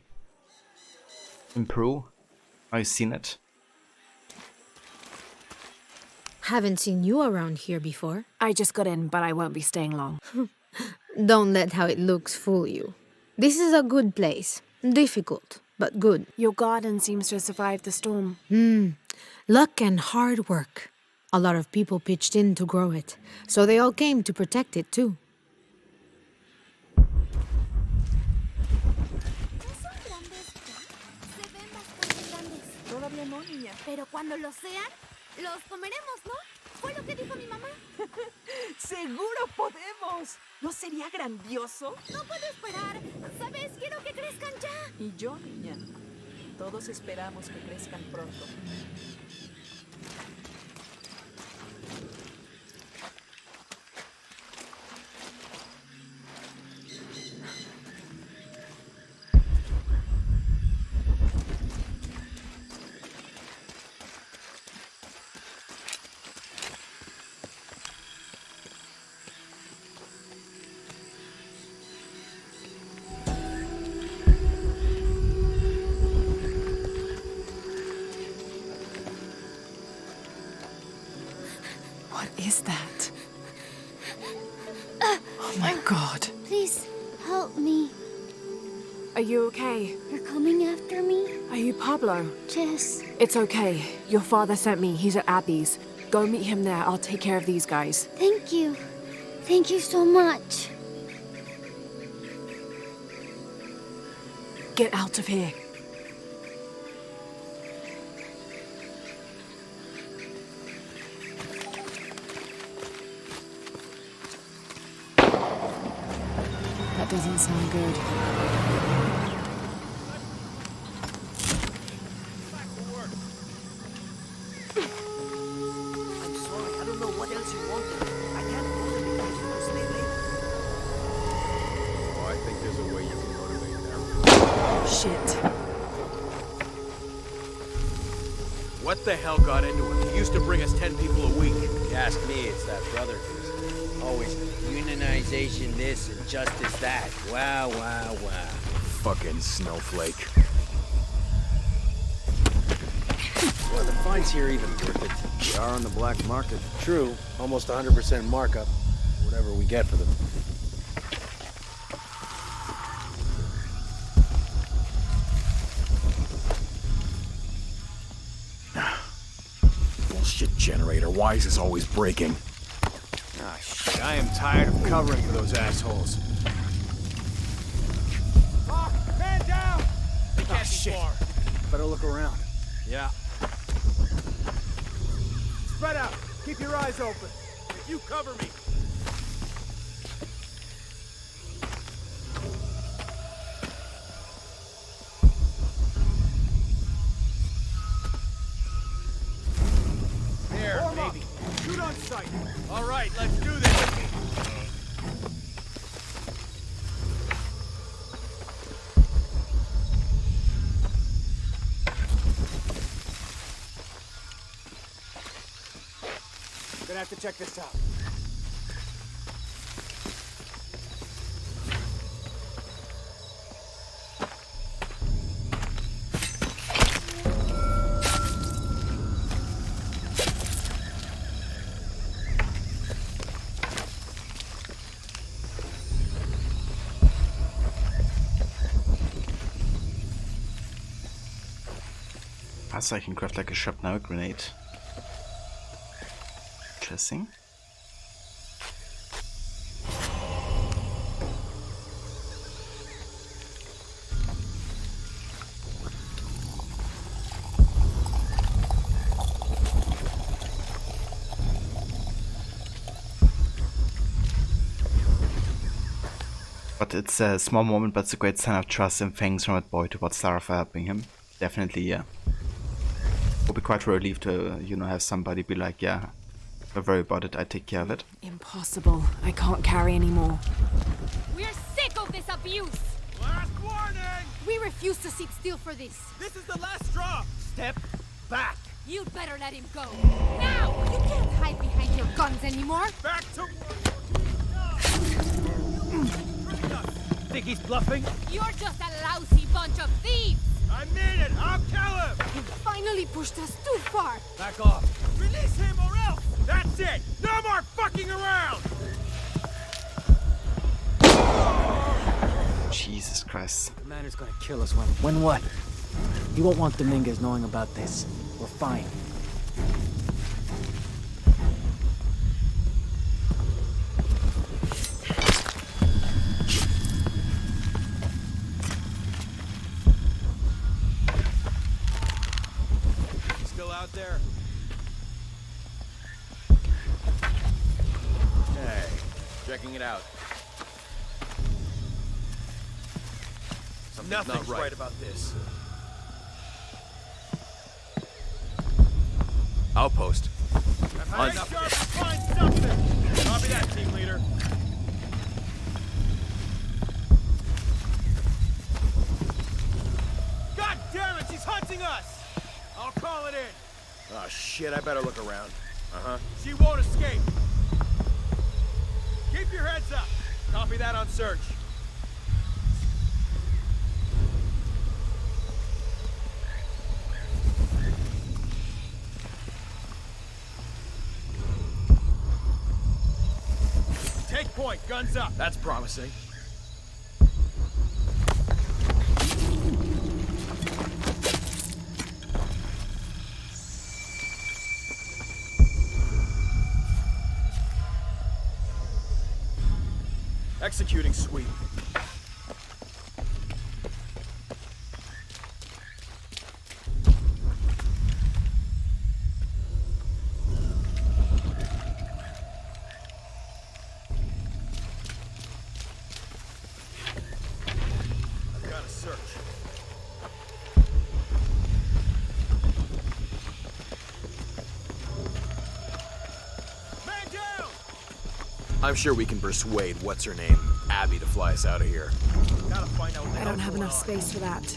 in Peru. I've seen it. Haven't seen you around here before. I just got in, but I won't be staying long. Don't let how it looks fool you. This is a good place. Difficult, but good. Your garden seems to have survived the storm. Luck and hard work. A lot of people pitched in to grow it, so they all came to protect it too. Todavía no, niña. Pero cuando lo sean, los comeremos, ¿no? Fue lo que dijo mi mamá. ¡Seguro podemos! ¿No sería grandioso? No puedo esperar. ¿Sabes? Quiero que crezcan ya. Y yo, niña. Todos esperamos que crezcan pronto. What is that? Oh my god. Please, help me. Are you okay? You're coming after me? Are you Pablo? Jess. It's okay. Your father sent me. He's at Abby's. Go meet him there. I'll take care of these guys. Thank you. Thank you so much. Get out of here. That doesn't sound good. I'm sorry, I don't know what else you wanted. I can't do it because you stay late. Oh, I think there's a way you can motivate them. Shit. What the hell got into him? He used to bring us 10 people a week. If you ask me, it's that brother of his. Always unionization this and justice that. Wow, wow, wow. Fucking snowflake. Well, the fines here even worth it. They are on the black market. True, almost 100% markup. Whatever we get for them. Bullshit generator. Why is this always breaking? Ah, shit. I am tired of covering for those assholes. Man down! They can't be far. Better look around. Yeah. Spread out. Keep your eyes open. If you cover me. There, Form up. baby. Shoot on sight. All right, let's do this. Gonna have to check this out. So I can craft like a shrapnel grenade. Interesting. But it's a small moment, but it's a great sign of trust and thanks from that boy towards Lara for helping him. Definitely, yeah. Would be quite relieved to, you know, have somebody be like, yeah, don't worry about it, I take care of it. Impossible. I can't carry anymore. We're sick of this abuse! Last warning! We refuse to sit still for this. This is the last straw! Step back! You'd better let him go. Now! You can't hide behind your guns anymore. Back to work! Think he's bluffing? You're just a lousy bunch of thieves! I mean it! I'll kill him! You finally pushed us too far! Back off! Release him or else! That's it! No more fucking around! Jesus Christ. The man is gonna kill us when what? You won't want Dominguez knowing about this. We're fine. Still out there? Hey, checking it out. Nothing's right about this. Outpost. Find something. Copy that, team leader. God damn it, she's hunting us! I'll call it in. Oh shit, I better look around. Uh-huh. She won't escape. Keep your heads up. Copy that on search. Take point, guns up. That's promising. Executing sweep. I'm sure we can persuade what's-her-name, Abby, to fly us out of here. Gotta find out what the I don't hell's have going enough on. space for that.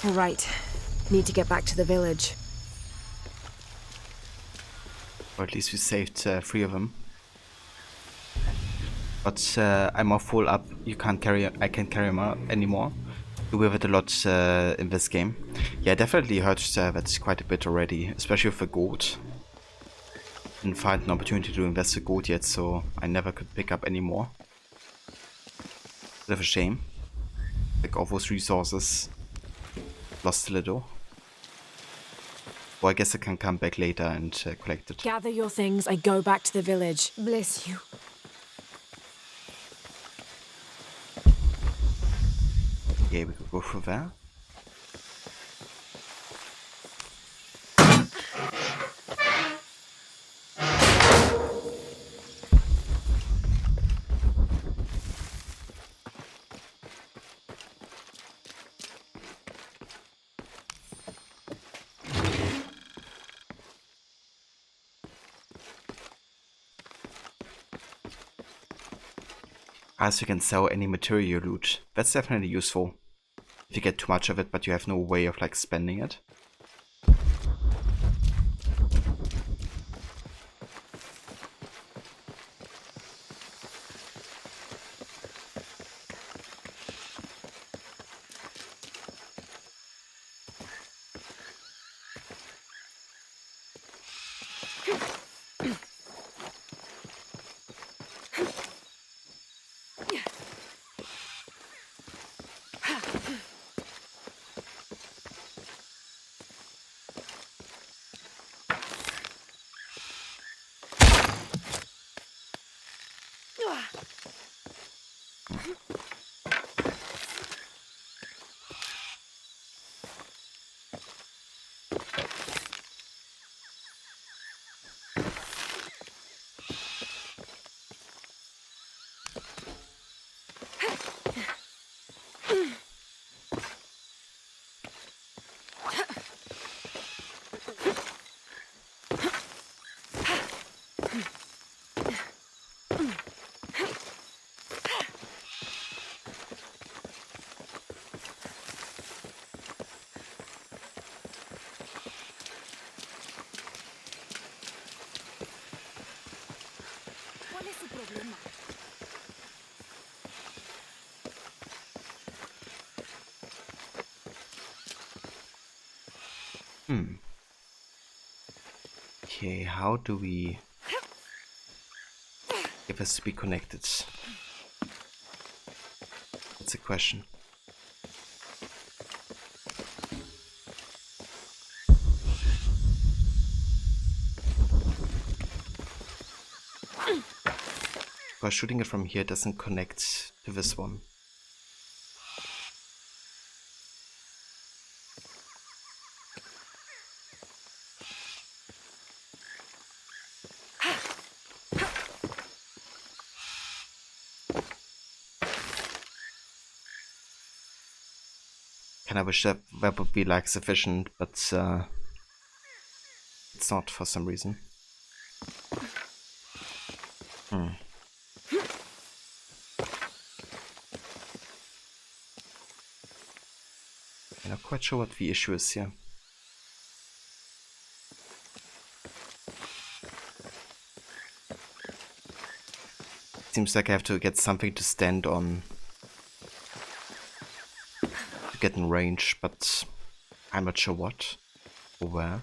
All right. Need to get back to the village. Or at least we saved 3 of them. But I'm all full up. You can't carry. I can't carry more anymore. Do with it a lot in this game. Yeah, definitely heard that quite a bit already, especially with the gold. Didn't find an opportunity to invest the gold yet, so I never could pick up any more. Bit of a shame. Like all those resources lost a little. Well, I guess I can come back later and collect it. Gather your things. I go back to the village. Bless you. Yeah, we could go through there. As you can sell any material you loot. That's definitely useful. If you get too much of it, but you have no way of like spending it. Okay, how do we get us to be connected? That's a question. Because shooting it from here doesn't connect to this one. I wish that would be like sufficient, but it's not for some reason. I'm not quite sure what the issue is here. Seems like I have to get something to stand on to get in range, but I'm not sure what or where.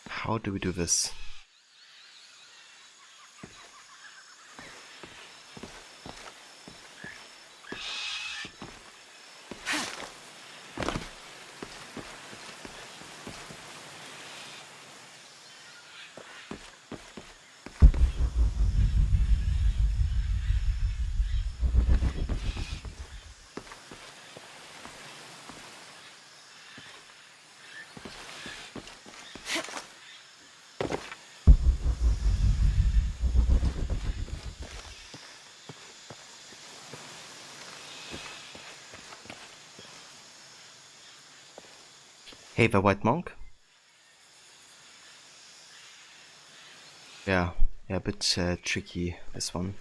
How do we do this? Hey, the White Monk? Yeah, a bit tricky, this one.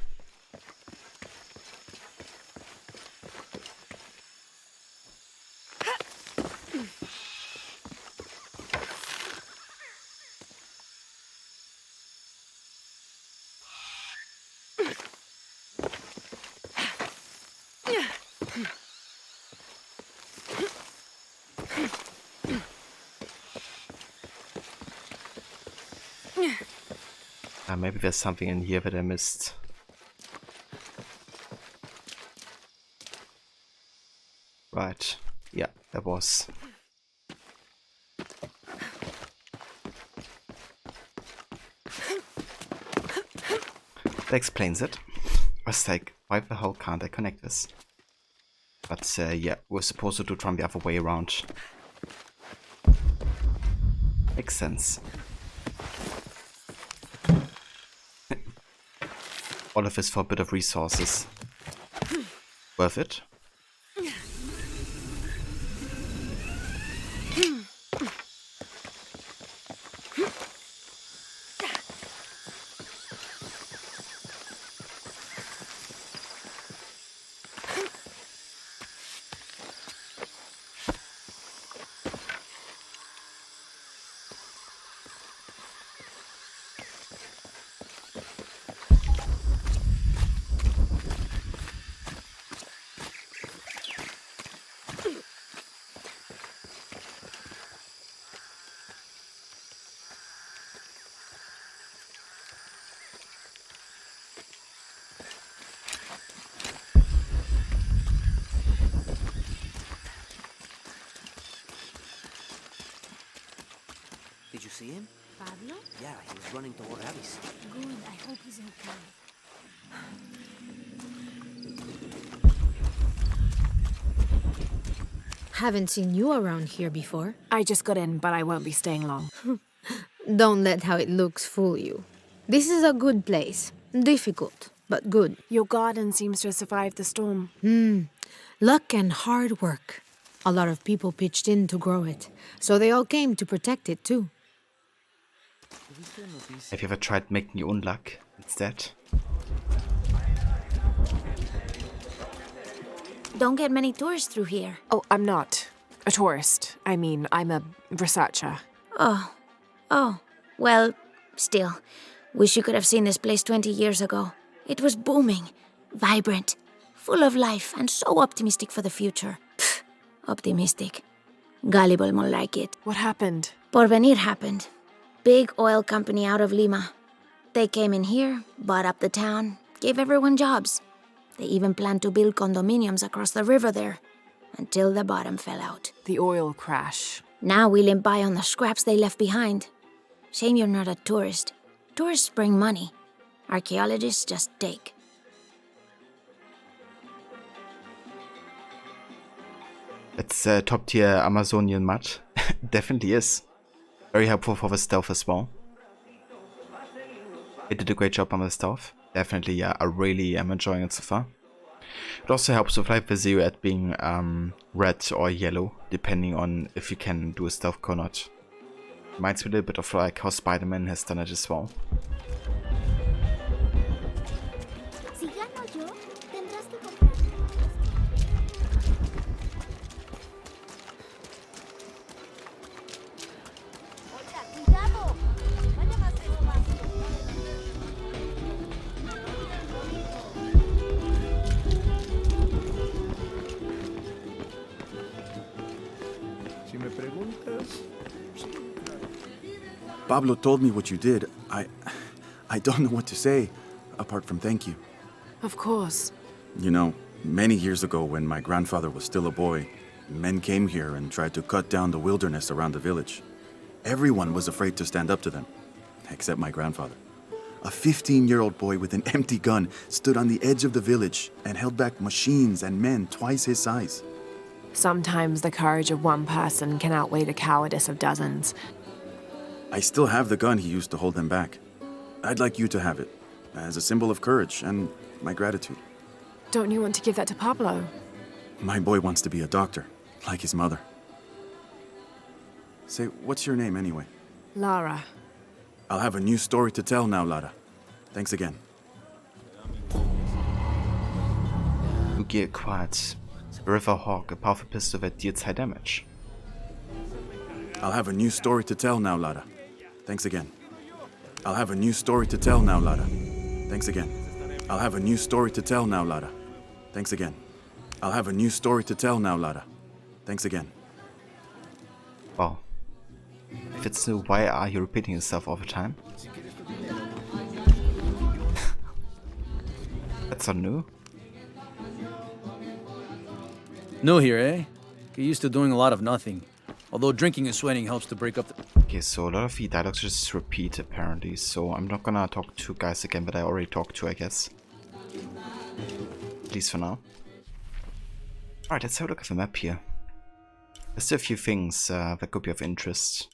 Maybe there's something in here that I missed. Right, yeah, there was. That explains it. I was like, why the hell can't I connect this? But yeah, we're supposed to do it from the other way around. Makes sense. All of this for a bit of resources. Worth it? Did you see him? Pablo? Yeah, he was running toward Abby's. Good, I hope he's okay. Haven't seen you around here before. I just got in, but I won't be staying long. Don't let how it looks fool you. This is a good place. Difficult, but good. Your garden seems to have survived the storm. Luck and hard work. A lot of people pitched in to grow it, so they all came to protect it too. Have you ever tried making your own luck instead? Don't get many tourists through here. Oh, I'm not a tourist. I mean, I'm a researcher. Oh. Well, still. Wish you could have seen this place 20 years ago. It was booming, vibrant, full of life, and so optimistic for the future. Pfft, optimistic. Gullible more like it. What happened? Porvenir happened. Big oil company out of Lima. They came in here, bought up the town, gave everyone jobs. They even planned to build condominiums across the river there, until the bottom fell out. The oil crash. Now we limp by on the scraps they left behind. Shame you're not a tourist. Tourists bring money. Archaeologists just take. It's top tier Amazonian mud. Definitely is. Very helpful for the stealth as well. It did a great job on the stealth. Definitely, yeah, I really am enjoying it so far. It also helps with like the zero at being red or yellow, depending on if you can do a stealth or not. Reminds me a little bit of like how Spider-Man has done it as well. Si gano yo, tendrás que comprar. Oiga, cuidado. Vaya más despacio. Si me preguntas, Pablo told me what you did. I don't know what to say, apart from thank you. Of course. You know, many years ago when my grandfather was still a boy, men came here and tried to cut down the wilderness around the village. Everyone was afraid to stand up to them, except my grandfather. A 15-year-old boy with an empty gun stood on the edge of the village and held back machines and men twice his size. Sometimes the courage of one person can outweigh the cowardice of dozens. I still have the gun he used to hold them back. I'd like you to have it, as a symbol of courage and my gratitude. Don't you want to give that to Pablo? My boy wants to be a doctor, like his mother. Say, what's your name anyway? Lara. I'll have a new story to tell now, Lara. Thanks again. Lugia acquired River Hawk, a powerful pistol that deals high damage. I'll have a new story to tell now, Lara. Thanks again. I'll have a new story to tell now, Lara. Thanks again. I'll have a new story to tell now, Lara. Thanks again. I'll have a new story to tell now, Lara. Thanks again. Wow. If it's new, why are you repeating yourself all the time? That's not new. New here, eh? Get used to doing a lot of nothing. Although drinking and sweating helps to break up the... Okay, so a lot of the dialogues just repeat apparently, so I'm not gonna talk to guys again that I already talked to, I guess. At least for now. Alright, let's have a look at the map here. There's still a few things that could be of interest.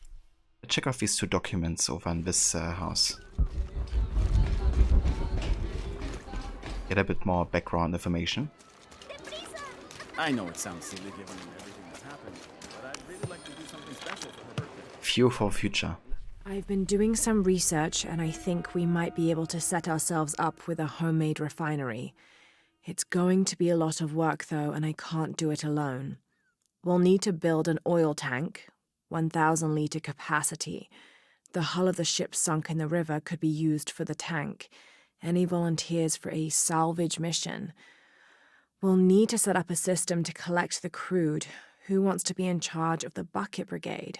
Let's check out these two documents over in this house. Get a bit more background information. I know it sounds silly given everything that's happened, but I'd really like to do something special for her birthday. Fuel for future. I've been doing some research, and I think we might be able to set ourselves up with a homemade refinery. It's going to be a lot of work, though, and I can't do it alone. We'll need to build an oil tank, 1,000-liter capacity. The hull of the ship sunk in the river could be used for the tank. Any volunteers for a salvage mission? We'll need to set up a system to collect the crude. Who wants to be in charge of the bucket brigade?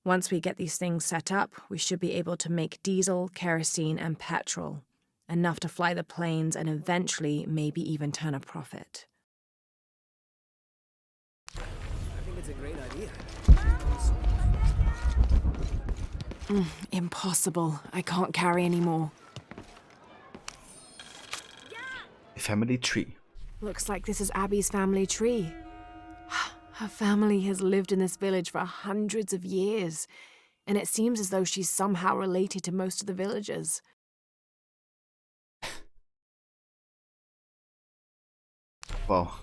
Once we get these things set up, we should be able to make diesel, kerosene, and petrol. Enough to fly the planes and eventually maybe even turn a profit. I think it's a great idea. Impossible. I can't carry anymore. A family tree. Looks like this is Abby's family tree. Her family has lived in this village for hundreds of years, and it seems as though she's somehow related to most of the villagers. Well,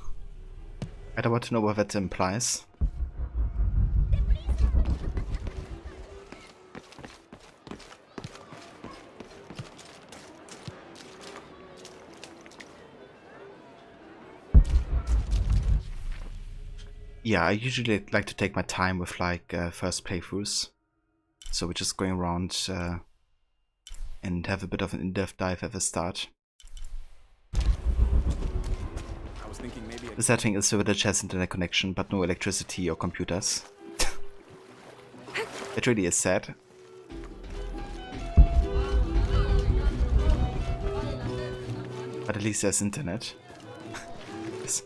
I don't want to know what that implies. Yeah, I usually like to take my time with like first playthroughs. So we're just going around and have a bit of an in-depth dive at the start. The setting is the village has internet connection but no electricity or computers. It really is sad. But at least there's internet. Yes.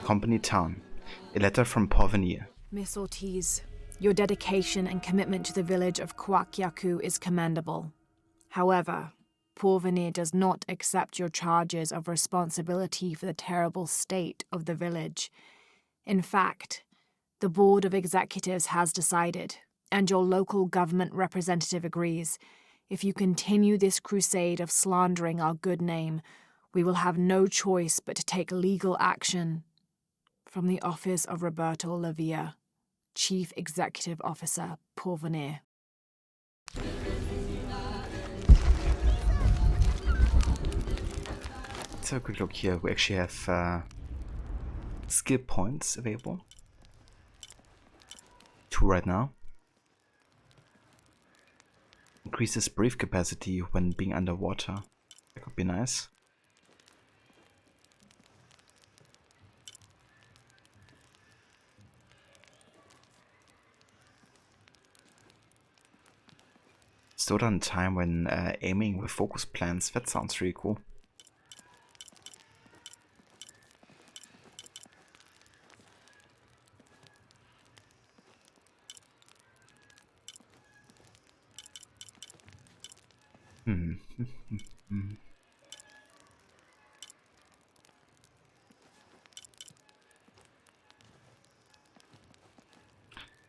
Company Town. A letter from Porvenir. Miss Ortiz, your dedication and commitment to the village of Kwakyaku is commendable. However, Porvenir does not accept your charges of responsibility for the terrible state of the village. In fact, the Board of Executives has decided, and your local government representative agrees, if you continue this crusade of slandering our good name, we will have no choice but to take legal action. From the office of Roberto Lavia, Chief Executive Officer, Porvenir. Let's have a quick look here. We actually have skill points available. 2 right now. Increases breath capacity when being underwater. That could be nice. Slow down time when aiming with focus plans. That sounds really cool.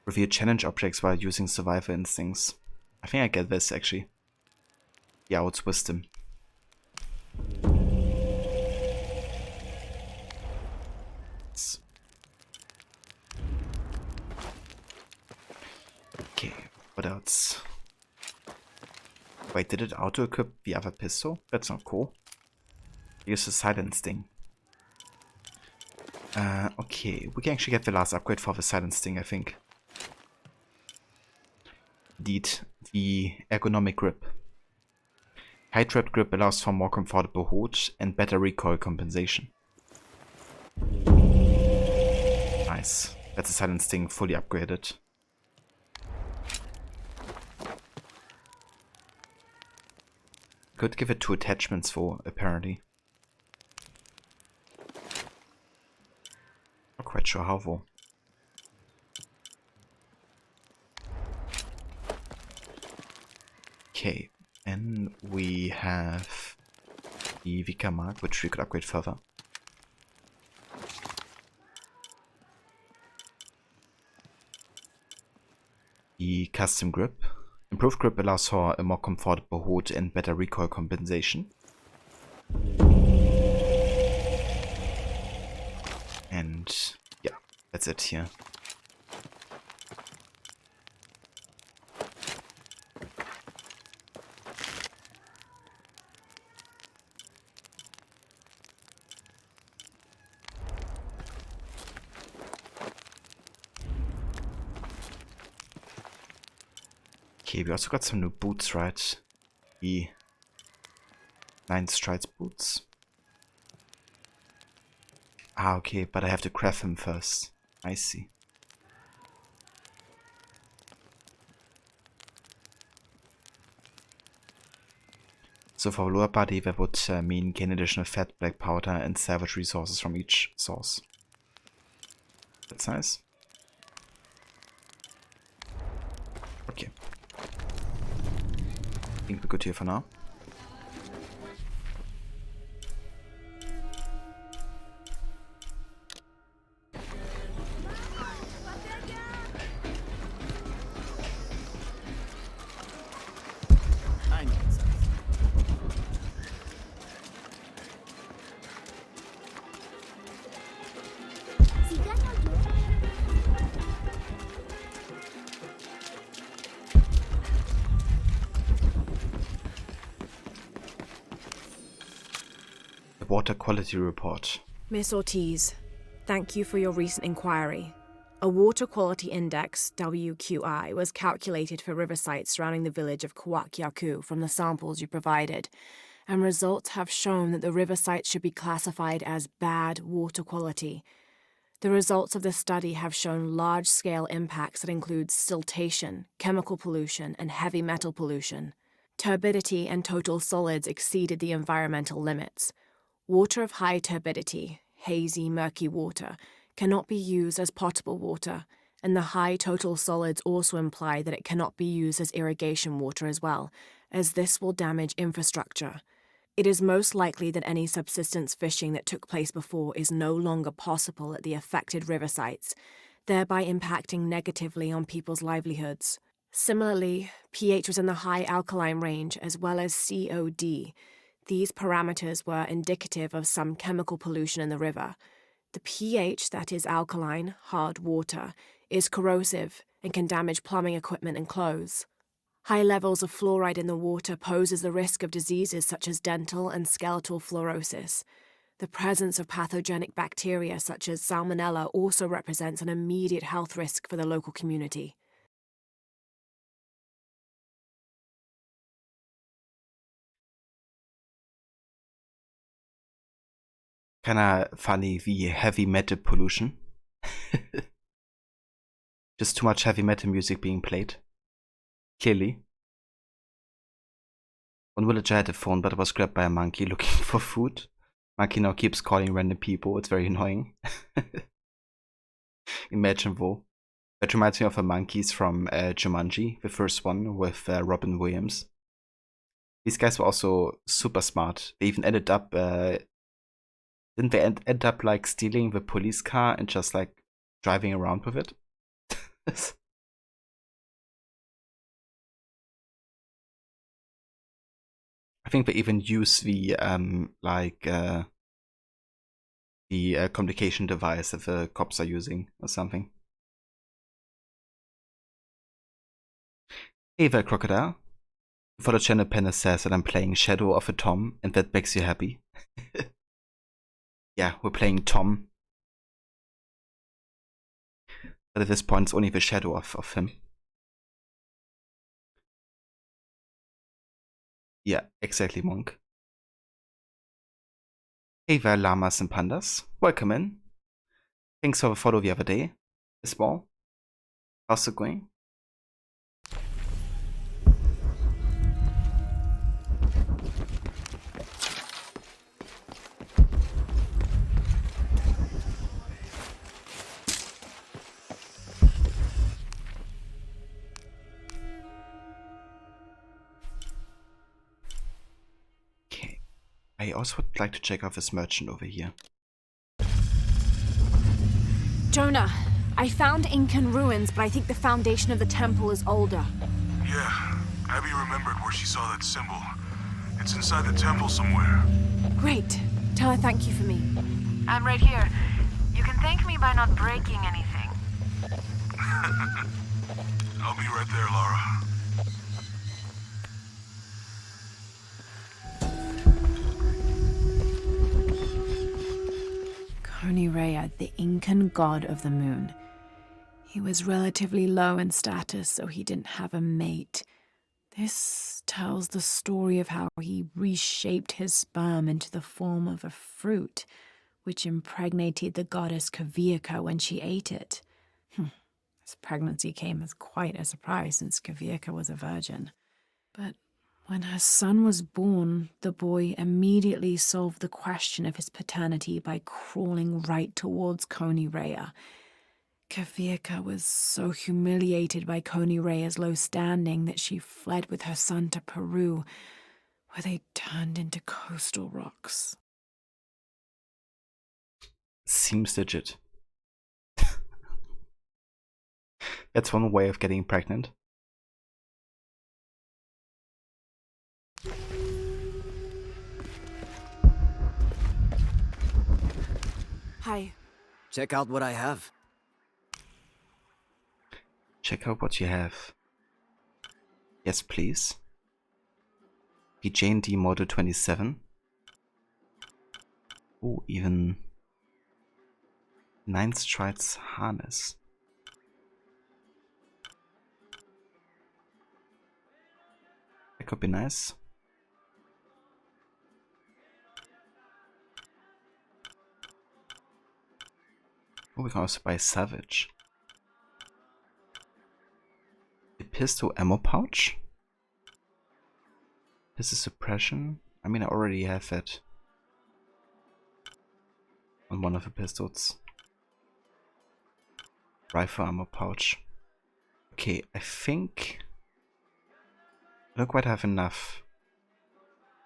Review challenge objects while using survival instincts. I think I get this actually. Yeah, it's wisdom. Okay, what else? Wait, did it auto-equip the other pistol? That's not cool. Use the silence thing. Okay, we can actually get the last upgrade for the silence thing, I think. Indeed, the ergonomic grip. High thread grip allows for more comfortable hold and better recoil compensation. Nice. That's a silence thing fully upgraded. Could give it 2 attachments for, apparently. Not quite sure how though. Okay, and we have the Vika Mark, which we could upgrade further. The custom grip. Improved grip allows for a more comfortable hold and better recoil compensation. And yeah, that's it here. Okay, we also got some new boots, right? The 9 Strides boots. Ah, okay, but I have to craft them first. I see. So for lower body, that would mean gain additional fat, black powder, and salvage resources from each source. That's nice. Okay. I think we're good here for now. Water quality report. Miss Ortiz, thank you for your recent inquiry. A water quality index, WQI, was calculated for river sites surrounding the village of Kuwak from the samples you provided, and results have shown that the river sites should be classified as bad water quality. The results of this study have shown large-scale impacts that include siltation, chemical pollution, and heavy metal pollution. Turbidity and total solids exceeded the environmental limits. Water of high turbidity, hazy, murky water, cannot be used as potable water, and the high total solids also imply that it cannot be used as irrigation water as well, as this will damage infrastructure. It is most likely that any subsistence fishing that took place before is no longer possible at the affected river sites, thereby impacting negatively on people's livelihoods. Similarly, pH was in the high alkaline range as well as COD. These parameters were indicative of some chemical pollution in the river. The pH, that is alkaline, hard water, is corrosive and can damage plumbing equipment and clothes. High levels of fluoride in the water poses the risk of diseases such as dental and skeletal fluorosis. The presence of pathogenic bacteria such as Salmonella also represents an immediate health risk for the local community. Kinda funny, the heavy metal pollution. Just too much heavy metal music being played. Clearly. One villager had a phone but was grabbed by a monkey looking for food. Monkey now keeps calling random people, it's very annoying. Imagine though. That reminds me of the monkeys from Jumanji, the first one with Robin Williams. These guys were also super smart. They even ended up didn't they end up like stealing the police car and just like driving around with it? I think they even use the communication device that the cops are using or something. Hey there, Crocodile. For the channel, Penna says that I'm playing Shadow of a Tom, and that makes you happy. Yeah, we're playing Tom. But at this point, it's only the shadow of him. Yeah, exactly, Monk. Hey there, llamas and pandas. Welcome in. Thanks for the follow the other day. As well. How's it going? I also would like to check out this merchant over here. Jonah, I found Incan ruins, but I think the foundation of the temple is older. Yeah, Abby remembered where she saw that symbol. It's inside the temple somewhere. Great. Tell her thank you for me. I'm right here. You can thank me by not breaking anything. I'll be right there, Lara. Konirea, the Incan god of the moon. He was relatively low in status, so he didn't have a mate. This tells the story of how he reshaped his sperm into the form of a fruit, which impregnated the goddess Kavika when she ate it. His pregnancy came as quite a surprise since Kavika was a virgin. But When her son was born, the boy immediately solved the question of his paternity by crawling right towards Coney Rhea. Kefirka was so humiliated by Coney Rhea's low standing that she fled with her son to Peru, where they turned into coastal rocks. Seems legit. That's one way of getting pregnant. Hi. Check out what I have. Check out what you have. Yes, please. The J&D Model 27. Oh, even 9 strides harness. That could be nice. Oh, we can also buy Savage. The pistol ammo pouch? This is suppression. I mean, I already have it on one of the pistols. Rifle ammo pouch. Okay, I think I don't quite have enough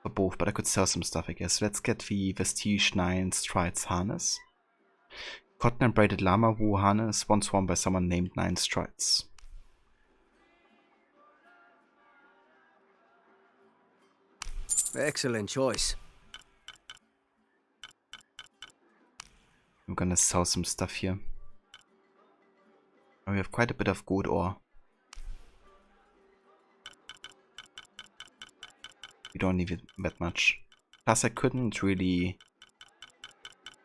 for both, but I could sell some stuff, I guess. Let's get the Vestige 9 Strides harness. Cotton and braided llama wool harness, once worn by someone named 9 Strides. Excellent choice. I'm gonna sell some stuff here. We have quite a bit of gold ore. We don't need it that much. Plus I couldn't really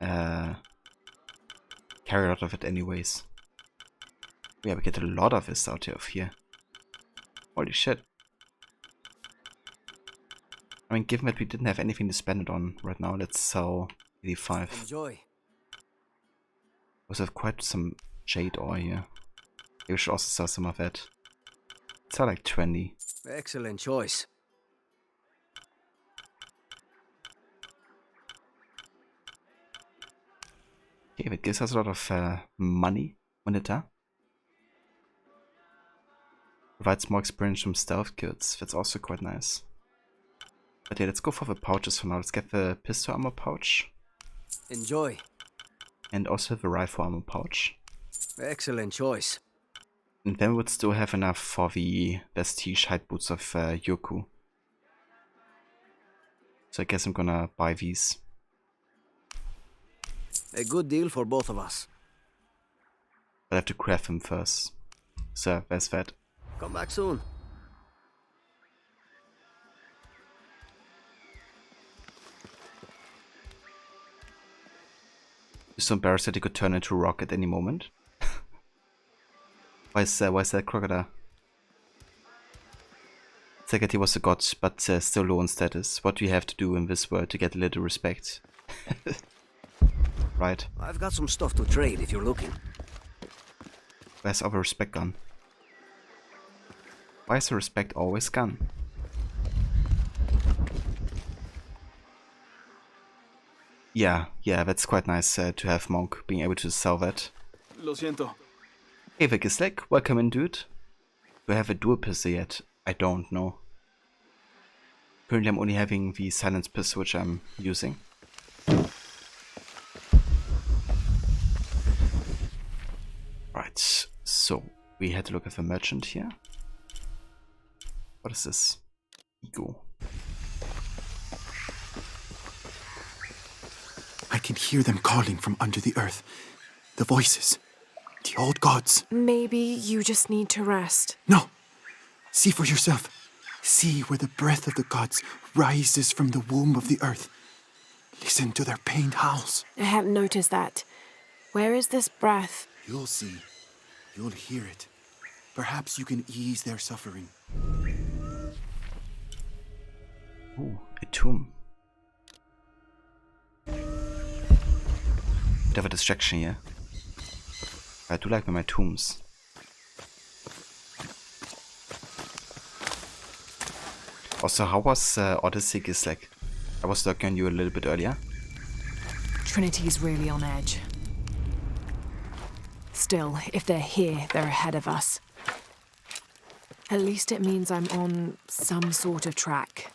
carry a lot of it anyways. Yeah, we get a lot of this out of here. Holy shit. I mean, given that we didn't have anything to spend it on right now, let's sell 85. Enjoy. We also have quite some jade ore here. Maybe we should also sell some of that. Sell like 20. Excellent choice. Okay, that gives us a lot of money, Moneta. Provides more experience from stealth kills. That's also quite nice. But yeah, let's go for the pouches for now. Let's get the pistol ammo pouch. Enjoy. And also the rifle ammo pouch. Excellent choice. And then we would still have enough for the Vestige hide boots of Yoku. So I guess I'm gonna buy these. A good deal for both of us. But I have to craft them first. So there's that. Come back soon. Just so embarrassed that he could turn into a rock at any moment. Why is that crocodile? Zekati was a god, but still low in status. What do you have to do in this world to get a little respect? Right. I've got some stuff to trade if you're looking. Where's our respect gone? Why is the respect always gone? Yeah, that's quite nice to have Monk being able to sell that. Lo siento. Hey Vikislek, welcome in, dude. Do I have a dual pistol yet? I don't know. Currently I'm only having the silence pistol which I'm using. Right, so we had to look at the merchant here. What is this? Ego. I can hear them calling from under the earth. The voices. The old gods. Maybe you just need to rest. No! See for yourself. See where the breath of the gods rises from the womb of the earth. Listen to their pained howls. I hadn't noticed that. Where is this breath? You'll see. You'll hear it. Perhaps you can ease their suffering. Ooh, a tomb. Bit of a distraction here. I do like my tombs. Also, how was Odyssey Gisleck? I was looking on you a little bit earlier. Trinity's really on edge. Still, if they're here, they're ahead of us. At least it means I'm on some sort of track.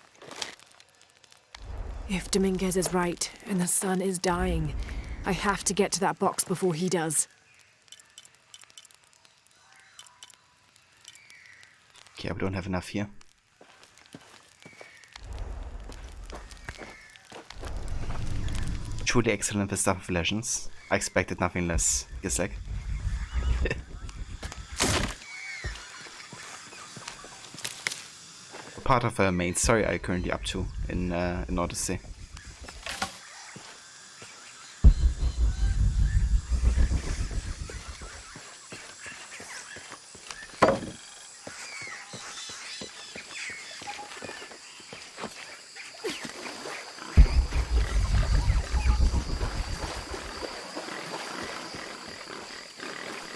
If Dominguez is right, and the sun is dying, I have to get to that box before he does. Okay, we don't have enough here. Truly excellent with Staff of Legends. I expected nothing less, Gisleck. Part of a main story I'm currently up to in Odyssey.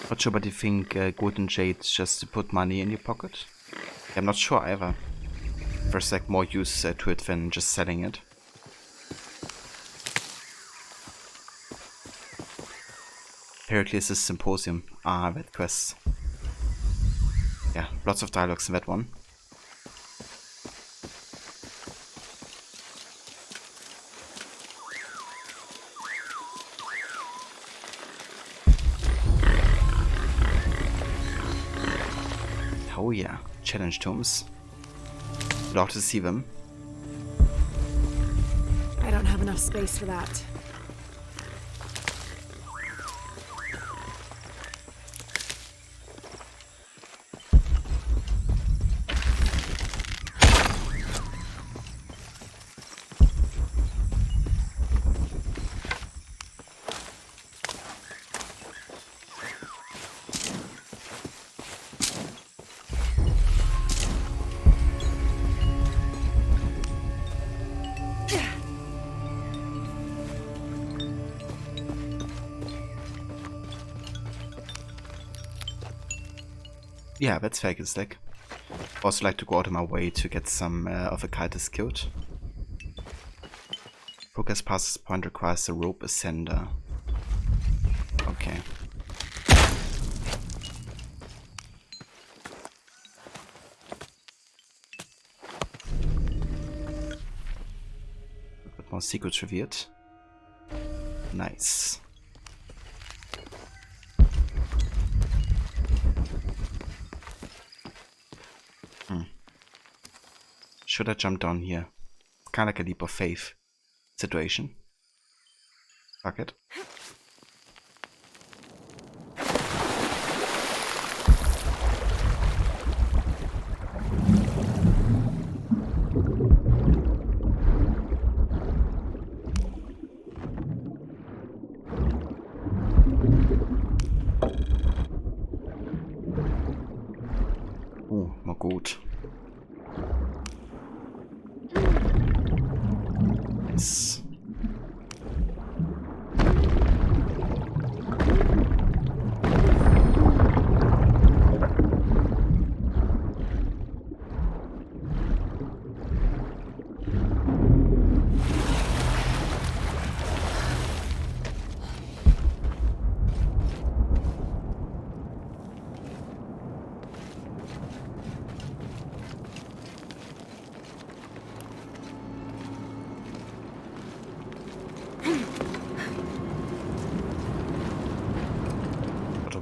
Not sure, but do you think Golden Jade just to put money in your pocket? I'm not sure either. There's like more use to it than just selling it. Heracles' Symposium. Ah, that quest. Yeah, lots of dialogues in that one. Oh yeah, challenge tomes. Love to see them. I don't have enough space for that. Yeah, that's fair, Gisleck. Also like to go out of my way to get some of the cultists killed. Progress past this point requires a rope ascender. Okay. A bit more secrets revealed. Nice. Should I jump down here? Kind of like a leap of faith situation. Fuck it. Oh, mal gut. Nice.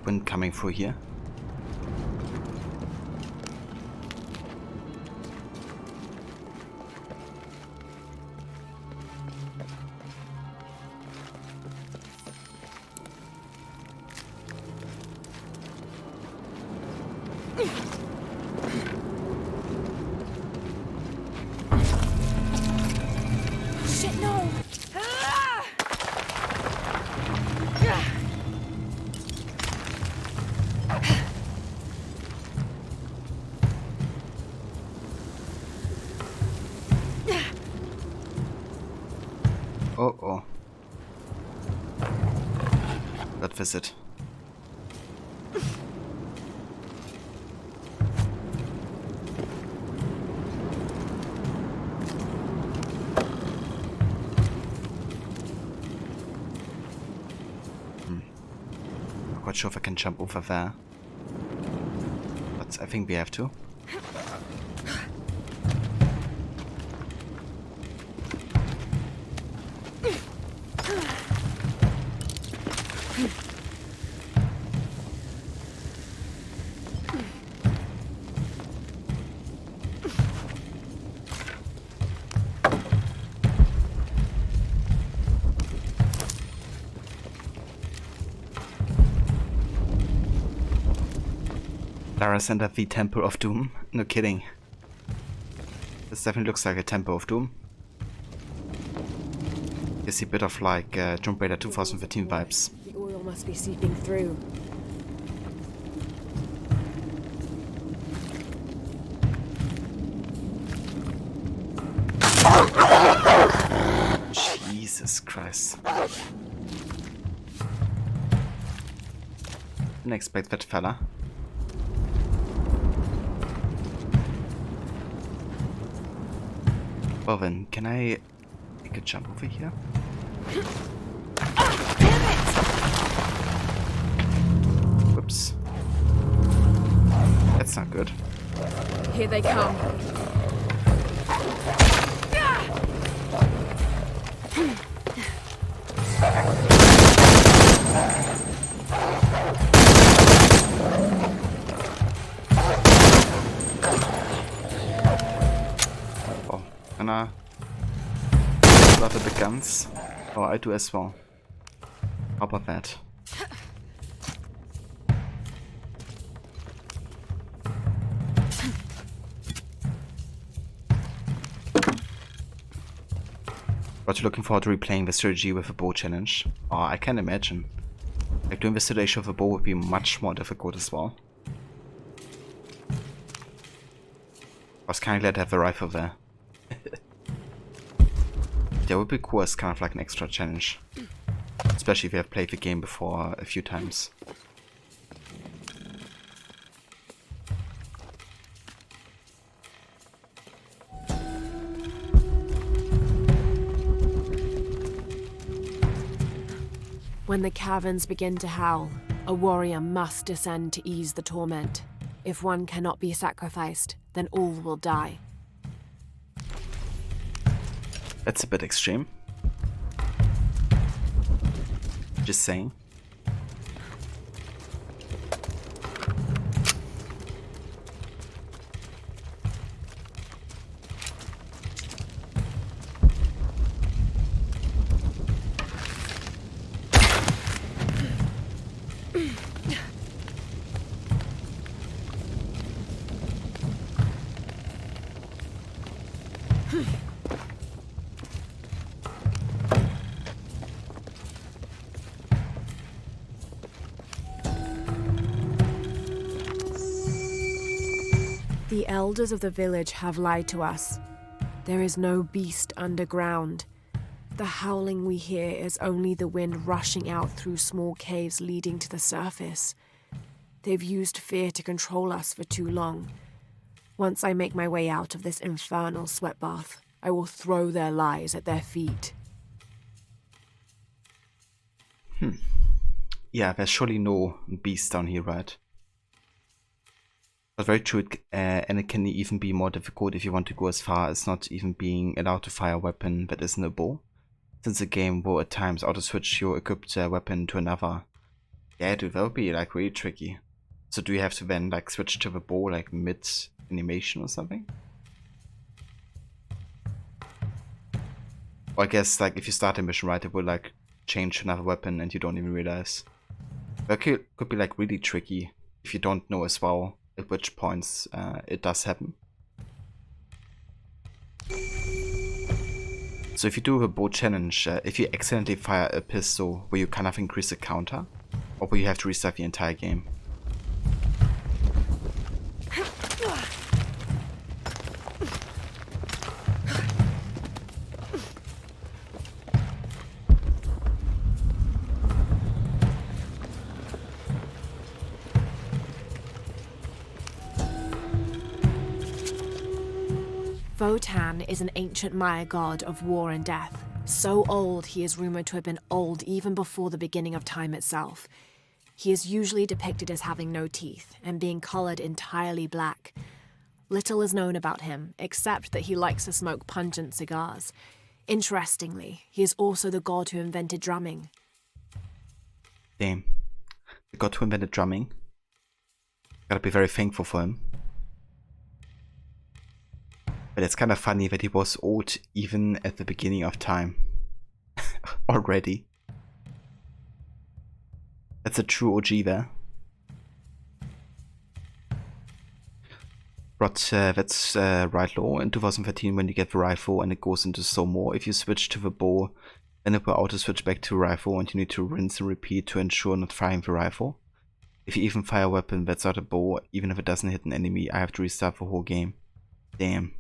Wind coming through here. Shit, no! Uh-oh. That visit. quite sure if I can jump over there. But I think we have to. Lara's entered the Temple of Doom. No kidding. This definitely looks like a Temple of Doom. You see a bit of like Tomb Raider 2015 vibes. The oil must be seeping through. Jesus Christ. Didn't expect that fella. Well then, can I make a jump over here? Whoops. That's not good. Here they come. Anna, love the guns. Oh, I do as well. How about that? But you're looking forward to replaying the strategy with a bow challenge. Oh, I can imagine. Like doing the situation with a bow would be much more difficult as well. I was kinda glad to have the rifle there. That would be cool as kind of like an extra challenge. Especially if you have played the game before a few times. When the caverns begin to howl, a warrior must descend to ease the torment. If one cannot be sacrificed, then all will die. That's a bit extreme. Just saying. The elders of the village have lied to us. There is no beast underground. The howling we hear is only the wind rushing out through small caves leading to the surface. They've used fear to control us for too long. Once I make my way out of this infernal sweat bath, I will throw their lies at their feet. Yeah, there's surely no beast down here, right? But very true, and it can even be more difficult if you want to go as far as not even being allowed to fire a weapon that isn't a bow. Since the game will at times auto-switch your equipped weapon to another. Yeah, dude, that would be like really tricky. So do you have to then like switch to the bow like mid-animation or something? Or I guess like if you start a mission right, it will like change to another weapon and you don't even realize. But it could be like really tricky if you don't know as well at which points it does happen. So if you do a bow challenge, if you accidentally fire a pistol, will you kind of increase the counter? Or will you have to restart the entire game? Votan is an ancient Maya god of war and death. So old he is rumored to have been old even before the beginning of time itself. He is usually depicted as having no teeth and being colored entirely black. Little is known about him, except that he likes to smoke pungent cigars. Interestingly, he is also the god who invented drumming. Damn. The god who invented drumming. Gotta be very thankful for him. But it's kind of funny that he was old even at the beginning of time. Already. That's a true OG there. But that's right law in 2013 when you get the rifle and it goes into so more. If you switch to the bow, then it will auto switch back to rifle and you need to rinse and repeat to ensure not firing the rifle. If you even fire a weapon that's not a bow, even if it doesn't hit an enemy, I have to restart the whole game. Damn.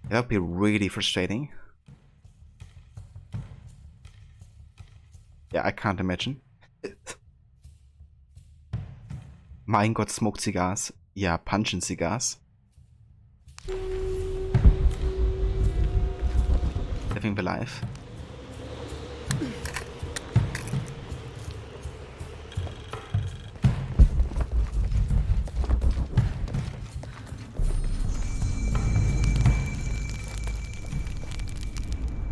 That would be really frustrating. Yeah, I can't imagine. Mein Gott, smoked cigars. Yeah, pungent cigars. Living the life.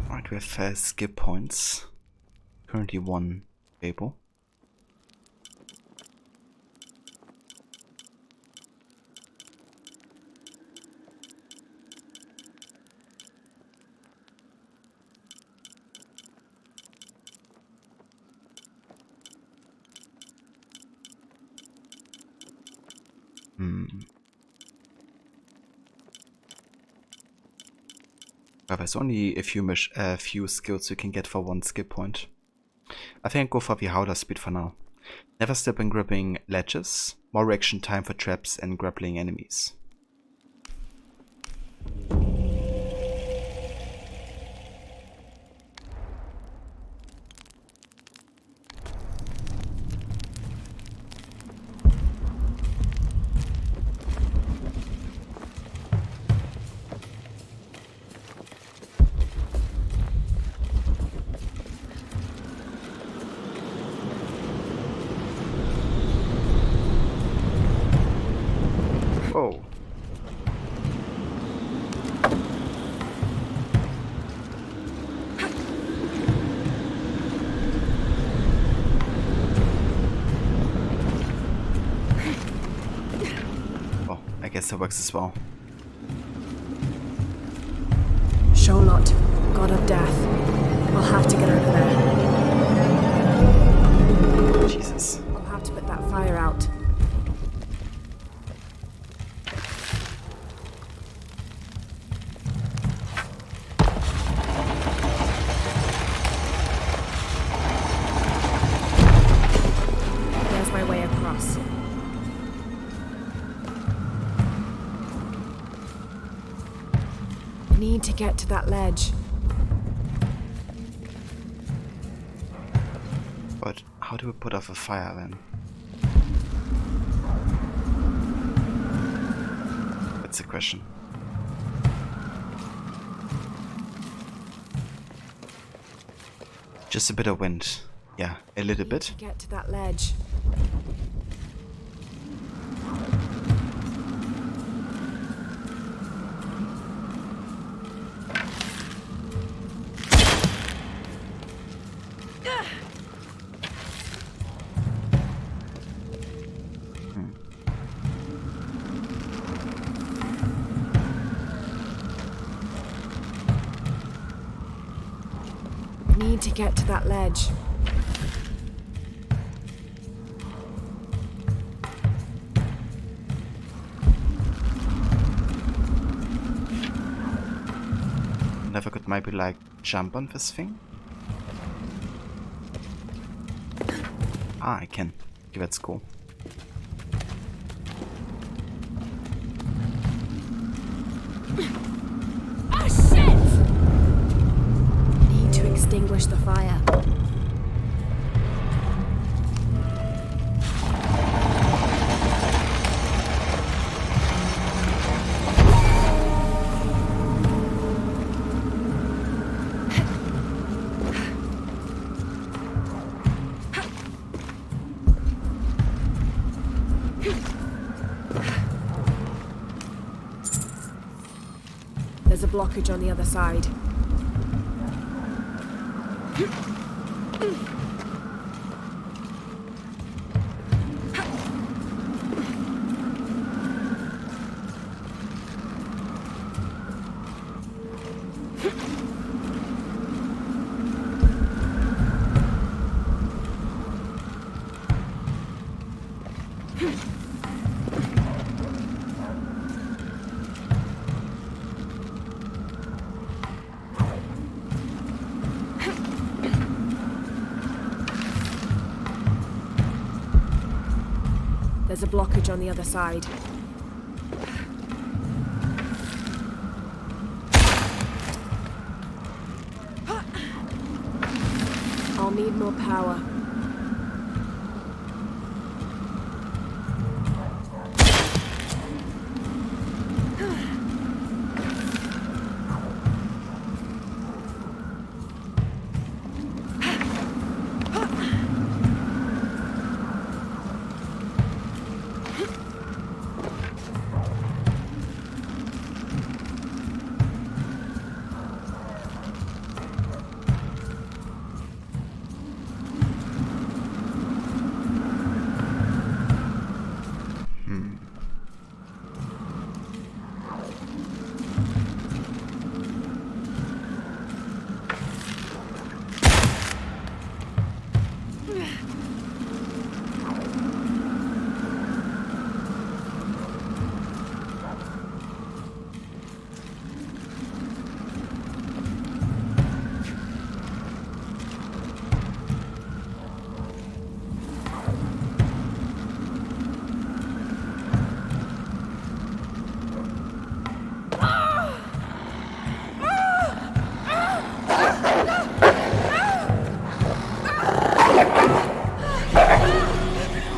Alright, we have skip points. Currently 1 able. Well, there's only a few skills you can get for 1 skip point. I think I'll go for the howler speed for now. Never step when grabbing ledges, more reaction time for traps and grappling enemies. Oh. Oh, I guess that works as well. Sholot, god of death. I'll have to get over there. Jesus. I'll have to put that fire out. There's my way across. Need to get to that ledge. But how do we put off a fire then? That's the question. Just a bit of wind. Yeah, a little bit. Get to that ledge. Need to get to that ledge. Never could maybe like jump on this thing? Ah, I can. Okay, that's cool. Ah, shit! Need to extinguish the fire. blockage on the other side. There's a blockage on the other side. I'll need more power.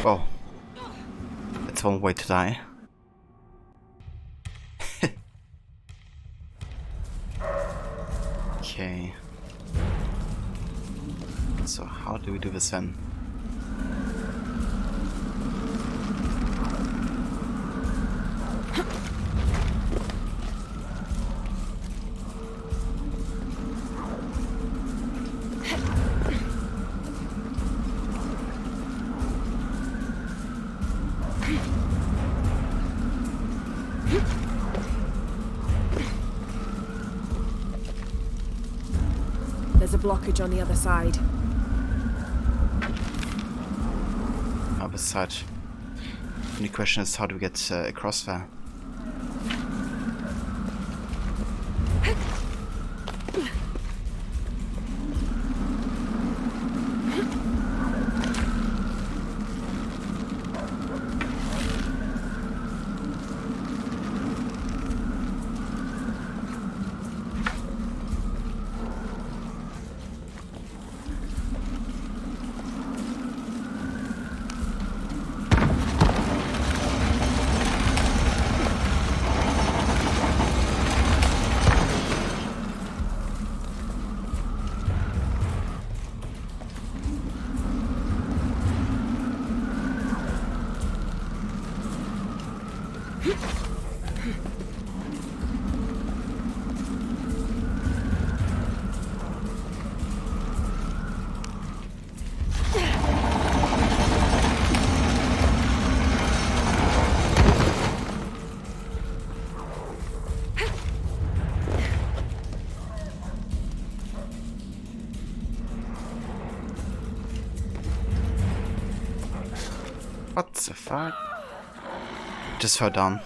Oh, that's one way to die. Okay. So how do we do this then? There's a blockage on the other side. Other side. Only question is how do we get across there? What the fuck? Just fell down.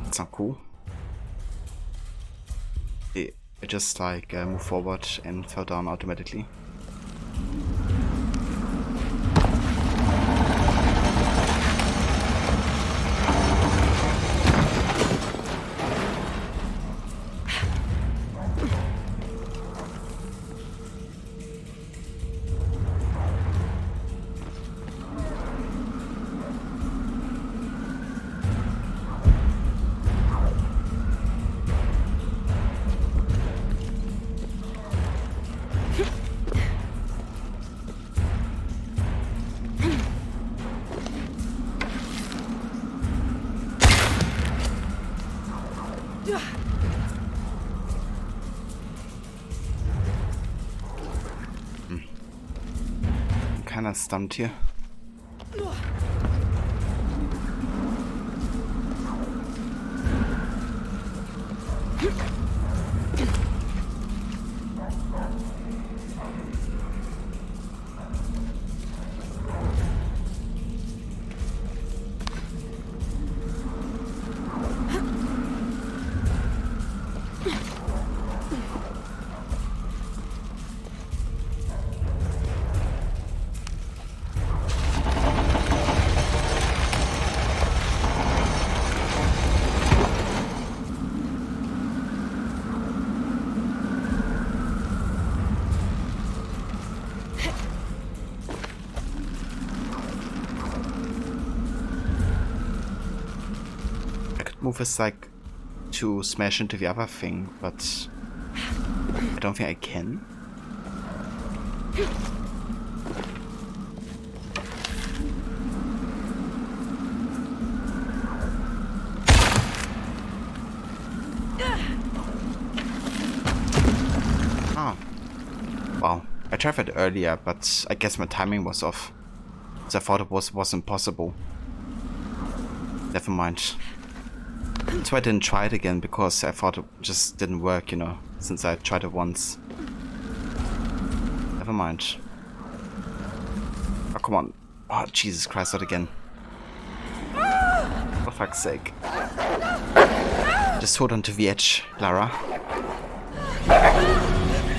It's not cool. It just like moved forward and fell down automatically. I'm kinda stumped here. Move is like to smash into the other thing, but I don't think I can. Oh. Wow. I tried that earlier, but I guess my timing was off. So I thought it was impossible. Never mind. So I didn't try it again because I thought it just didn't work, you know, since I tried it once. Never mind. Oh, come on. Oh, Jesus Christ, not again. For fuck's sake. Just hold on to the edge, Lara.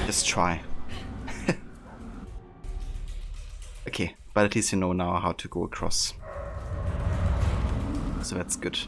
Just try. Okay, but at least you know now how to go across. So that's good.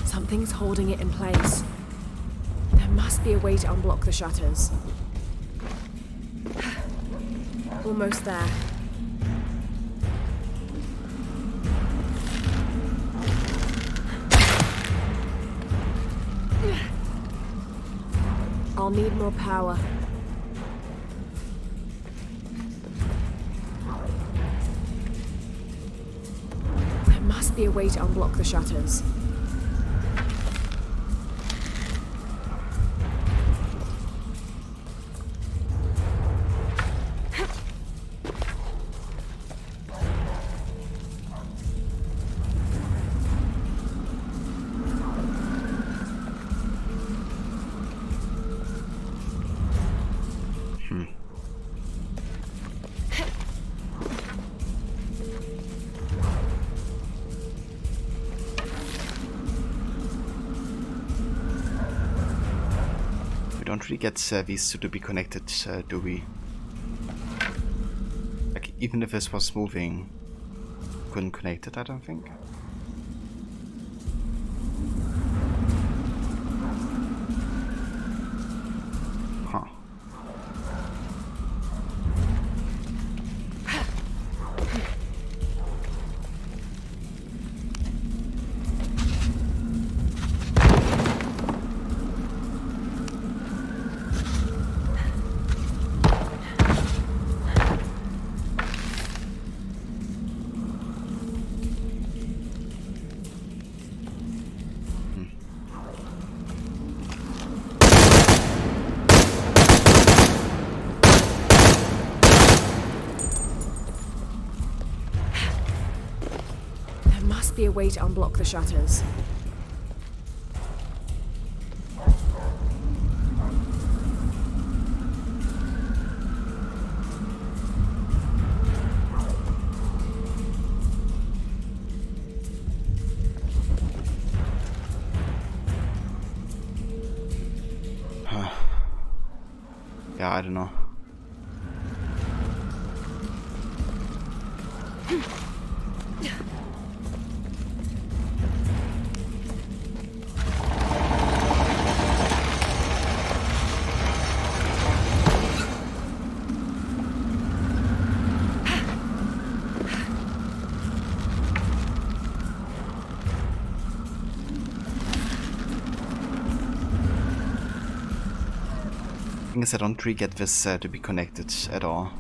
Something's holding it in place. There must be a way to unblock the shutters. Almost there. I'll need more power. There must be a way to unblock the shutters. Don't really get these two to be connected, do we? Like, even if this was moving, couldn't connect it, I don't think. Huh. Be a way to unblock the shutters. Yeah, I don't know. thing is, I don't really get this to be connected at all.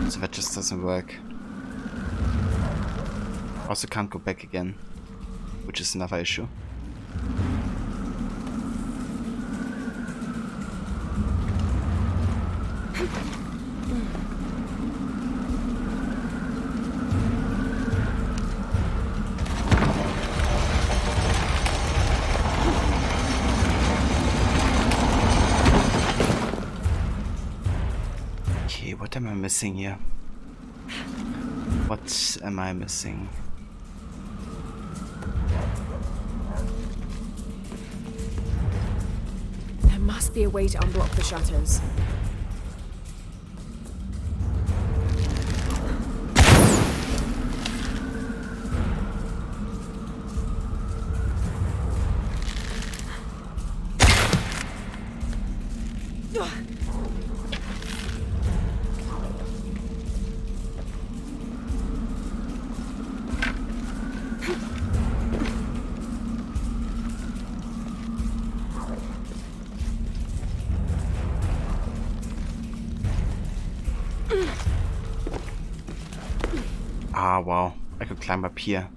So that just doesn't work. Also can't go back again, which is another issue. Okay, what am I missing here? What am I missing? There must be a way to unblock the shutters. Ah, wow. I could climb up here.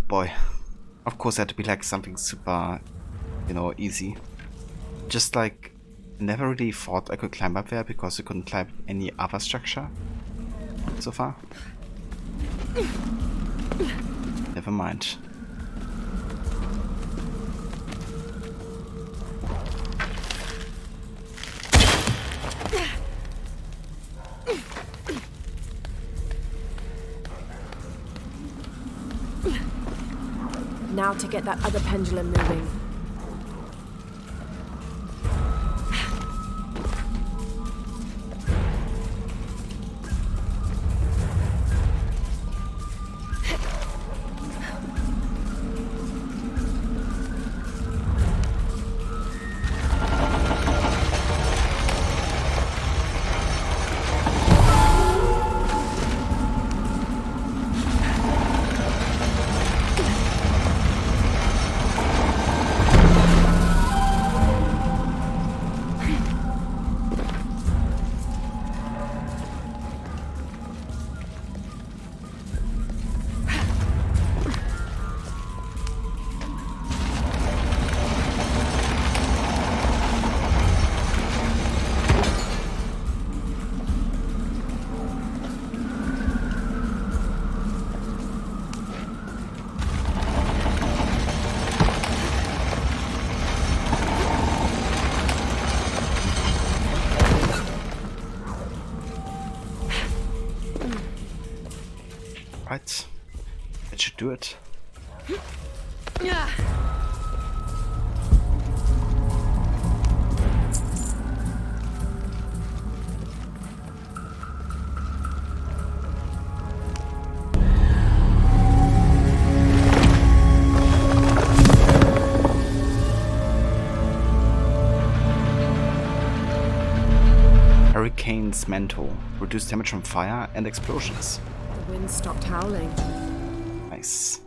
Boy. Of course it had to be like something super, you know, easy. Just like, never really thought I could climb up there because I couldn't climb any other structure so far. Never mind. Now to get that other pendulum moving. Right. That should do it. Hurricane's mantle. Reduce damage from fire and explosions. The wind stopped howling. Nice.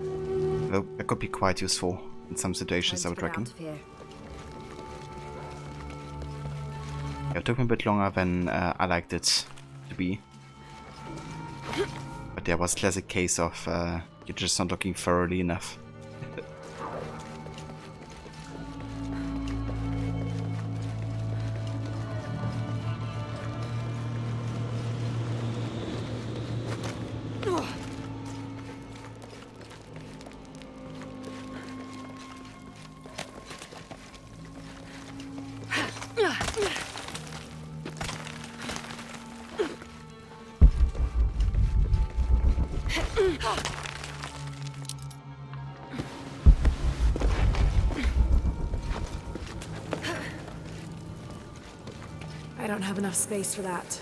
Well, that could be quite useful in some situations, I would reckon. Yeah, it took me a bit longer than I liked it to be. But there was classic case of you're just not looking thoroughly enough. I don't have enough space for that.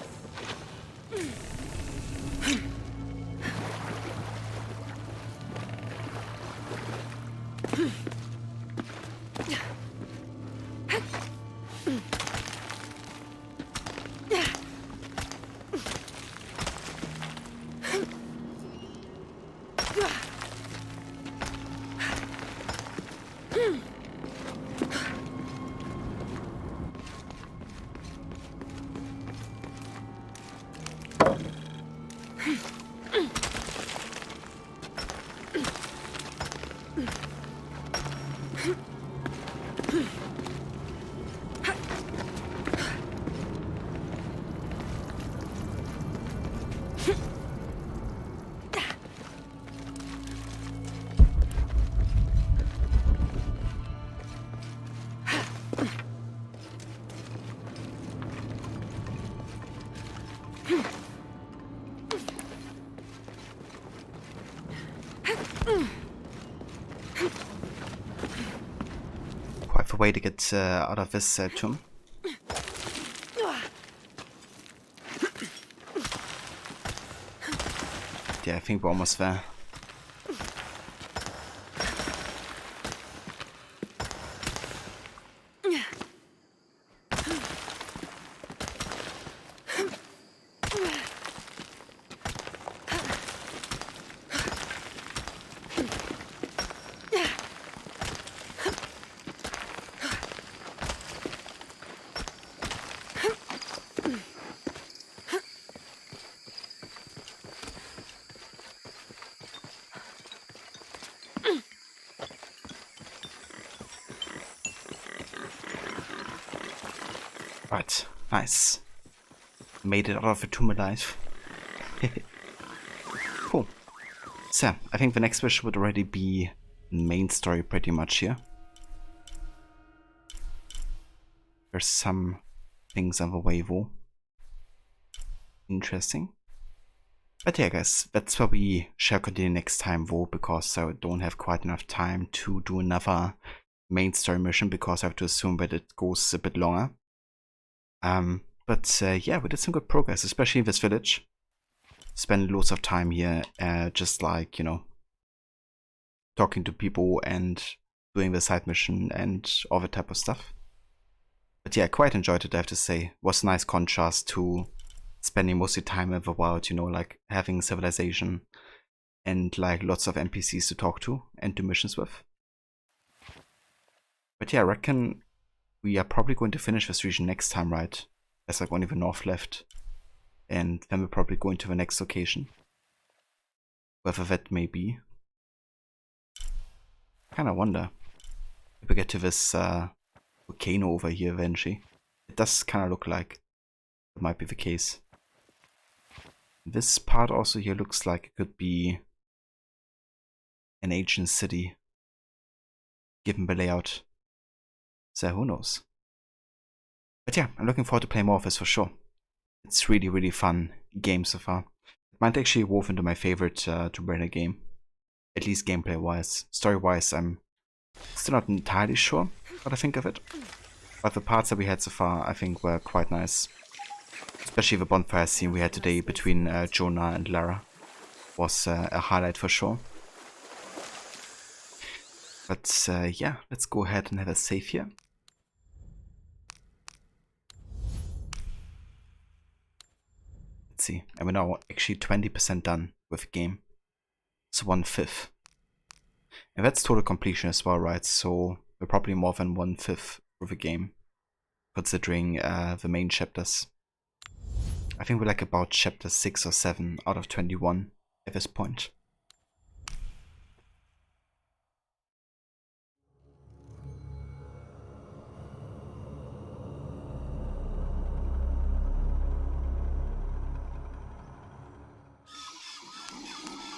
Quite a way to get out of this tomb. Yeah, I think we're almost there. Right, nice. Made it out of the tomb alive. Cool. So, I think the next wish would already be main story pretty much here. There's some things on the way though. Interesting. But yeah guys, that's where we shall continue next time though, because I don't have quite enough time to do another main story mission, because I have to assume that it goes a bit longer. But yeah, we did some good progress, especially in this village. Spent loads of time here, just like, you know, talking to people and doing the side mission and all that type of stuff. But yeah, I quite enjoyed it, I have to say. It was a nice contrast to spending most of the time in the wild, you know, like having civilization and like lots of NPCs to talk to and do missions with. But yeah, I reckon we are probably going to finish this region next time, right? There's like only the north left. And then we're probably going to the next location. Whether that may be. Kinda wonder if we get to this volcano over here eventually. It does kinda look like it might be the case. This part also here looks like it could be an ancient city, given the layout. So who knows? But yeah, I'm looking forward to playing more of this for sure. It's really, really fun game so far. It might actually evolve into my favorite Tomb Raider game. At least gameplay wise. Story wise, I'm still not entirely sure what I think of it. But the parts that we had so far, I think, were quite nice. Especially the bonfire scene we had today between Jonah and Lara was a highlight for sure. But yeah, let's go ahead and have a save here. Let's see, and we're now actually 20% done with the game. So 1/5. And that's total completion as well, right? So we're probably more than 1/5 of the game, considering the main chapters. I think we're like about chapter 6 or 7 out of 21 at this point.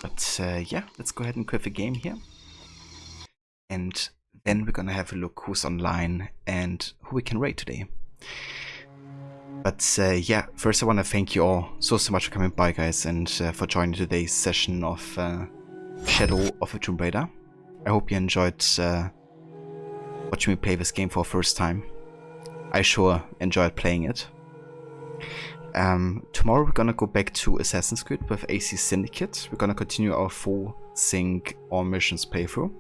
But yeah, let's go ahead and quit the game here. And then we're gonna have a look who's online and who we can raid today. But yeah, first I want to thank you all so much for coming by, guys, and for joining today's session of Shadow of the Tomb Raider. I hope you enjoyed watching me play this game for the first time. I sure enjoyed playing it. tomorrow we're gonna go back to Assassin's Creed with AC Syndicate. We're gonna continue our full sync all missions playthrough,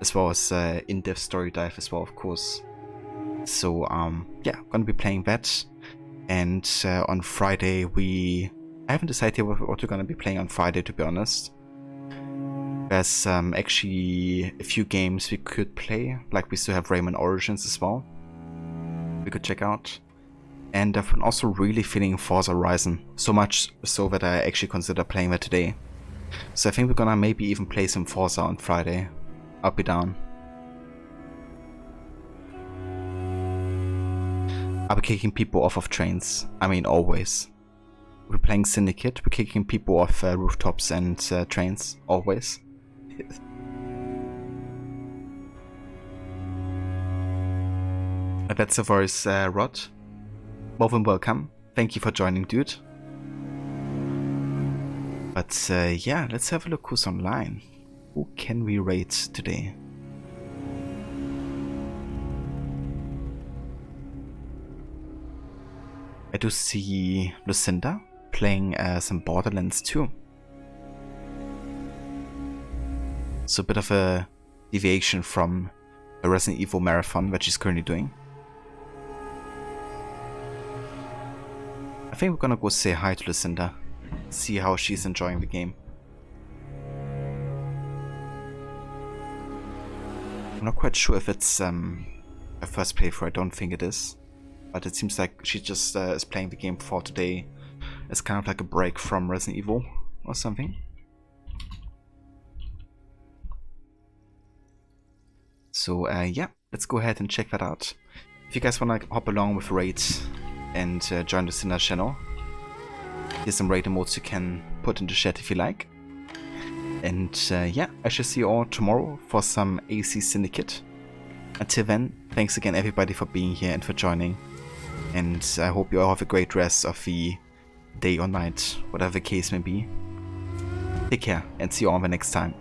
as well as in-depth story dive as well, of course. So yeah, I'm gonna be playing that. And on Friday I haven't decided what we're gonna be playing on Friday, to be honest. There's actually a few games we could play, like we still have Rayman Origins as well. We could check out. And I've been also really feeling Forza Horizon, so much so that I actually consider playing that today. So I think we're gonna maybe even play some Forza on Friday. I'll be down. I'll be kicking people off of trains. I mean, always. We're playing Syndicate, we're kicking people off rooftops and trains, always. That's the voice, Rod. More than welcome. Thank you for joining, dude. But yeah, let's have a look who's online. Who can we raid today? I do see Lucinda playing some Borderlands 2. So a bit of a deviation from the Resident Evil marathon that she's currently doing. I think we're gonna go say hi to Lucinda, see how she's enjoying the game. I'm not quite sure if it's a first playthrough, I don't think it is. But it seems like she just is playing the game for today. It's kind of like a break from Resident Evil or something. So yeah, let's go ahead and check that out. If you guys want to hop along with Raid and join the Lucinda channel, here's some raid emotes you can put into chat if you like. And yeah, I shall see you all tomorrow for some AC Syndicate. Until then, thanks again everybody for being here and for joining. And I hope you all have a great rest of the day or night, whatever the case may be. Take care and see you all the next time.